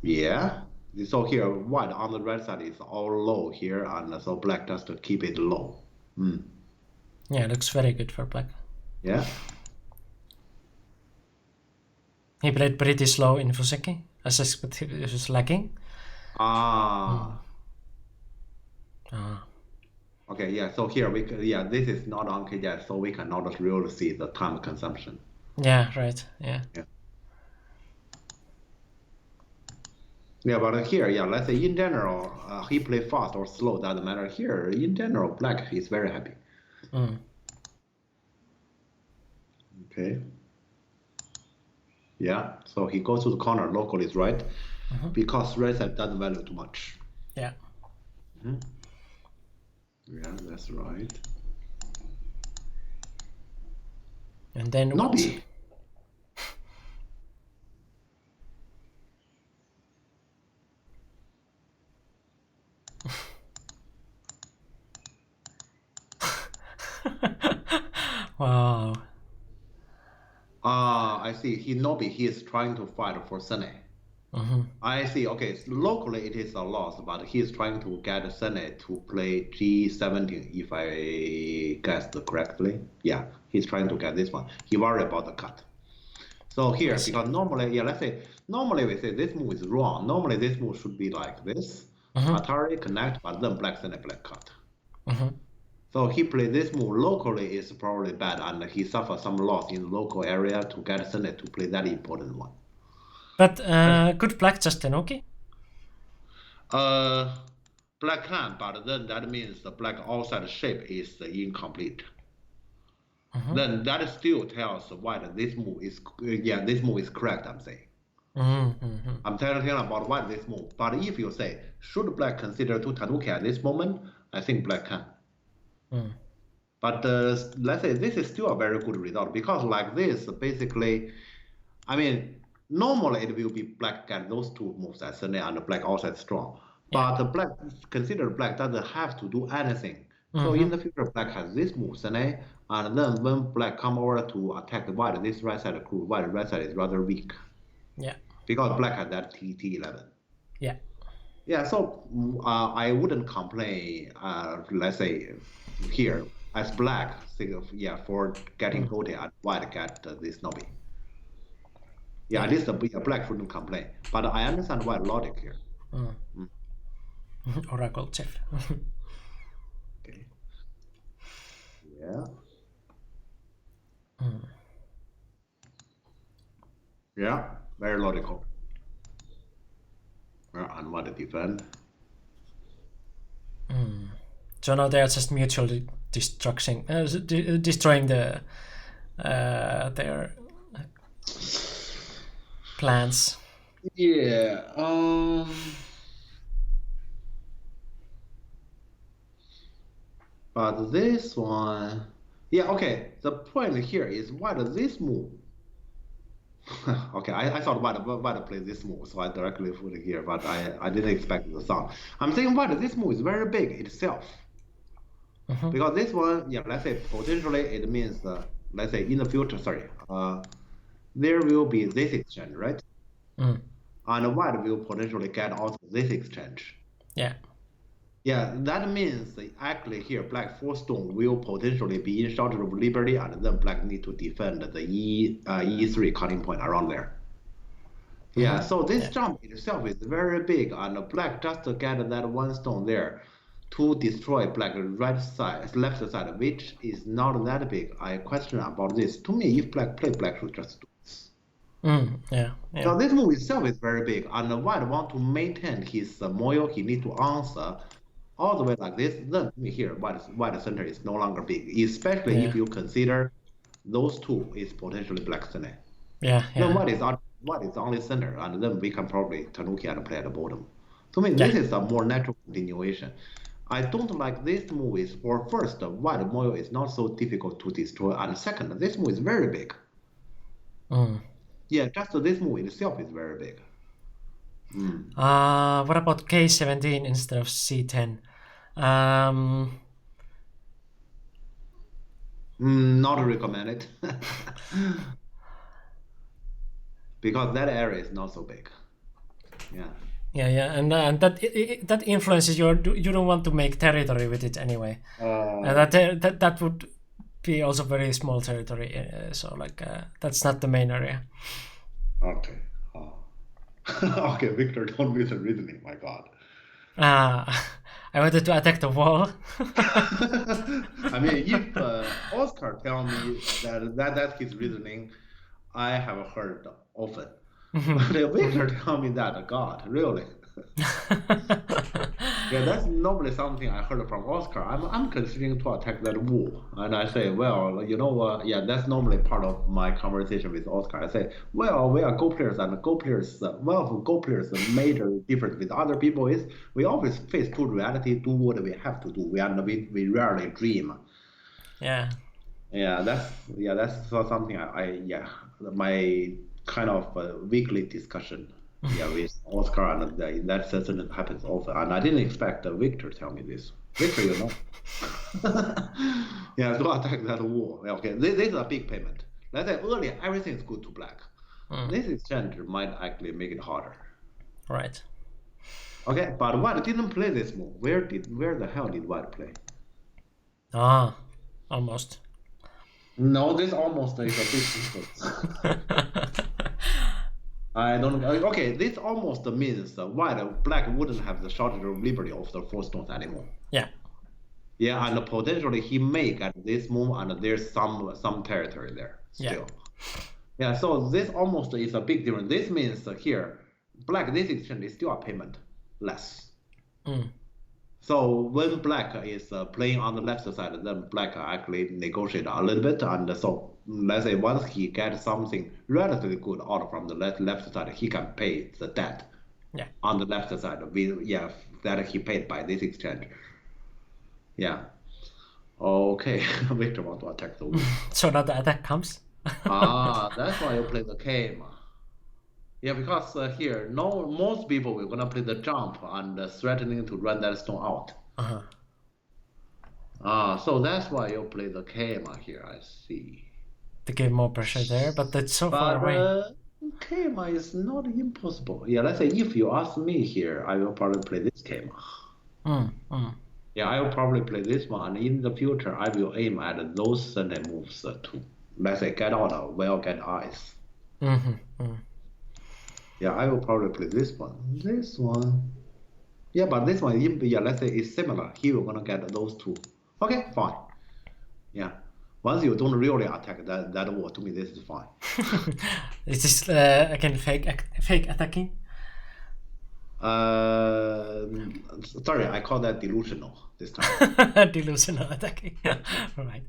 Yeah. So here, white on the right side is all low here, and so black just to keep it low. Yeah, looks very good for black. Yeah. He played pretty slow in Fuseki. As expected, he was lagging. Okay, yeah. So here this is not on KJ, so we cannot really see the time consumption. Yeah, right. Yeah. Yeah, but here, let's say in general, he play fast or slow, doesn't matter. Here, in general, black is very happy. Okay. Yeah, so he goes to the corner, local is right, because red side doesn't value too much. Yeah. Yeah, that's right. And then Nobby. Wow. I see. He is trying to fight for Sene. I see. Okay, so locally it is a loss, but he is trying to get Sene to play G17, if I guessed correctly. Yeah, he's trying to get this one. He worried about the cut. So here, because normally, let's say, normally we say this move is wrong. Normally this move should be like this. Atari connect, but then black Sene, black cut. So he played this move locally is probably bad, and he suffered some loss in the local area to get Senate to play that important one. But could black just Tenuki? Black can, but then that means the black outside shape is incomplete. Then that still tells white this move is correct, I'm saying. I'm telling about why this move. But if you say, should black consider to Tanuki at this moment, I think black can. But let's say this is still a very good result, because like this, basically, I mean, normally it will be black get those two moves as Sene and black outside strong. But the black, consider black doesn't have to do anything. So in the future, black has this move, Sene, and then when black come over to attack the white, this right side crew, white right side is rather weak. Yeah. Because black has that T11. Yeah. Yeah, so I wouldn't complain, let's say, here, as black, for getting goated and white get this Nobby. Yeah, at least the black shouldn't complain. But I understand why logic here. Oracle Chef. Okay. Yeah. Yeah, very logical. And what to defend. So now they are just mutually destroying the their plans. Yeah. But this one, okay. The point here is why does this move? Okay, I thought why to play this move, so I directly put it here, but I didn't expect the sound. I'm saying why this move is very big itself. Because this one, let's say potentially it means, let's say in the future, there will be this exchange, right? And white will potentially get also this exchange. Yeah. Yeah, that means actually here black 4 stone will potentially be in shelter of liberty, and then black need to defend the E3 cutting point around there. Yeah, so this jump itself is very big, and black just get that 1 stone there to destroy black left side, which is not that big. I question about this. To me, if black play, black should just do this. Yeah. So this move itself is very big, and white want to maintain his Moyo, he need to answer all the way like this. Then here, white center is no longer big, especially if you consider those two is potentially black center. Yeah. Then white is only center, and then we can probably Tanuki and play at the bottom. To me, this is a more natural continuation. I don't like this move is, for first, white Moyo is not so difficult to destroy, and second, this move is very big. Yeah, just this move itself is very big. What about K17 instead of C10? Not recommended. Because that area is not so big. Yeah. Yeah, and that influences your. You don't want to make territory with it anyway. And that would be also very small territory. So like that's not the main area. Okay. Okay, Victor, don't miss the reasoning. My God. I wanted to attack the wall. I mean, if Oscar tell me that's his reasoning, I have heard often. But if Victor tell me that, God, really? Yeah, that's normally something I heard from Oscar. I'm considering to attack that wall, and I say, well, you know what? Yeah, that's normally part of my conversation with Oscar. I say, well, we are Go players, and Go players, one of Go players' major difference with other people is we always face to reality, do what we have to do. We rarely dream. Yeah. That's something my kind of weekly discussion. Yeah, with Oscar, and that certainly happens often. And I didn't expect Victor tell me this. Victor, you know. Yeah, to attack that wall. Yeah, okay, this is a big payment. Let's say earlier everything is good to black. This exchange might actually make it harder. Right. Okay, but White didn't play this move. Where the hell did White play? Almost. No, this almost is a big difference. I don't. Okay, this almost means black wouldn't have the shortage of liberty of the four stones anymore. Yeah. Yeah, and potentially he may get this move, and there's some territory there still. Yeah. So this almost is a big difference. This means here, black this exchange is still a payment less. So when black is playing on the left side, then black actually negotiate a little bit, and so let's say once he gets something relatively good out from the left side, he can pay the debt. Yeah. On the left side, that he paid by this exchange. Yeah. Okay, Victor want to attack the wall. So now the attack comes. That's why you play the game. Yeah, because here, most people will gonna play the jump and threatening to run that stone out. So that's why you play the Kema here, I see. To give more pressure there, but that's so far away. Kema is not impossible. Yeah, let's say if you ask me here, I will probably play this Kema. Yeah, I will probably play this one, and in the future, I will aim at those Sunday moves too. Let's say get out of well, get eyes. Yeah, I will probably play this one. This one. Yeah, but this one, let's say it's similar. He will gonna get those two. Okay, fine. Yeah. Once you don't really attack that wall, to me this is fine. Is this again fake attacking? Sorry, I call that delusional this time. Delusional attacking. Right.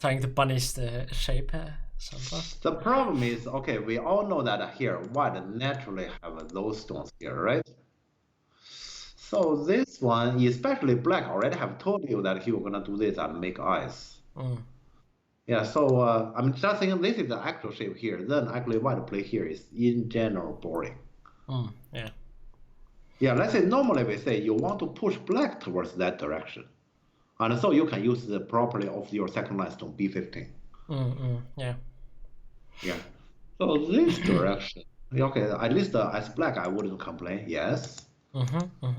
Trying to punish the shape somehow. The problem is, okay, we all know that here, White naturally have those stones here, right? So this one, especially Black, already have told you that he was gonna do this and make eyes. Yeah, so I'm just thinking this is the actual shape here. Then actually White play here is in general boring. Yeah. Yeah, let's say normally we say you want to push Black towards that direction. And so you can use the property of your second line stone B15. Yeah. Yeah. So this direction, okay, at least as Black I wouldn't complain, yes. And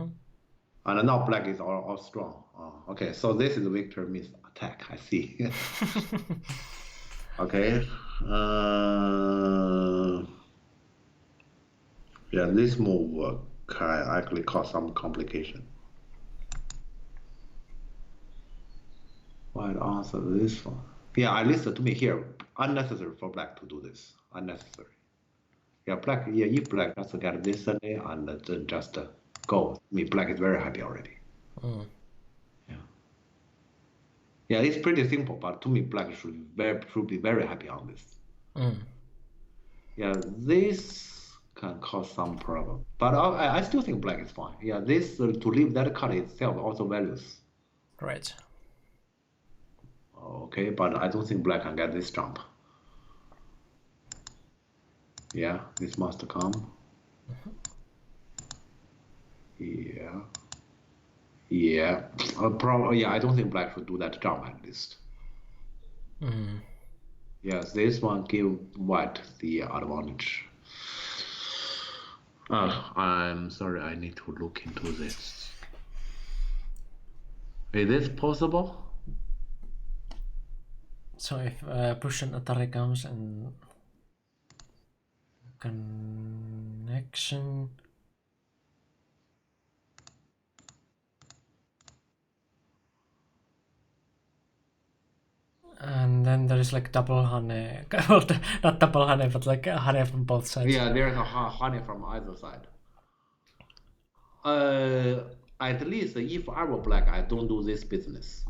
now Black is all strong. Okay, so this is Victor means attack, I see. Okay. Yeah, this move can actually cause some complication. White answer this one. Yeah, at least to me here, unnecessary for Black to do this. Unnecessary. Yeah, Black. Yeah, if Black just get this Sunday and then just go, I mean, Black is very happy already. Yeah. Yeah, it's pretty simple, but to me, Black should be very happy on this. Yeah, this can cause some problem, but I still think Black is fine. Yeah, this to leave that card itself also values. Right. Okay, but I don't think Black can get this jump. Yeah, this must come. Yeah. Yeah, probably. Yeah, I don't think black should do that jump at least. Mm. Yes, this one give white the advantage. I'm sorry, I need to look into this. Is this possible? So if push and Atari comes and connection. And then there is like double honey, well, not double honey, but like honey from both sides. Yeah, there's a honey from either side. At least if I were black, I don't do this business.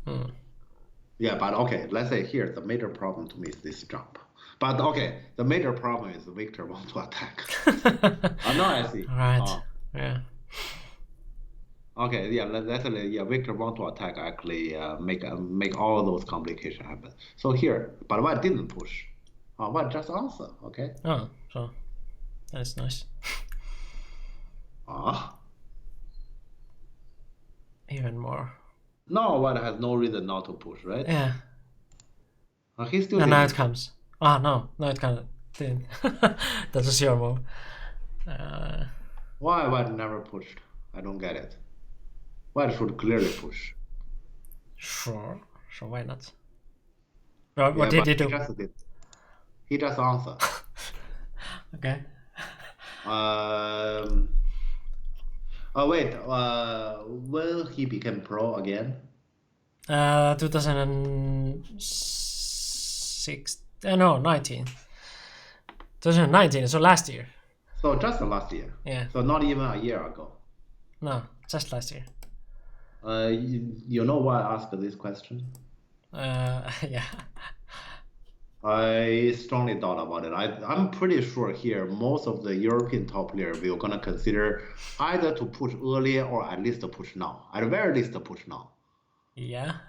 Hmm. Yeah, but okay, let's say here the major problem to me is this jump. But okay, the major problem is Victor want to attack. Now I see. Right. Yeah. Okay, yeah, yeah, Victor want to attack actually make all those complications happen. So here, but white didn't push. White just answer, okay? Oh, so that's nice. Even more. No, white has no reason not to push, right? Yeah. He still And now didn't it comes. No, it kind of didn't. That was your move. Why white never pushed? I don't get it. White should clearly push. Sure, why not? What did he do? He just answered. Okay. Wait. When he became pro again? 2006. No, 19. 2019. So last year. So just last year. Yeah. So not even a year ago. No, just last year. You know why I asked this question? Yeah. I strongly doubt about it. I'm pretty sure here most of the European top players will gonna consider either to push earlier or at least to push now. At the very least to push now. Yeah.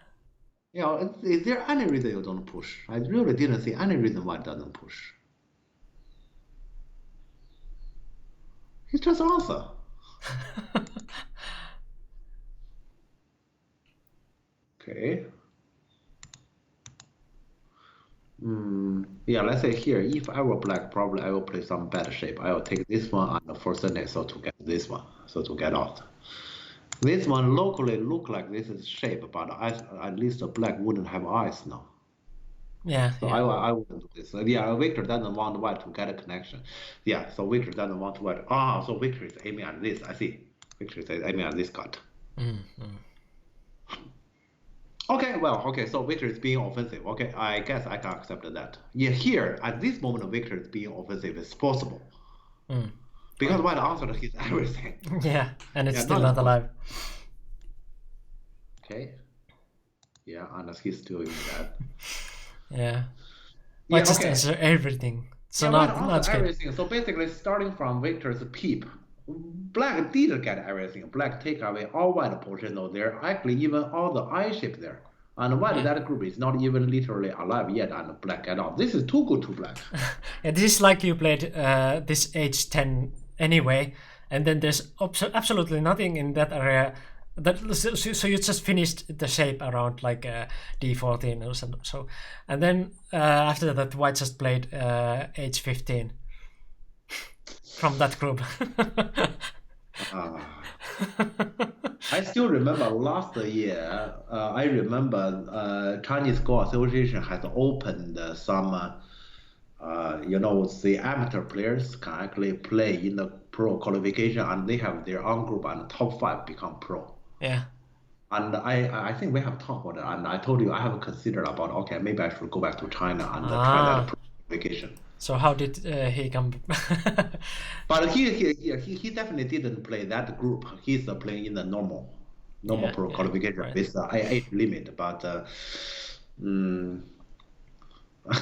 You know, is there any reason you don't push? I really didn't see any reason why it doesn't push. He just answer. Okay. Yeah, let's say here, if I were black, probably I will play some bad shape. I will take this one and the first net so to get this one, so to get out. This one locally look like this is shape, but at least the black wouldn't have eyes now. Yeah. So yeah. I wouldn't do this. Yeah, Victor doesn't want white to get a connection. Yeah, so Victor doesn't want white. So Victor is aiming at this. I see. Victor is aiming at this cut. Okay, well, okay, so Victor is being offensive. Okay, I guess I can accept that. Yeah, here, at this moment, Victor is being offensive is possible. Because white answered his everything. Yeah, and it's still not alive. Okay. Yeah, and he's still doing that. Yeah. White just answer everything. So not good. Everything. So basically, starting from Victor's peep, black did get everything. Black take away all white portion there. Actually, even all the eye shape there. And white that group is not even literally alive yet, and black get off. This is too good to black. And this is like you played this age 10 anyway, and then there's absolutely nothing in that area. So you just finished the shape around like D14 or something. So, and then after that, white just played age 15 from that group. I still remember last year. I remember Chinese Go Association has opened some. The amateur players can actually play in the pro qualification, and they have their own group, and top 5 become pro. Yeah. And I think we have talked about it, and I told you I have considered about maybe I should go back to China and try that pro qualification. So how did he come? But he definitely didn't play that group. He's playing in the normal pro qualification with age limit. But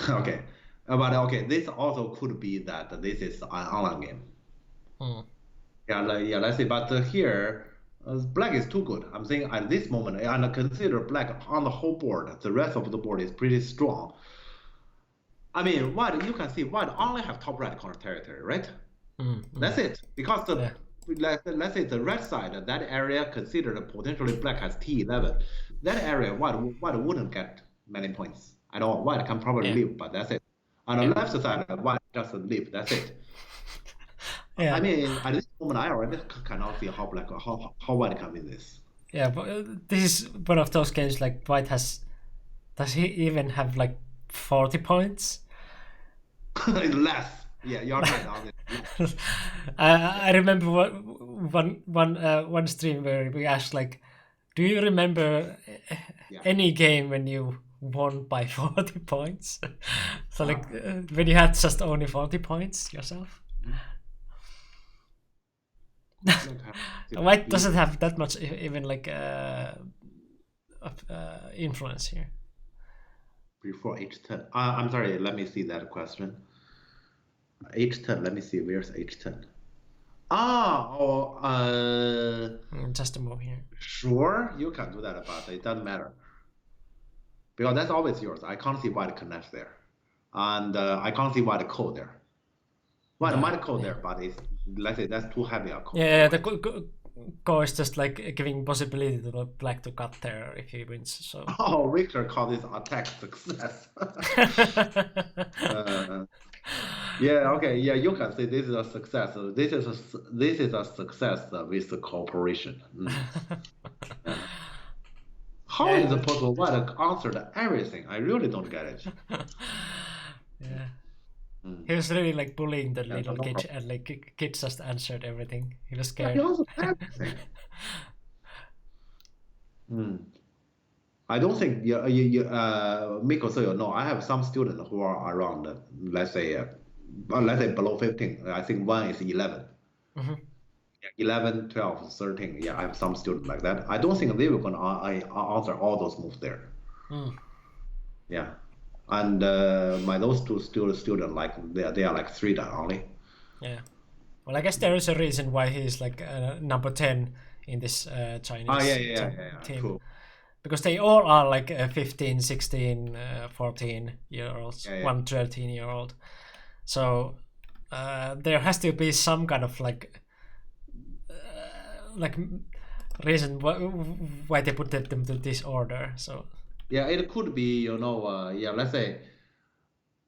okay. But okay, this also could be that this is an online game. Yeah, let's see. But here, black is too good. I'm saying at this moment, and consider black on the whole board, the rest of the board is pretty strong. I mean, white, you can see white only have top right corner territory, right? That's it. Because let's say the red side, that area considered potentially black has T11. That area, white wouldn't get many points at all. White can probably Yeah. live, but that's it. On the Yeah. left side, white just live. That's it. Yeah. I mean, at this moment, I already cannot see how black how white can win this. Yeah, but this is one of those games like white has. Does he even have like 40 points? Less. Yeah, you're right on it. I remember one stream where we asked like, do you remember Yeah. any game when you won by 40 points? So like when you had just only 40 points yourself. White doesn't have that much even like influence here. Before H10. I'm sorry, let me see that question. H10, let me see, where's H10? Just a move here. Sure, you can do that, but it doesn't matter. Because that's always yours. I can't see white connect there. And I can't see white code there. White might code there, but it's, let's say that's too heavy a code. Yeah, the go is just like giving possibility to the black to cut there if he wins. So. Oh, Victor called this attack success. Yeah, okay, yeah, you can say this is a success. This is a success with the cooperation. Yeah. How is it possible white answered everything? I really don't get it. Yeah. He was really like bullying the little kid, and like kids just answered everything. He was scared. He answered everything. I don't think Miko, so you know, I have some students who are around, let's say below 15. I think one is 11. 11, 12, 13. Yeah, I have some students like that. I don't think they were gonna answer all those moves there. Yeah. And those two students like they are like 3 dan only. Yeah. Well, I guess there is a reason why he's like number 10 in this Chinese team. True. Because they all are like 15, 16, 14-year-olds, Yeah. 1 13-year-old. So there has to be some kind of like reason why they put them to this order. So yeah, it could be, you know, let's say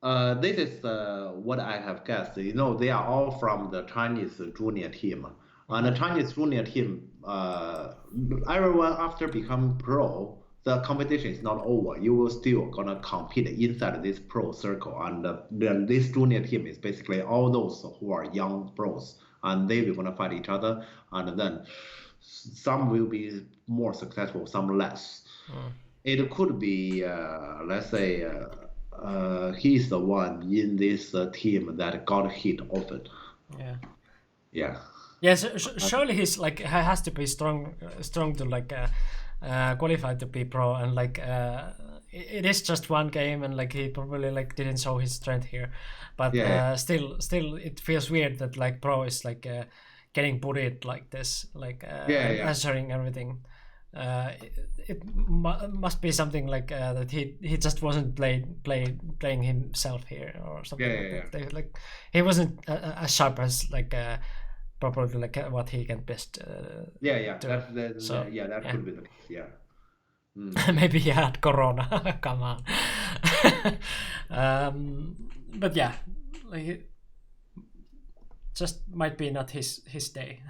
this is what I have guessed. You know, they are all from the Chinese junior team. And the Chinese junior team, everyone after become pro, the competition is not over. You will still gonna compete inside this pro circle. And then this junior team is basically all those who are young pros. And they will gonna fight each other. And then some will be more successful, some less. It could be, let's say, he's the one in this team that got hit often. Yeah. Yeah. Yes, surely he's like has to be strong to like qualify to be pro, and like it is just one game, and like he probably like didn't show his strength here, but still it feels weird that like pro is like getting bullied like this, like answering everything. It must be something like that he just wasn't playing himself here or something. Like he wasn't as sharp as like probably like what he can best That could be the case. Yeah. Maybe he had corona. Come on. But yeah, like just might be not his day.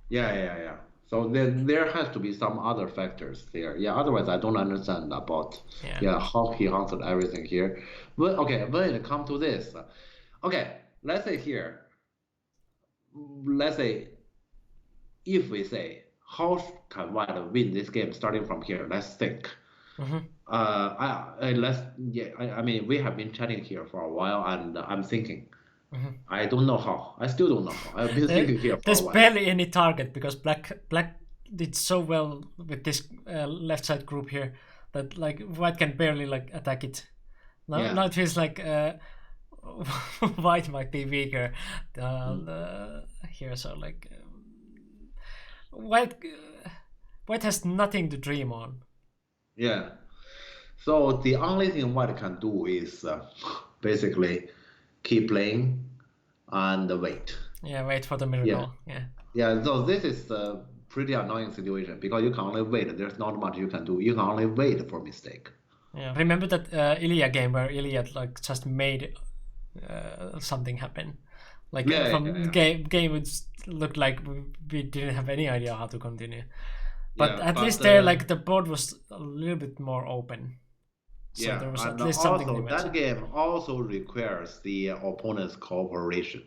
Yeah. So there has to be some other factors there. Yeah, otherwise I don't understand about how he answered everything here. But okay, when it comes to this, okay, let's say if we say how can white win this game starting from here, let's think. I mean we have been chatting here for a while, and I'm thinking. I don't know how. I still don't know how. I've been thinking here for There's a while. barely any target because black did so well with this left side group here that like white can barely like attack it. Now it feels like white might be weaker here. So like white has nothing to dream on. Yeah. So the only thing white can do is basically keep playing, and wait. Yeah, wait for the miracle. Yeah. Yeah, so this is a pretty annoying situation because you can only wait. There's not much you can do. You can only wait for mistake. Yeah. Remember that Ilya game where Ilya like just made something happen. Like from game it looked like we didn't have any idea how to continue. But at least there like the board was a little bit more open. So there was at least something also that game also requires the opponent's cooperation.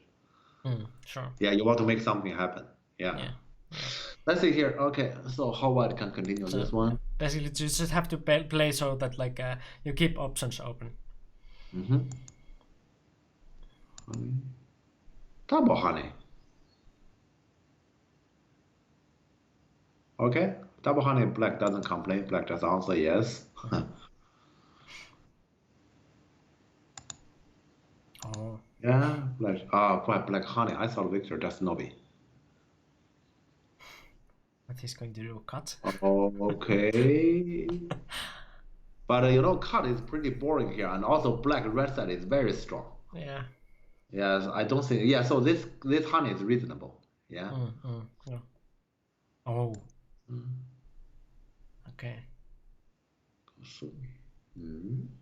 Sure. Yeah, you want to make something happen. Yeah. Let's see here. Okay, so how White can continue this one? Basically, you just have to play so that like you keep options open. Double honey. Okay, double honey. Black doesn't complain. Black just answer yes. Oh. Yeah, black honey. I thought Victor just Nobi. What he's going to do? Cut? Okay. But you know, cut is pretty boring here, and also black red side is very strong. Yeah. Yes, I don't think. Yeah, so this honey is reasonable. Yeah. Yeah. Oh. Okay.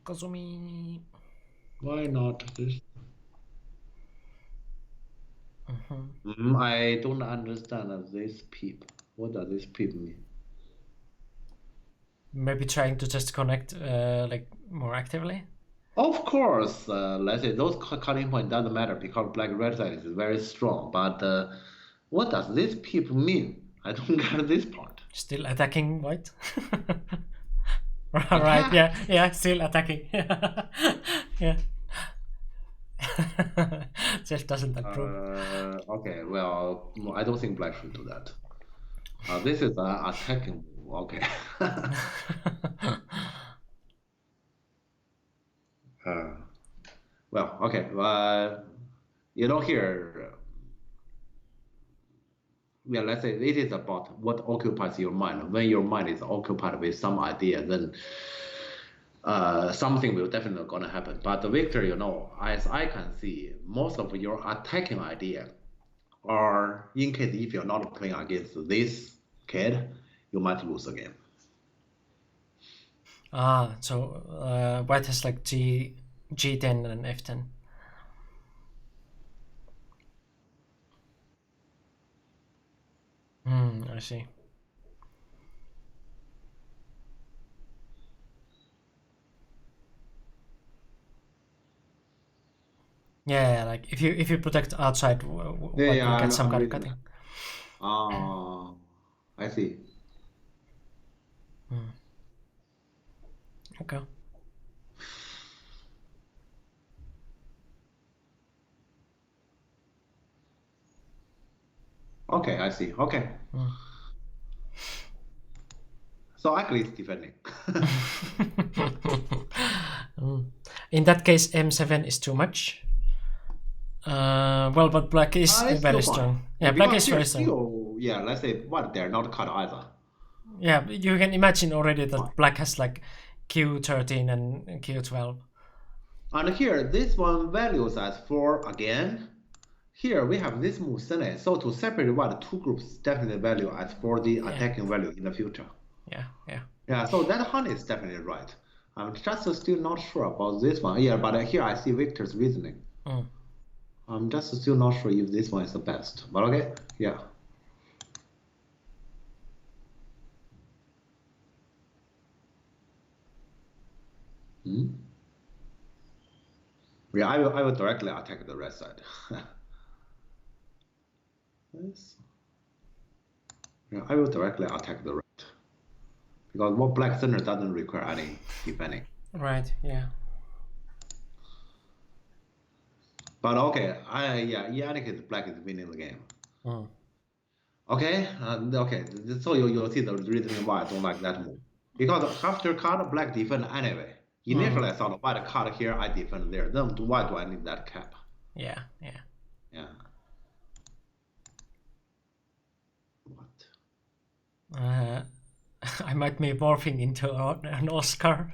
Kazumi. Why not this? I don't understand this peep. What does this peep mean? Maybe trying to just connect like more actively. Of course, let's say those cutting point doesn't matter because black red side is very strong. But what does this peep mean? I don't get this part. Still attacking white. Right? Yeah. Still attacking. Yeah. Jeff doesn't approve. Okay, well, I don't think black should do that. This is an attacking move. Okay. Well, okay. You know here, yeah, let's say it is about what occupies your mind. When your mind is occupied with some idea, then something will definitely gonna happen. But Victor, you know, as I can see, most of your attacking idea are in case if you're not playing against this kid, you might lose the game. So white has like G10 and F10. I see. Yeah, like if you protect outside, you get some kind of cutting. I see. Okay. Okay, I see. Okay. So ugly is defending. In that case, M7 is too much. Well, but black is very strong. Yeah, black is very strong. Yeah, let's say what they're not cut either. Yeah, you can imagine already that black has like Q13 and Q12. And here, this one values as 4 again. Here we have this move Senate. So to separate what two groups definitely value as for the attacking value in the future. Yeah, so that hunt is definitely right. I'm just still not sure about this one. Yeah, but here I see Victor's reasoning. I'm just still not sure if this one is the best. But okay, yeah. Yeah, I will directly attack the red side. Yes. Yeah, I will directly attack the red. Because what black center doesn't require any defending. Right, yeah. But okay, in any case, black is winning the game. Okay, okay. So you'll see the reason why I don't like that move. Because after card, black defend anyway. Initially, I thought white card here, I defend there. Then why do I need that cap? Yeah. What? I might be morphing into an Oscar.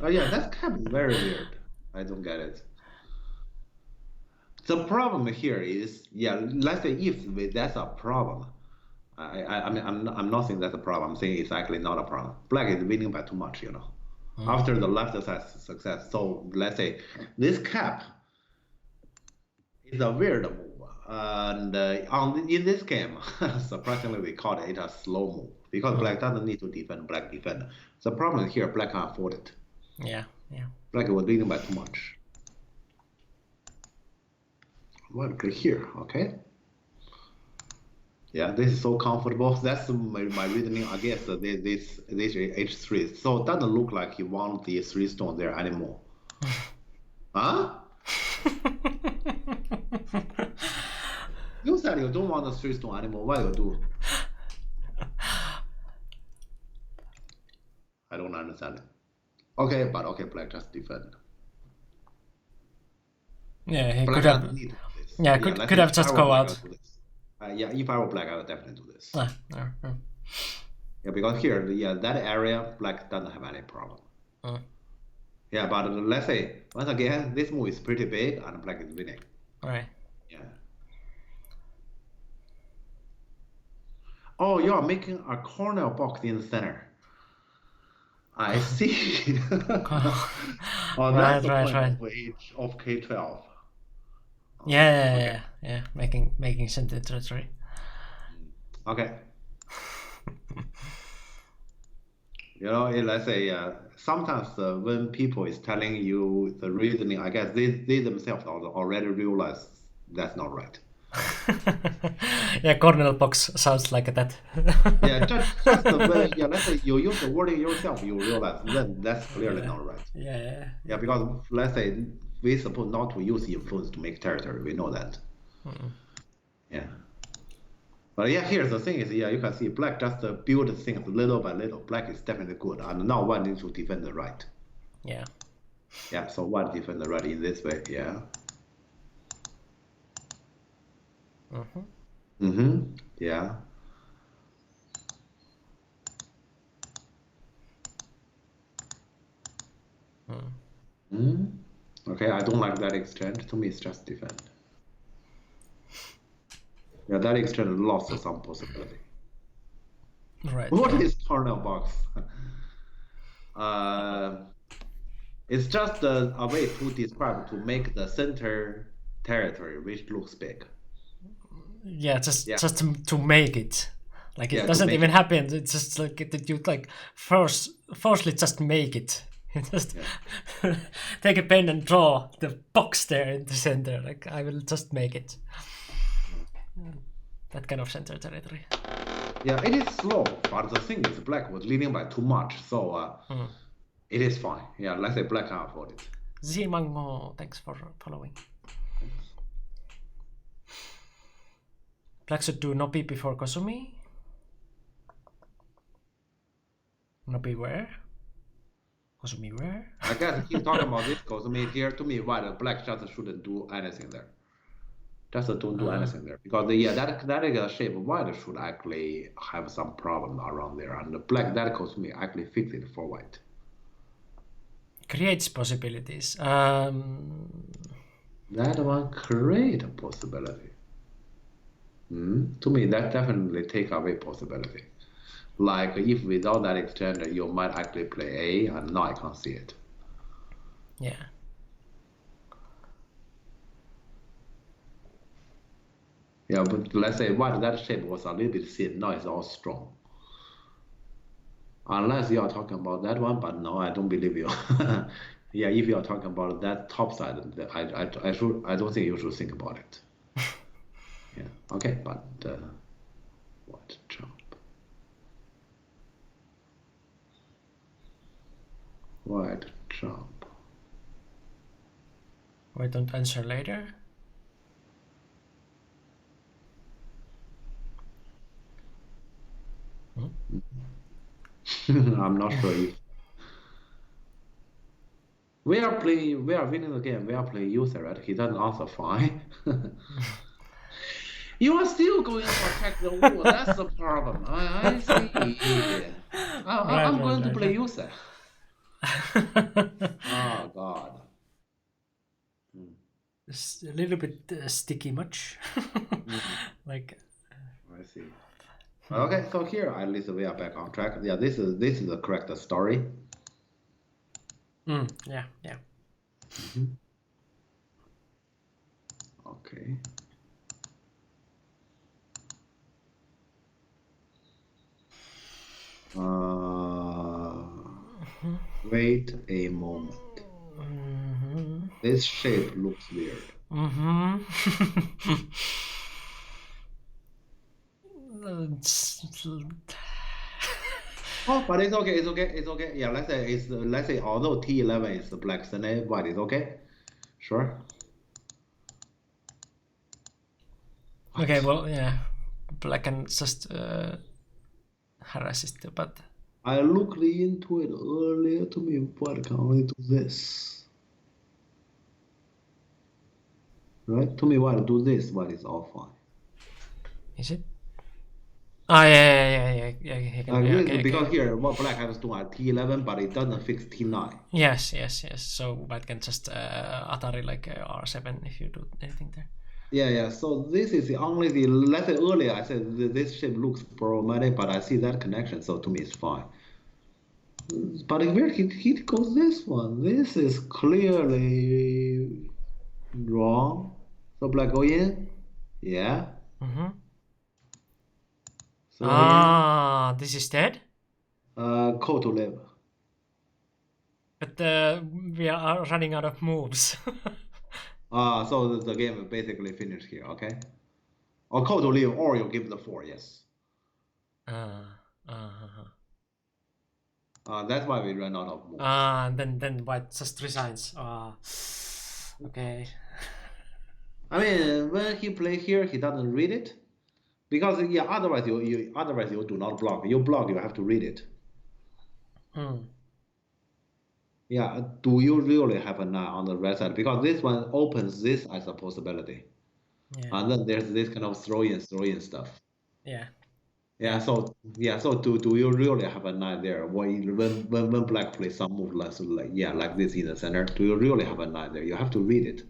Oh yeah, that cap is very weird. I don't get it. The problem here is, yeah, let's say that's a problem. I mean, I'm not saying that's a problem. I'm saying it's actually not a problem. Black is winning by too much, after the left success. So let's say this cap is a weird move. And in this game, surprisingly, we called it a slow move because black doesn't need to defend, black defend. The problem here, black can't afford it. Yeah. Black was winning by too much. White play here, okay? Yeah, this is so comfortable. That's my reasoning against this h3. So it doesn't look like you want the 3 stone there anymore. Huh? You said you don't want the 3 stone anymore. What you do? I don't understand it. Okay, but okay, black just defend. Yeah, he Black could have. doesn't need to do this. Yeah, could have if just I were go black, out. I would do this. Yeah, if I were black, I would definitely do this. Yeah. Yeah, because here, that area, black doesn't have any problem. Yeah, but let's say, once again, this move is pretty big and black is winning. Right. Yeah. Oh, you are making a corner box in the center. I see. Oh, that's the point of K12. Yeah. Making center territory. Okay. Let's say sometimes when people is telling you the reasoning, I guess they themselves already realize that's not right. Yeah, corner box sounds like that. Yeah, just the way. Yeah, let's say you use the wording yourself, you realize then that's clearly not right. Yeah. Yeah, because let's say we supposed not to use influence to make territory. We know that. Yeah. But yeah, here's the thing is, you can see black just build things little by little. Black is definitely good, and now white needs to defend the right. Yeah. Yeah, so white defend the right in this way, yeah. Yeah. Okay, I don't like that exchange. To me, it's just defend. Yeah, that exchange lost some possibility. Right. What is corner box? It's just a way to describe to make the center territory which looks big. Yeah, just to make it. Like it doesn't even happen. It's just like that you like firstly just make it. Just take a pen and draw the box there in the center. Like I will just make it. That kind of center territory. Yeah, it is slow, but the thing is black was leading by too much, so it is fine. Yeah, let's say black can afford it. Zimango, thanks for following. Black should do Nobi before Kosumi. Nobi where? Kosumi where? I guess he's talking about this Kosumi here. To me, white black just shouldn't do anything there. Just don't do anything there because that shape white should actually have some problem around there, and the black that Kosumi actually fix it for white. Creates possibilities. That one create a possibility. To me, that definitely take away possibility. Like if without that extender, you might actually play A, and now I can't see it. Yeah. Yeah, but let's say white that shape was a little bit thin, now it's all strong. Unless you are talking about that one, but no, I don't believe you. Yeah, if you are talking about that top side, I don't think you should think about it. Yeah, okay, but what jump? White jump. Why don't answer later? I'm not sure if we are winning the game. We are playing user, right? He doesn't answer fine. You are still going to attack the wall. That's the problem. I see. I'm going to play user. Oh God. a little bit sticky much. Like, I see. Okay, so here at least we are back on track. Yeah, this is the correct story. yeah, yeah. Okay. Wait a moment. This shape looks weird. Oh, but it's okay. It's okay. It's okay. Yeah, let's say although T11 is the black Sunday, but it's okay. Sure. Okay, well, yeah, black can just harass it, but I looked into it earlier. To me, what can only do this? Right? To me, what do this? What is all fine? is it? Oh, yeah. He can, yeah, okay, because okay. here, what black has to do at T11, but it doesn't fix T9. Yes. So white can just Atari like R7 if you do anything there. Yeah. So this is the only the. Let's say earlier I said this shape looks problematic, but I see that connection, so to me it's fine. But where he goes this one? This is clearly wrong. So black go in. Yeah. So this is dead. code to live. But we are running out of moves. So the game is basically finished here. Okay. Or code to live, or you give the 4. Yes. That's why we ran out of moves. And then white just resigns. Okay. I mean, when he play here, he doesn't read it, because yeah. Otherwise, you do not block. You block, you have to read it. Yeah. Do you really have a 9 on the right side? Because this one opens this as a possibility, and then there's this kind of throw in stuff. Yeah. Yeah. So do you really have a 9 there? When black plays some move like this in the center, do you really have a 9 there? You have to read it.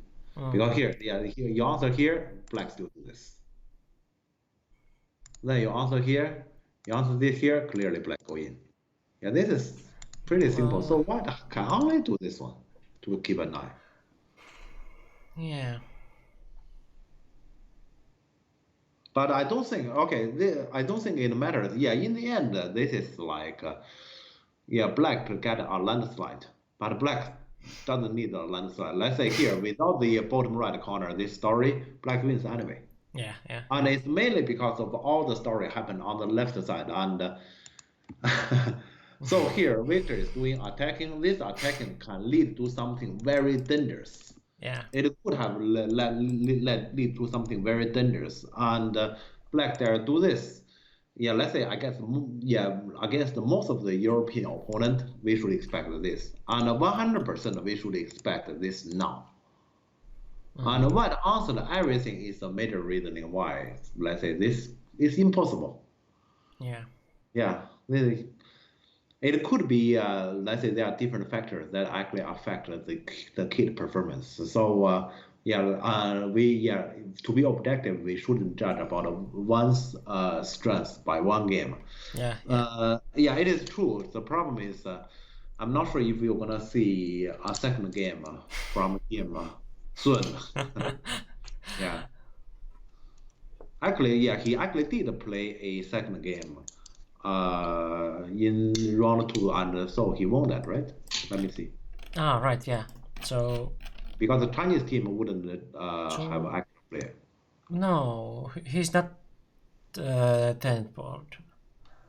Because here you answer here, black still do this. Then you answer here, you answer this here, clearly black go in. Yeah, this is pretty simple. So white can only do this one to keep an eye. Yeah. But I don't think I don't think it matters. Yeah, in the end, this is like black to get a landslide, but black doesn't need a landslide. Let's say here, without the bottom right corner, this story, black wins anyway. Yeah. And it's mainly because of all the story happened on the left side. And so here, Victor is doing attacking. This attacking can lead to something very dangerous. Yeah. It could have lead to something very dangerous. And black there do this. Yeah, let's say against most of the European opponent, we should expect this, and 100% we should expect this now. And what answered everything is a major reasoning why, let's say, this is impossible. Yeah, it could be, let's say, there are different factors that actually affect the kid performance. So to be objective, we shouldn't judge about one's strength by one game. It is true. The problem is, I'm not sure if we're gonna see a second game from him soon. Yeah. Actually, he actually did play a second game in round 2, and so he won that, right? Let me see. Right, yeah. So because the Chinese team wouldn't have active player. No, he's not 10th board.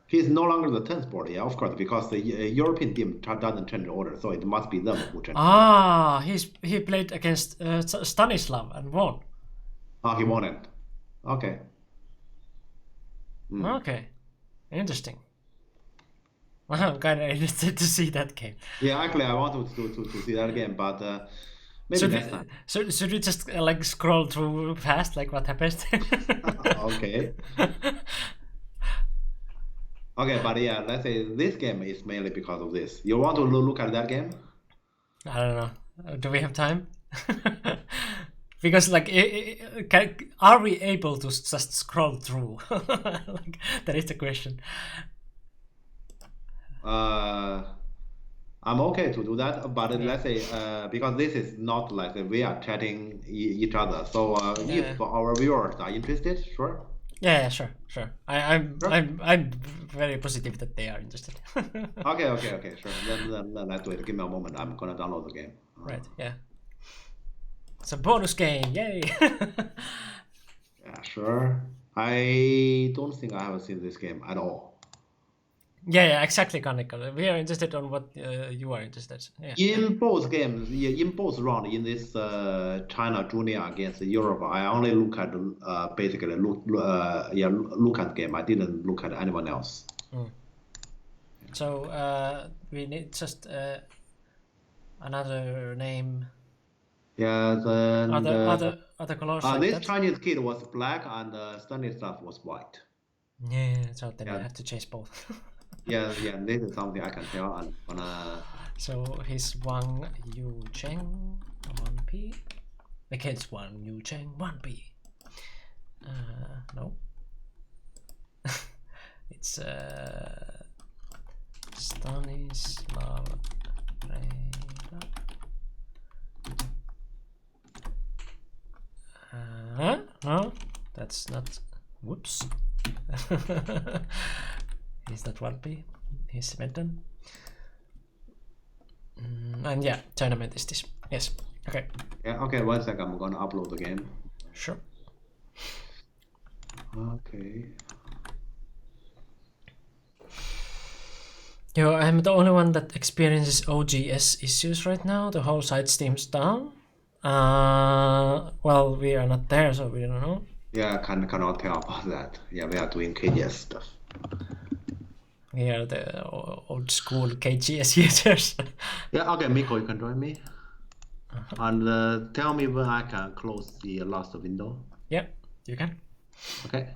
He's no longer the 10th board, yeah, of course, because the European team doesn't change the order, so it must be them who change. He played against Stanislav and won. He won it. Okay. Okay, interesting. I'm kind of interested to see that game. Yeah, actually, I wanted to see that game, but maybe next time. So should we just like scroll through fast, like what happens? Okay. Okay, but yeah, let's say this game is mainly because of this. You want to look at that game? I don't know. Do we have time? Because like, are we able to just scroll through? Like, that is the question. I'm okay to do that, but let's say because this is not like we are chatting each other. So if our viewers are interested, sure. Yeah, sure. I'm Sure. I'm very positive that they are interested. Okay, sure. Then let's do it. Give me a moment. I'm gonna download the game. Right. Yeah. It's a bonus game. Yay. Yeah, sure. I don't think I have seen this game at all. Yeah, exactly, Kannika. We are interested on what you are interested. Yeah. In both games, in both rounds in this China Junior against Europe, I only look at basically look at game. I didn't look at anyone else. So we need just another name. Yeah, then Other colors. Like this that? Chinese kid was black and Stanislav was white. Yeah, so then Yeah. you have to chase both. Yeah, this is something I can tell. I'm gonna. So he's Wang Yu Cheng 1P against Wang Yu Cheng 1P. No. It's Stanislav Reina. No, that's not. Whoops. He's not 1P. He's Sveden. And yeah, tournament is this. Yes. Okay. Yeah. Okay. 1 second. I'm gonna upload the game. Sure. Okay. Yo, I'm the only one that experiences OGS issues right now. The whole site steams down. Well, we are not there, so we don't know. Yeah, cannot tell about that. Yeah, we are doing KGS stuff. We are the old school KGS users. Yeah. Okay, Miko, you can join me. And tell me when I can close the last window. Yeah, you can. Okay.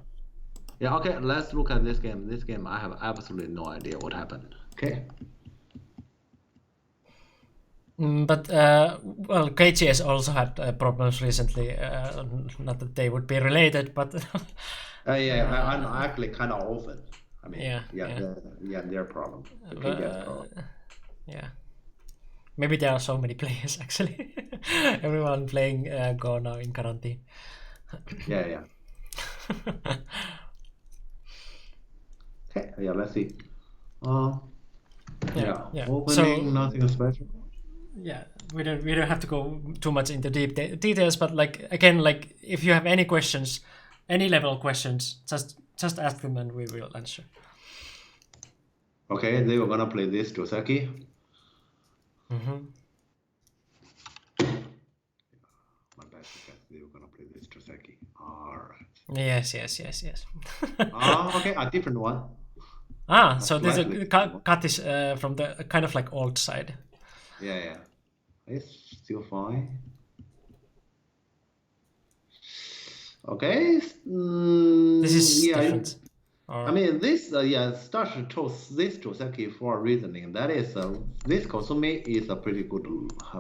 Yeah. Okay. Let's look at this game. This game, I have absolutely no idea what happened. Okay. But well, KGS also had problems recently. Not that they would be related, but Yeah, I'm actually kind of often. I mean, Yeah. their problem. The KGS problem. Yeah. Maybe there are so many players actually. Everyone playing Go now in quarantine. Yeah. Okay. Yeah. Let's see. Yeah. Opening, So, nothing special. yeah, we don't have to go too much into deep details, but like again, like if you have any questions, any level questions, just ask them and we will answer. Okay, they were gonna play this Joseki. My bad, they were gonna play this Joseki. Alright. Yes. Okay, a different one. So there's a Slightly. cut is from the kind of like old side. Yeah. It's still fine. Okay. This is yeah. different. I mean, this Stash chose this Joseki for a reasoning. That is, this Kosumi is a pretty good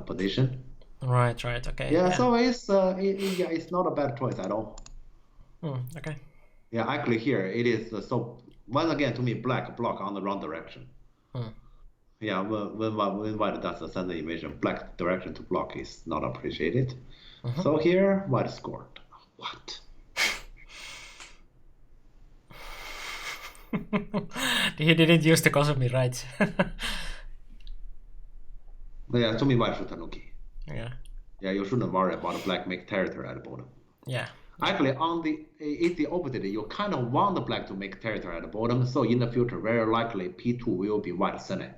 position. Right. Okay. Yeah. So it's it's not a bad choice at all. Okay. Yeah, actually here it is. So once again, to me, black block on the wrong direction. Yeah, when white does the center invasion, black direction to block is not appreciated. So here, white scored. What? He didn't use the Kosumi, right? Yeah, to me, white should Tanuki. Yeah. Yeah, you shouldn't worry about the black make territory at the bottom. Yeah. Actually, it's the opposite. You kind of want the black to make territory at the bottom. So in the future, very likely P2 will be white center.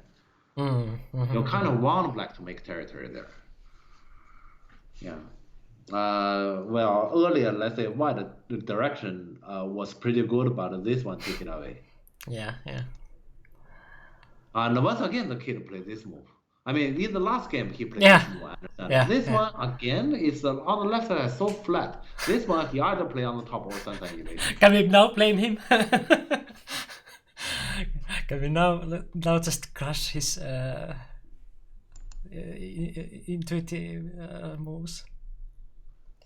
You kind of want black to make territory there. Yeah. Well, earlier, let's say white direction was pretty good, but this one took it away. Yeah. And once again, the kid played this move. I mean, in the last game, he played Yeah. this move. I understand. Yeah, This yeah. one, again, is on the left side so flat. This one, he either play on the top or center invasion. Can we now blame him? Can we now just crush his intuitive moves?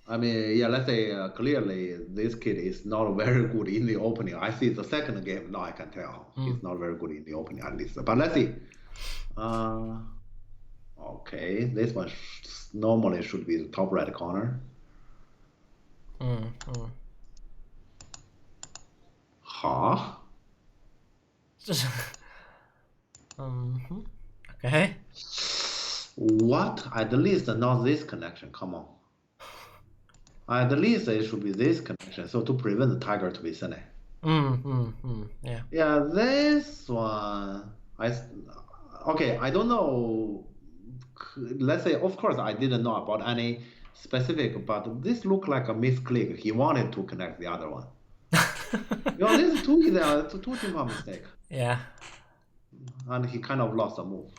I mean, yeah, let's say clearly this kid is not very good in the opening. I see the second game, now I can tell he's not very good in the opening at least. But let's see. Okay, this one normally should be the top right corner. Huh? Okay. What? At least not this connection. Come on. At least it should be this connection. So to prevent the tiger to be sending. Yeah. Yeah, this one. Okay. I don't know. Let's say, of course, I didn't know about any specific, but this looked like a misclick. He wanted to connect the other one. This is two simple mistake. Yeah. And he kind of lost a move.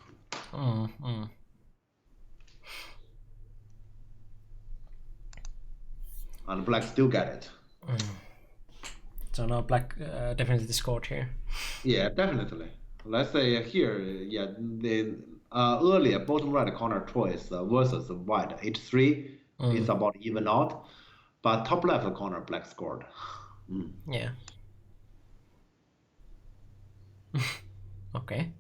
And black still get it. So now black definitely scored here. Yeah, definitely. Let's say here, yeah, the earlier bottom right corner choice versus white h3 is about even out, but top left corner black scored. Yeah. Okay.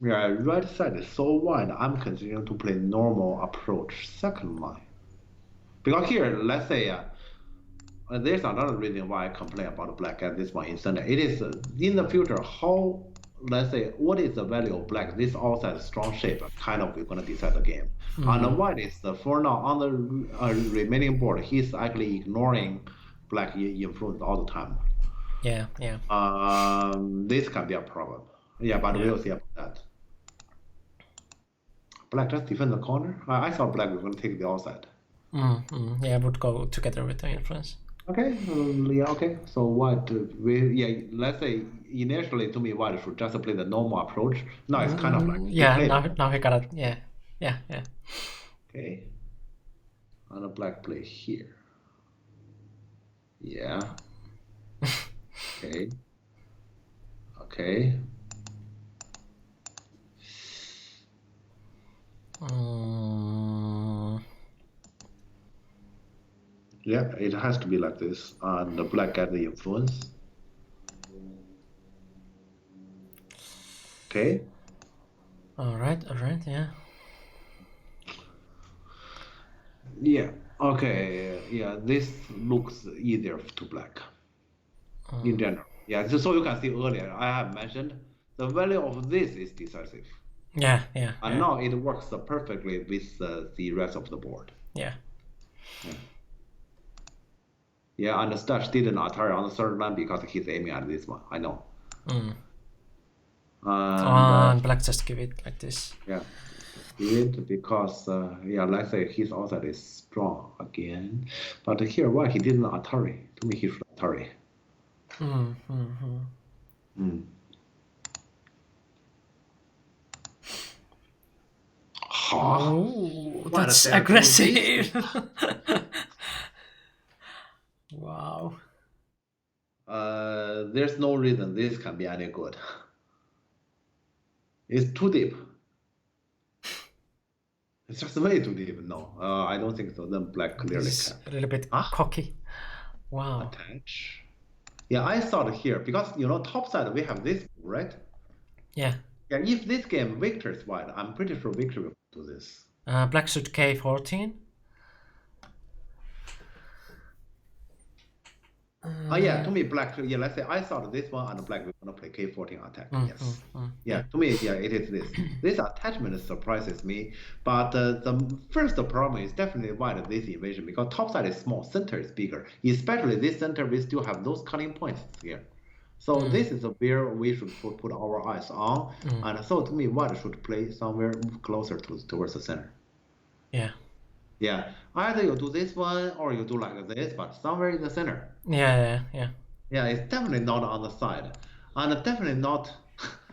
Yeah, right side is so wide. I'm considering to play normal approach second line. Because here, let's say, there's another reason why I complain about black at this one in center. It is in the future how, let's say, what is the value of black? This outside strong shape kind of we're gonna decide the game. And the white is for now on the remaining board. He's actually ignoring black influence all the time. Yeah. This can be a problem. Yeah, but we'll see about that. Black just defend the corner. I thought black was gonna take the outside. Yeah, would go together with the influence. Okay, okay. So white, let's say initially to me white should just play the normal approach. Now it's kind of like now he got it. Yeah. Okay, and the black play here. Yeah. Okay. Yeah, it has to be like this, and the black get the influence. Okay. All right, yeah. Yeah. Okay. Yeah, this looks easier to black in general. Yeah. So you can see earlier I have mentioned the value of this is decisive. Yeah. And now it works perfectly with the rest of the board. Yeah. Yeah, and the Stash didn't Atari on the third line because he's aiming at this one. I know. And black just give it like this. Yeah, did because let's say his outside is strong again, but here why he didn't Atari? To me, he should Atari. Oh, that's aggressive. Wow. There's no reason this can be any good. It's too deep. It's just way too deep. No, I don't think so. Then black clearly can. A little bit cocky. Wow. Attach. Yeah, I thought here because top side we have this, right? Yeah. Yeah, if this game Victor is white, I'm pretty sure Victor will do this. Black should K14. To me, black. Yeah, let's say I thought this one and black we're gonna play K14 attack. Yes. To me, it is this. This attachment surprises me, but the first problem is definitely white this invasion because top side is small, center is bigger. Especially this center, we still have those cutting points here. So this is where we should put our eyes on, and so to me, white should play somewhere closer towards the center. Yeah. Yeah, either you do this one or you do like this, but somewhere in the center. Yeah. Yeah, it's definitely not on the side, and definitely not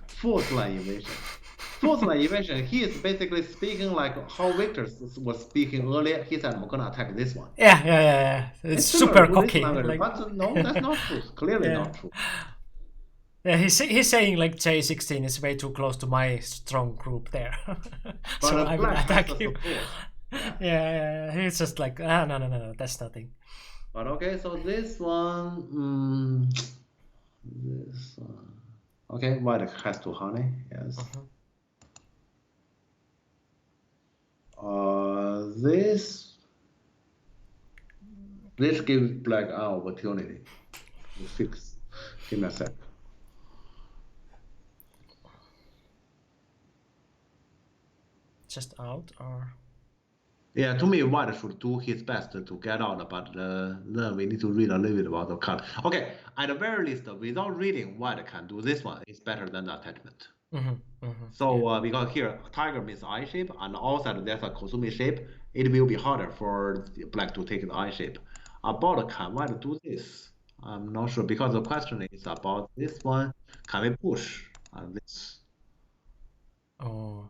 fourth line invasion. Fourth line invasion, he is basically speaking like how Victor was speaking earlier. He said, "I'm gonna attack this one." Yeah. It's super cocky. But no, that's not true. Clearly not true. Yeah, he's saying like J16 is way too close to my strong group there. So I will attack him. Yeah, he's just like, ah, no, that's nothing. But okay, so this one, this one. Okay, white has to honey, yes. This gives black an opportunity to fix. Give me a sec. Just out or? Yeah, to me, white should do his best to get out, but then we need to read a little bit about the card. Okay, at the very least, without reading, white can do this one. It's better than the attachment. So because here tiger means I shape, and outside there's a Kozumi shape, it will be harder for black to take the I shape. About can white do this? I'm not sure because the question is about this one. Can we push this? Oh.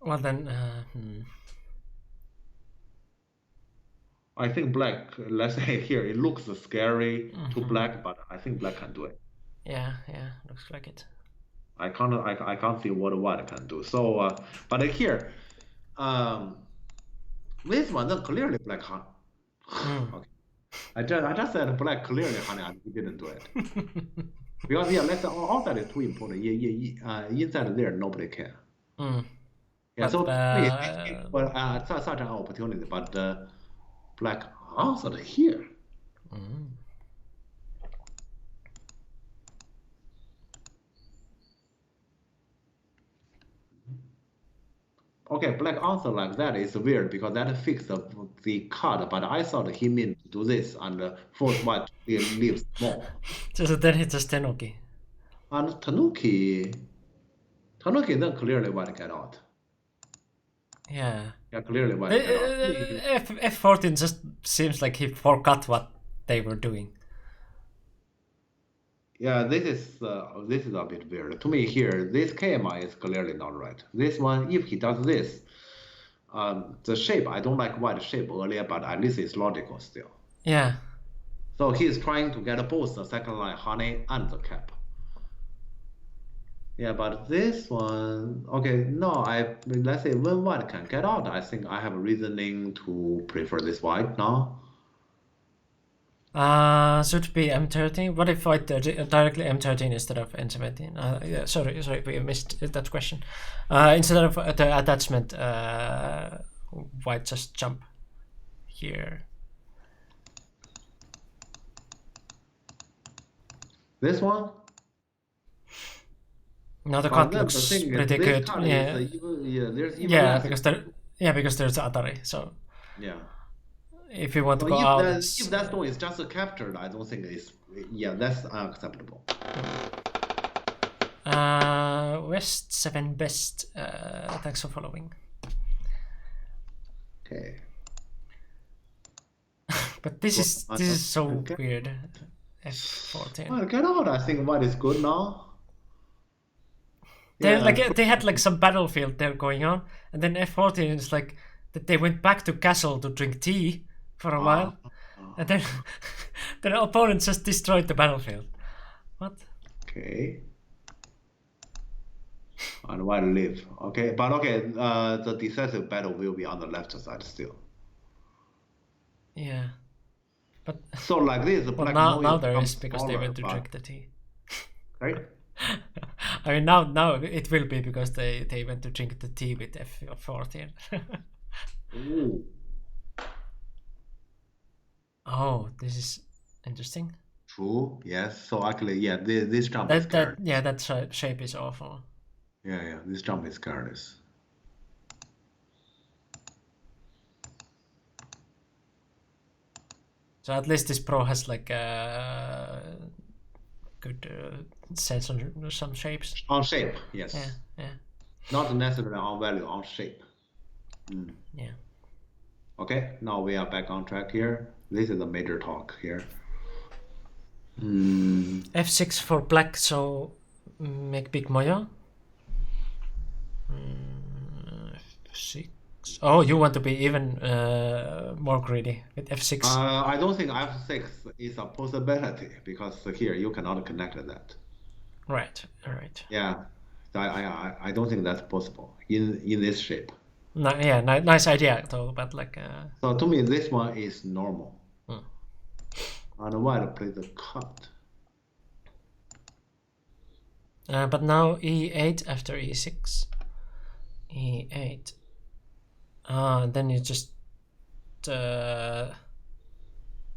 Well then, I think black. Let's say here it looks scary to black, but I think black can do it. Yeah, looks like it. I can't see what white can do. So, but here, this one then clearly black honey. Okay, I just said black clearly honey, and he didn't do it because yeah, let's say outside is too important. Inside there nobody can. Yeah, But, so such an opportunity, but black answered here. Okay, black answer like that is weird because that fixed the card, but I thought he meant to do this and force white to leave small. So then he just Tenuki. And Tanuki then clearly white get out. Yeah. Yeah, clearly white get out. F14 just seems like he forgot what they were doing. Yeah, this is a bit weird. To me here, this KMI is clearly not right. This one, if he does this, the shape, I don't like white shape earlier, but at least it's logical still. Yeah. So he's trying to get both the second line honey and the cap. Yeah, but this one, okay, no, let's say when white can get out, I think I have reasoning to prefer this white now. Should be M13. What if white directly M13 instead of N17? Yeah, sorry, we missed that question. Instead of the attachment, white just jump here. This one? Now the cut looks pretty good. Because there's Atari. So yeah. If you want to go out, if that stone is just captured, I don't think it's that's unacceptable. West 7 best. Thanks for following. Okay. But this is so weird. F14. Well, get out. I think white is good now. They had like some battlefield there going on, and then F14 is like that they went back to castle to drink tea for a while, and then their opponent just destroyed the battlefield. What? Okay. And white live. Okay, but okay, the decisive battle will be on the left side still. Yeah. But so like this, the black now there is because they went to drink the tea. Right? I mean now it will be because they went to drink the tea with F14. Ooh. Oh, this is interesting. True. Yes. So actually, yeah, this jump is careless. That shape is awful. Yeah. This jump is careless. So at least this pro has like good sense on some shapes. On shape, yes. Yeah. Not necessarily on value, on shape. Yeah. Okay, now we are back on track here. This is a major talk here. F6 for black, so make big moyo. F6. Oh, you want to be even more greedy with F6. I don't think F6 is a possibility because here you cannot connect that. Right. Yeah. I don't think that's possible in this shape. No, yeah, nice idea though, but like. So to me, this one is normal. Hmm. And white plays the cut. But now e8 after e6. e8. Then you just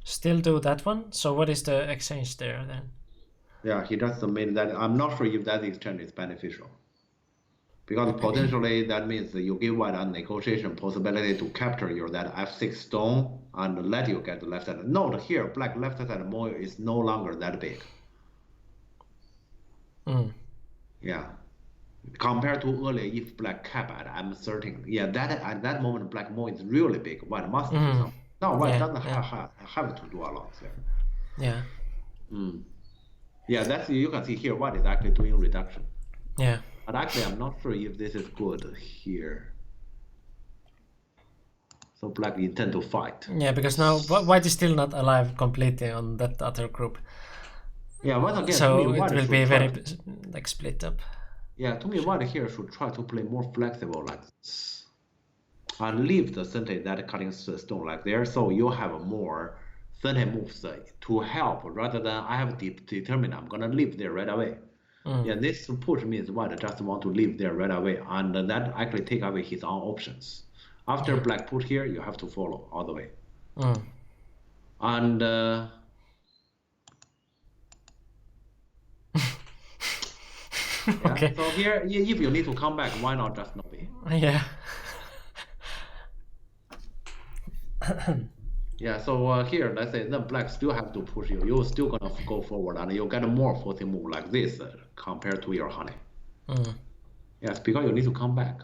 still do that one. So what is the exchange there then? Yeah, he just made that. I'm not sure if that exchange is beneficial. Because potentially that means that you give white a negotiation possibility to capture your that f6 stone and let you get the left side. Note here, black left side more is no longer that big. Yeah. Compared to earlier, if black cap at M13, yeah, that at that moment black more is really big. White must do something. Now white doesn't have to do a lot there. Yeah. Yeah, that's you can see here white is actually doing reduction. Yeah. But actually, I'm not sure if this is good here. So black intend to fight. Yeah, because now white is still not alive completely on that other group. Yeah, once again, so to me, it will be very like split up. Yeah, to me, white here should try to play more flexible like this. And leave the center that cutting stone like there, so you have more center moves to help rather than I have determined I'm gonna leave there right away. Yeah, this push means white just want to leave there right away, and that actually take away his own options. After black put here, you have to follow all the way. And okay. So here, if you need to come back, why not just not be? Yeah. Yeah, so here, let's say then black still have to push you. You're still gonna go forward, and you get more forcing move like this compared to your honey. Yes, because you need to come back.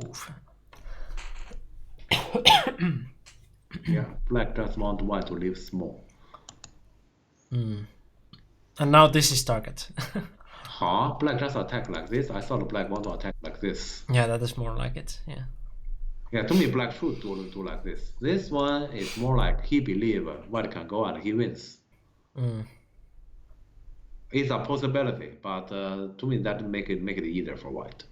Oof. Yeah, black just want white to leave small. And now this is target. Huh? Black just attack like this. I thought black want to attack like this. Yeah, that is more like it. Yeah. Yeah, to me, black should do like this. This one is more like he believe white can go and he wins. It's a possibility, but to me that make it easier for white.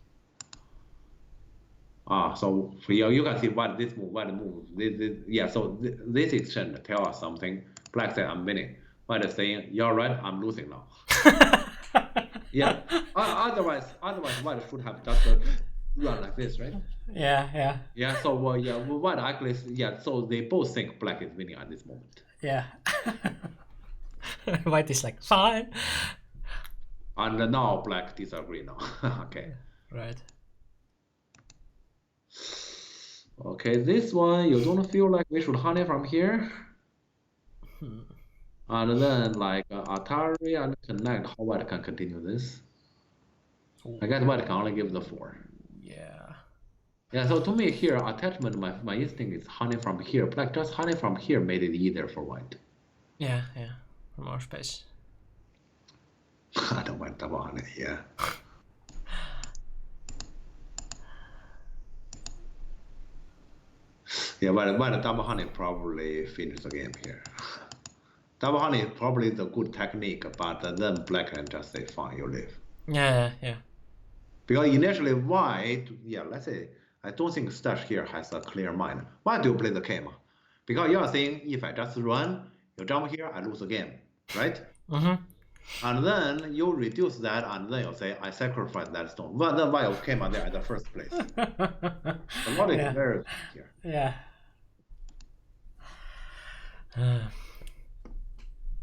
So you can see white move. Yeah, so this exchange tell us something. Black said I'm winning. White is saying you're right, I'm losing now. Yeah. Otherwise, white should have just run like this, right? Yeah. Yeah. So white actually, yeah. So they both think black is winning at this moment. Yeah. White is like fine. And now black disagree now. Okay. Right. Okay, this one you don't feel like we should honey from here. And then like Atari and connect, how white can continue this? I guess white can only give the 4. Yeah. Yeah, so to me here, attachment, my instinct is honey from here. Black just honey from here made it easier for white. Yeah. More space. I don't want double honey, yeah. Yeah, but double honey probably finish the game here. Double honey is probably the good technique, but then black can just say, fine, you live. Yeah. Because initially white, yeah, let's say, I don't think Stash here has a clear mind. Why do you play the game? Because you are saying, if I just run, you jump here, I lose the game, right? And then you reduce that, and then you say, I sacrifice that stone. Well, then why you came out there at the first place? The logic is very good here. Yeah.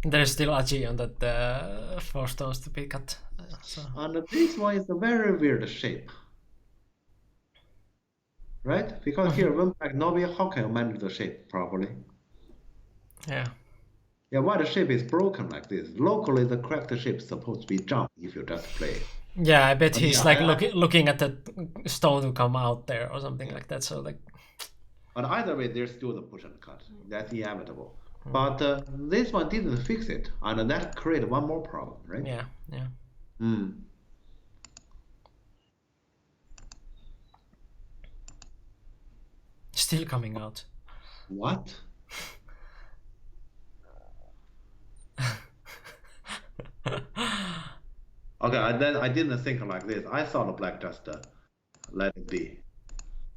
There's still Aji on that 4 stones to be cut. So. And this one is a very weird shape. Right? Because here, when black Novi, how can you manage the shape properly? Yeah. Yeah, why the shape is broken like this? Locally, the correct shape is supposed to be jump if you just play. Yeah, I bet he's looking at the stone to come out there or something like that. So like. But either way, there's still the push and cut. That's inevitable. But this one didn't fix it, and that created one more problem, right? Yeah. Still coming out. What? Okay, then I didn't think like this. I thought black just let it be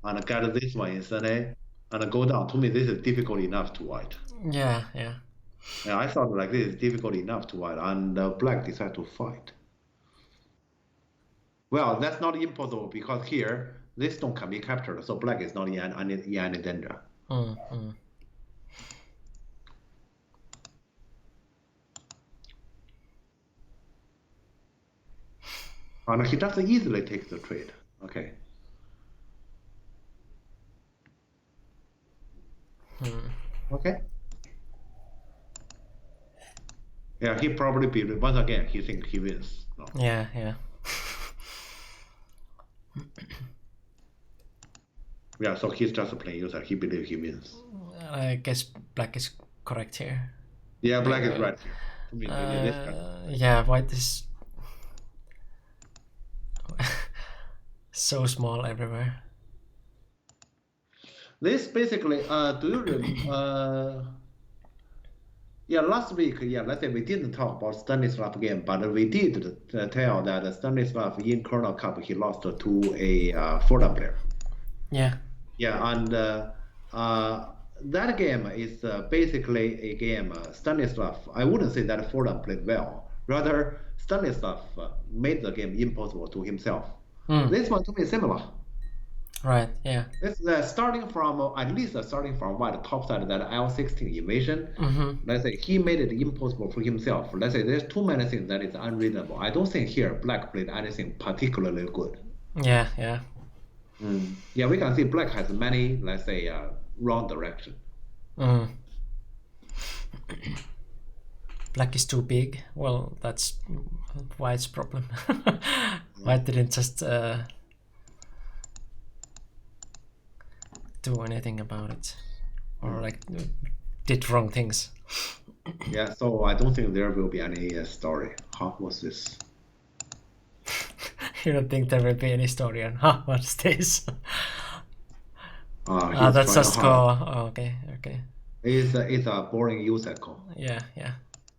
and get this one instantly and go down. To me, this is difficult enough to white. Yeah. Yeah, I thought like this is difficult enough to white, and black decide to fight. Well, that's not impossible because here this stone can be captured, so black is not in any danger. And he just easily takes the trade. Okay. Okay. Yeah, he probably be once again. He thinks he wins. No. Yeah. Yeah, so he's just a plain user. He believes he wins. I guess black is correct here. Yeah, black is right here. To me, this guy. Yeah, white is so small everywhere. This basically, do you remember? Yeah, last week, let's say we didn't talk about Stanislav game, but we did tell that Stanislav in Colonel Cup he lost to a Fordham player. Yeah. Yeah, and that game is basically a game. Stanislav, I wouldn't say that Fordham played well. Rather, Stanislav made the game impossible to himself. This one to me is similar. Right. Yeah. It's starting from the top side that L16 invasion. Let's say he made it impossible for himself. Let's say there's too many things that is unreasonable. I don't think here black played anything particularly good. Yeah. Yeah, we can see black has many, let's say, wrong direction. Black is too big. Well, that's white's problem. White didn't just do anything about it, or like did wrong things. Yeah, so I don't think there will be any story. How was this? You don't think there will be any story on what's this? He's That's just trying hard. go. Oh, okay. It's a boring use cycle. Yeah.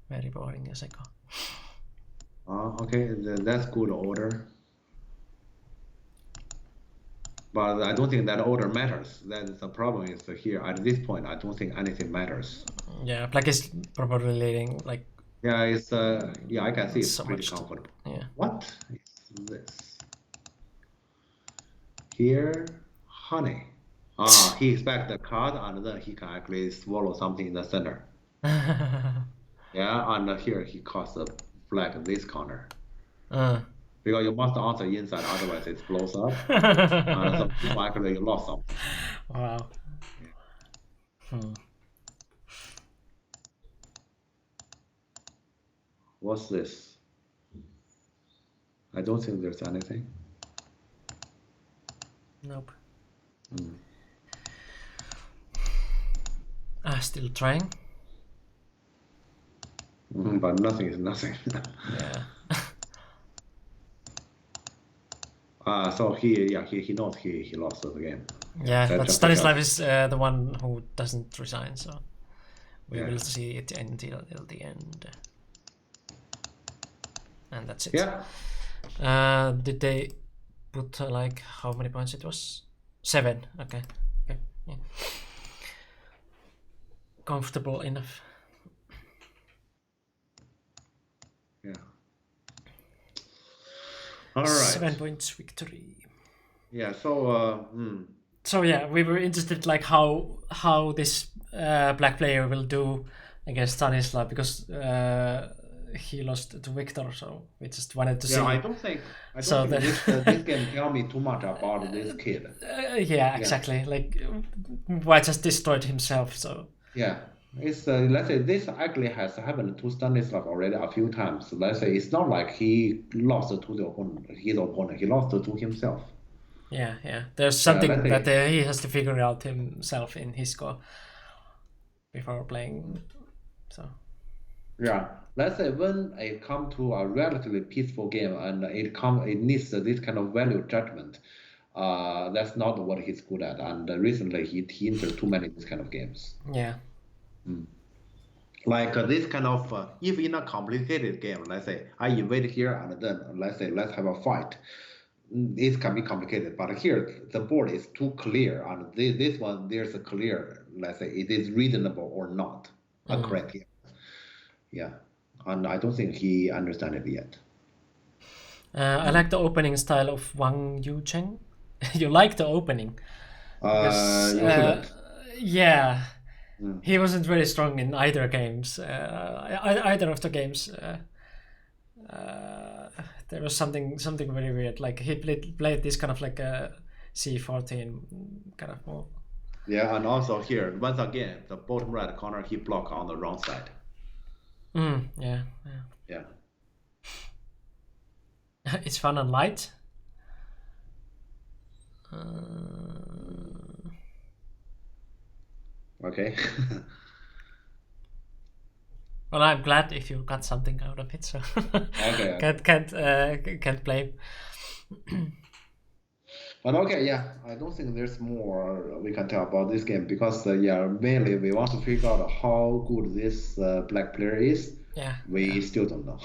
Very boring use cycle. Okay, that's good order. But I don't think that order matters. That's the problem is here. At this point, I don't think anything matters. Yeah, black is probably leading like. Yeah, it's I can see it's so pretty much comfortable. Yeah. What is this? Here, honey. He expects the card and then he can actually swallow something in the center. Yeah, and here he casts a flag this corner. Because you must answer inside, otherwise it blows up. And some people actually lost something. Wow. What's this? I don't think there's anything. Nope. Still trying. But nothing is nothing. Yeah. So he knows he lost the game. Yeah, That but just Stanislav is the one who doesn't resign, so we Yeah. will see it until the end. And that's it. Yeah. Did they put like how many points it was? 7. Okay. Yeah. Comfortable enough. Yeah. All right. 7 points victory. Yeah. So So yeah, we were interested like how this black player will do against Stanislav because he lost to Victor, so we just wanted to see. I don't think So this game tell me too much about this kid. Yeah, exactly. Like White just destroyed himself, so. Yeah. It's let's say this actually has happened to Stanislav already a few times. Let's say it's not like he lost to his opponent. He lost to himself. Yeah. There's something let's that he has to figure out himself in his score before playing. So. Yeah. Let's say when it comes to a relatively peaceful game and it needs this kind of value judgment, that's not what he's good at. And recently he entered too many these kind of games. Yeah. Like this kind of, if in a complicated game, let's say I invade here and then let's say let's have a fight. It can be complicated, but here the board is too clear, and this one there's a clear, let's say it is reasonable or not, a criteria. Yeah, and I don't think he understands it yet. I like the opening style of Wang Yucheng. You like the opening? Because, You shouldn't. yeah, he wasn't very strong in either games. Either of the games. There was something very weird. Like he played this kind of like a C14 kind of move. Yeah, and also here once again the bottom right corner he blocked on the wrong side. Yeah. Yeah. It's fun and light. Okay. Well, I'm glad if you got something out of it. So Okay. can't blame. But okay, yeah, I don't think there's more we can tell about this game because yeah, mainly we want to figure out how good this black player is. Yeah. We still don't know.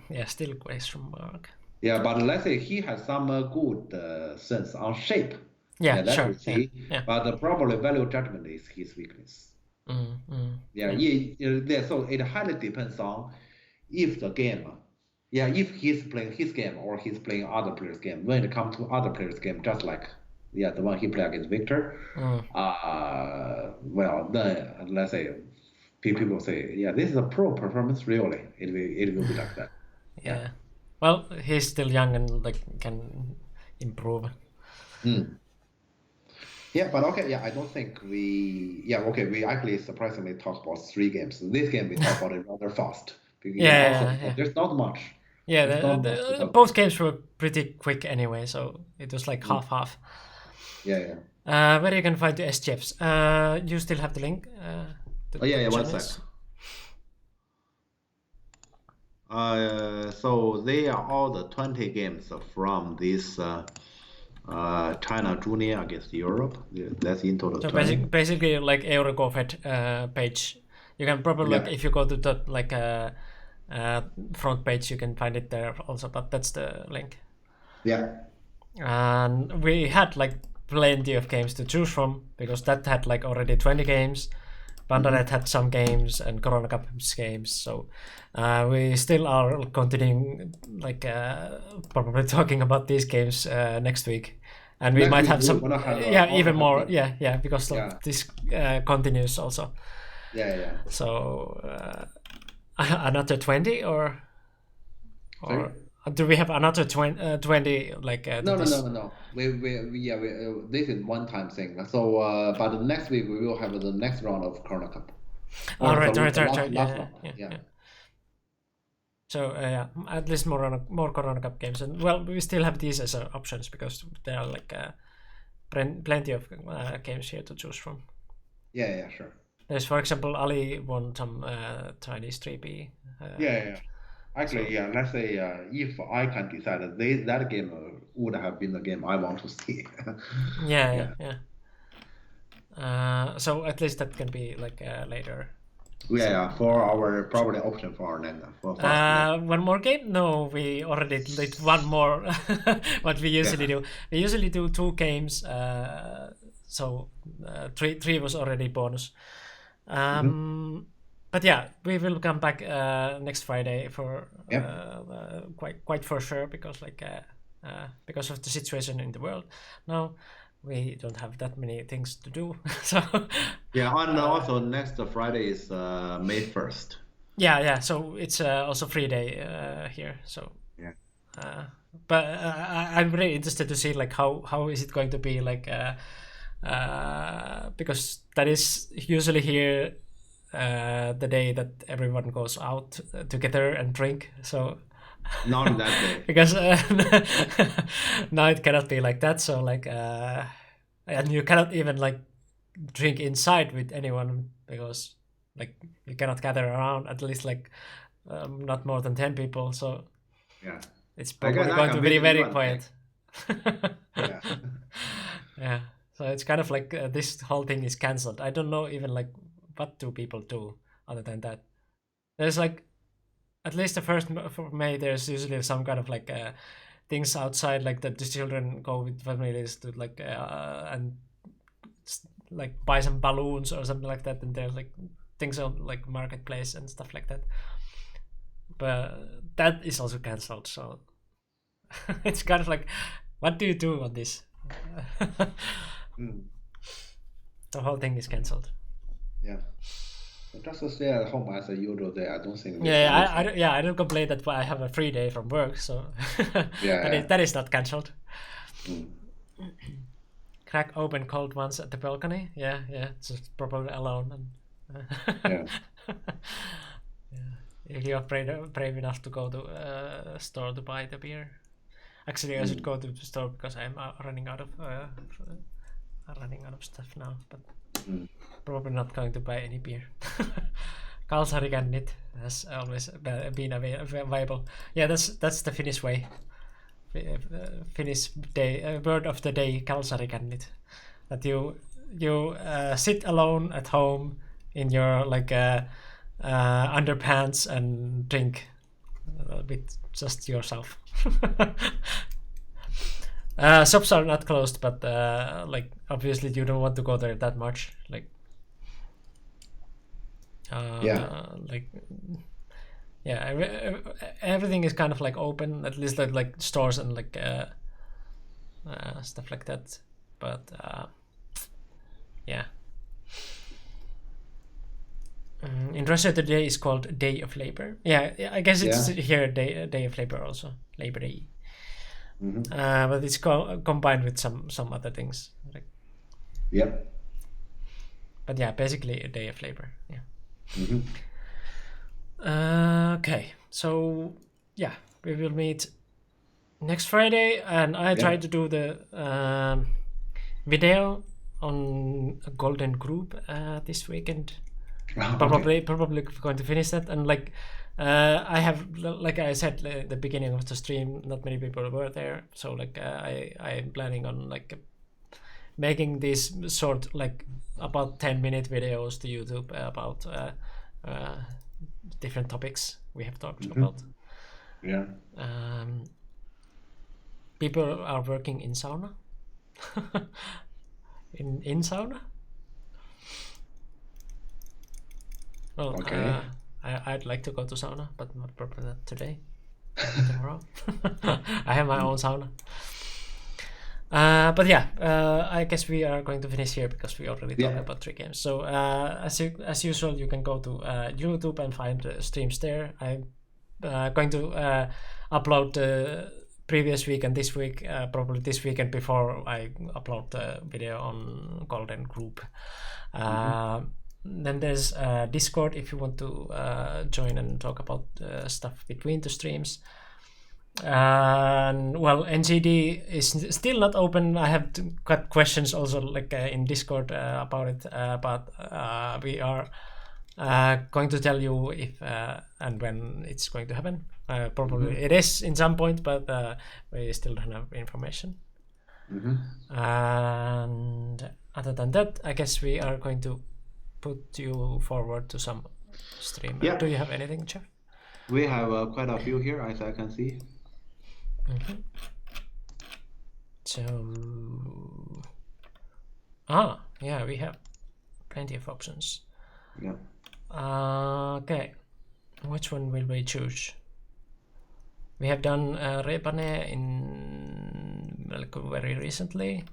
Yeah, still question mark. Yeah, but let's say he has some good sense on shape. Yeah, that sure. we see. Yeah. But probably value judgment is his weakness. Yeah, so it highly depends on if the game, if he's playing his game or he's playing other players' game. When it comes to other players' game, just like the one he played against Victor, well then let's say people say, yeah, this is a pro performance. Really, it will be like that. Yeah. Well, he's still young and like can improve. Yeah, but okay, yeah, I don't think we actually surprisingly talked about 3 games. This game we talked about it rather fast. Yeah. There's not much. Yeah, both games were pretty quick anyway, so it was like half. Yeah. Where you can find the SGFs. You still have the link? One sec. So they are all the 20 games from this China Junior against Europe. That's in total. So 20. basically, like EuroGoFed page, you can probably like if you go to the like front page, you can find it there also. But that's the link. Yeah. And we had like plenty of games to choose from because that had like already 20 games. Bandaret had some games and Corona Cup games, so we still are continuing like probably talking about these games next week, and we might have some even more because this continues also. Yeah. So another 20 or Sorry? do we have another 20 like No. We this is one time thing. So but next week we will have the next round of Corona Cup. Right. Yeah. So at least more Corona Cup games, and well, we still have these as options because there are like plenty of games here to choose from. Yeah, sure. There's, for example, Ali won some Chinese 3B. Actually, let's say if I can decide that game would have been the game I want to see. Yeah. So at least that can be like later. Yeah, for our probably option for our next. One more game? No, we already did one more. What we usually do. We usually do 2 games. So 3 was already bonus. But yeah, we will come back next Friday for quite for sure because like because of the situation in the world now. We don't have that many things to do. So and also next Friday is May 1st. Yeah. So it's also free day here. So but I'm really interested to see like how is it going to be like because that is usually here the day that everyone goes out together and drink. So not that day because now it cannot be like that. So like and you cannot even like drink inside with anyone because like you cannot gather around at least like not more than 10 people. So it's probably going to be very quiet. Yeah. So it's kind of like this whole thing is cancelled. I don't know even like what do people do other than that. There's like at least the first for May. There's usually some kind of like things outside, like that the children go with families to like and like buy some balloons or something like that, and there's like things on like marketplace and stuff like that. But that is also cancelled, so it's kind of like, what do you do on this? The whole thing is cancelled. Yeah. But just stay at home as a usual day. I don't think. I don't complain that I have a free day from work, so that is not cancelled. Crack open cold ones at the balcony. Yeah, just probably alone. And, Yeah. If you are brave enough to go to a store to buy the beer. Actually, I should go to the store because I'm running out of stuff now. But probably not going to buy any beer. Kalsarikännit has always been available. Yeah, that's the Finnish way. Finnish day word of the day, kalsarikännit. That you sit alone at home in your like underpants and drink with just yourself. Shops are not closed, but like obviously you don't want to go there that much. Like everything is kind of like open, at least like stores and like stuff like that. But yeah. In Russia, the day is called Day of Labor. Yeah, I guess it's here Day of Labor also, Labor Day. But it's combined with some other things. Like, Yep. But yeah, basically a Day of Labor. Yeah. Okay, so yeah, we will meet next Friday, and I tried to do the video on a Golden Group this weekend. Probably going to finish that, and like I have, like I said at the beginning of the stream, not many people were there, so like I am planning on like making these short, like about 10-minute videos to YouTube about different topics we have talked about. Yeah. People are working in sauna. in sauna. Well, okay. I'd like to go to sauna, but probably not today. Tomorrow. I have my own sauna. But yeah, I guess we are going to finish here because we already talked about 3 games. So as usual, you can go to YouTube and find the streams there. I'm going to upload the previous week and this week, probably this weekend before I upload the video on Golden Group. Then there's Discord if you want to join and talk about stuff between the streams. And well, NGD is still not open. I have got questions also like in Discord about it, but we are going to tell you if and when it's going to happen. Probably it is in some point, but we still don't have information. And other than that, I guess we are going to put you forward to some stream. Yeah. Do you have anything, Jeff? We have quite a few here, as I can see. So, yeah, we have plenty of options. Yeah. Okay, which one will we choose? We have done Rebane in like very recently.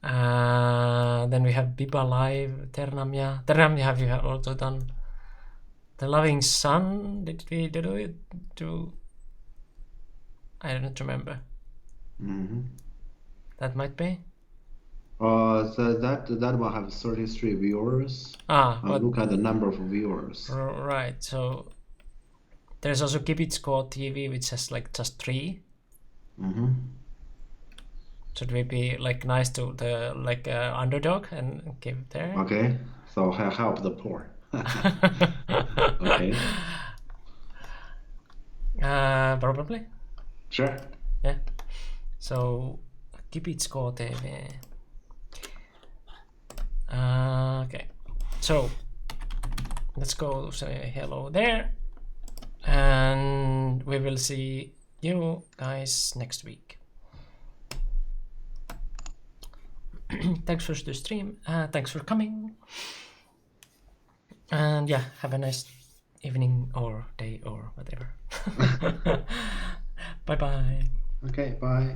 Then we have Biba Live, Ternamia. Ternamia have you also done? The Loving Sun, did we do it? I don't remember. That might be. So that one have 33 viewers. Look at the number of viewers. Right. So there's also Kibitsko TV, which has like just 3. Should we be like nice to the like underdog and give there? Okay. So help the poor. Okay. Probably. Sure. Yeah. So Kibitsko TV. Okay. So let's go say hello there, and we will see you guys next week. Thanks for the stream. Thanks for coming. And yeah, have a nice evening or day or whatever. Bye bye. Okay, bye.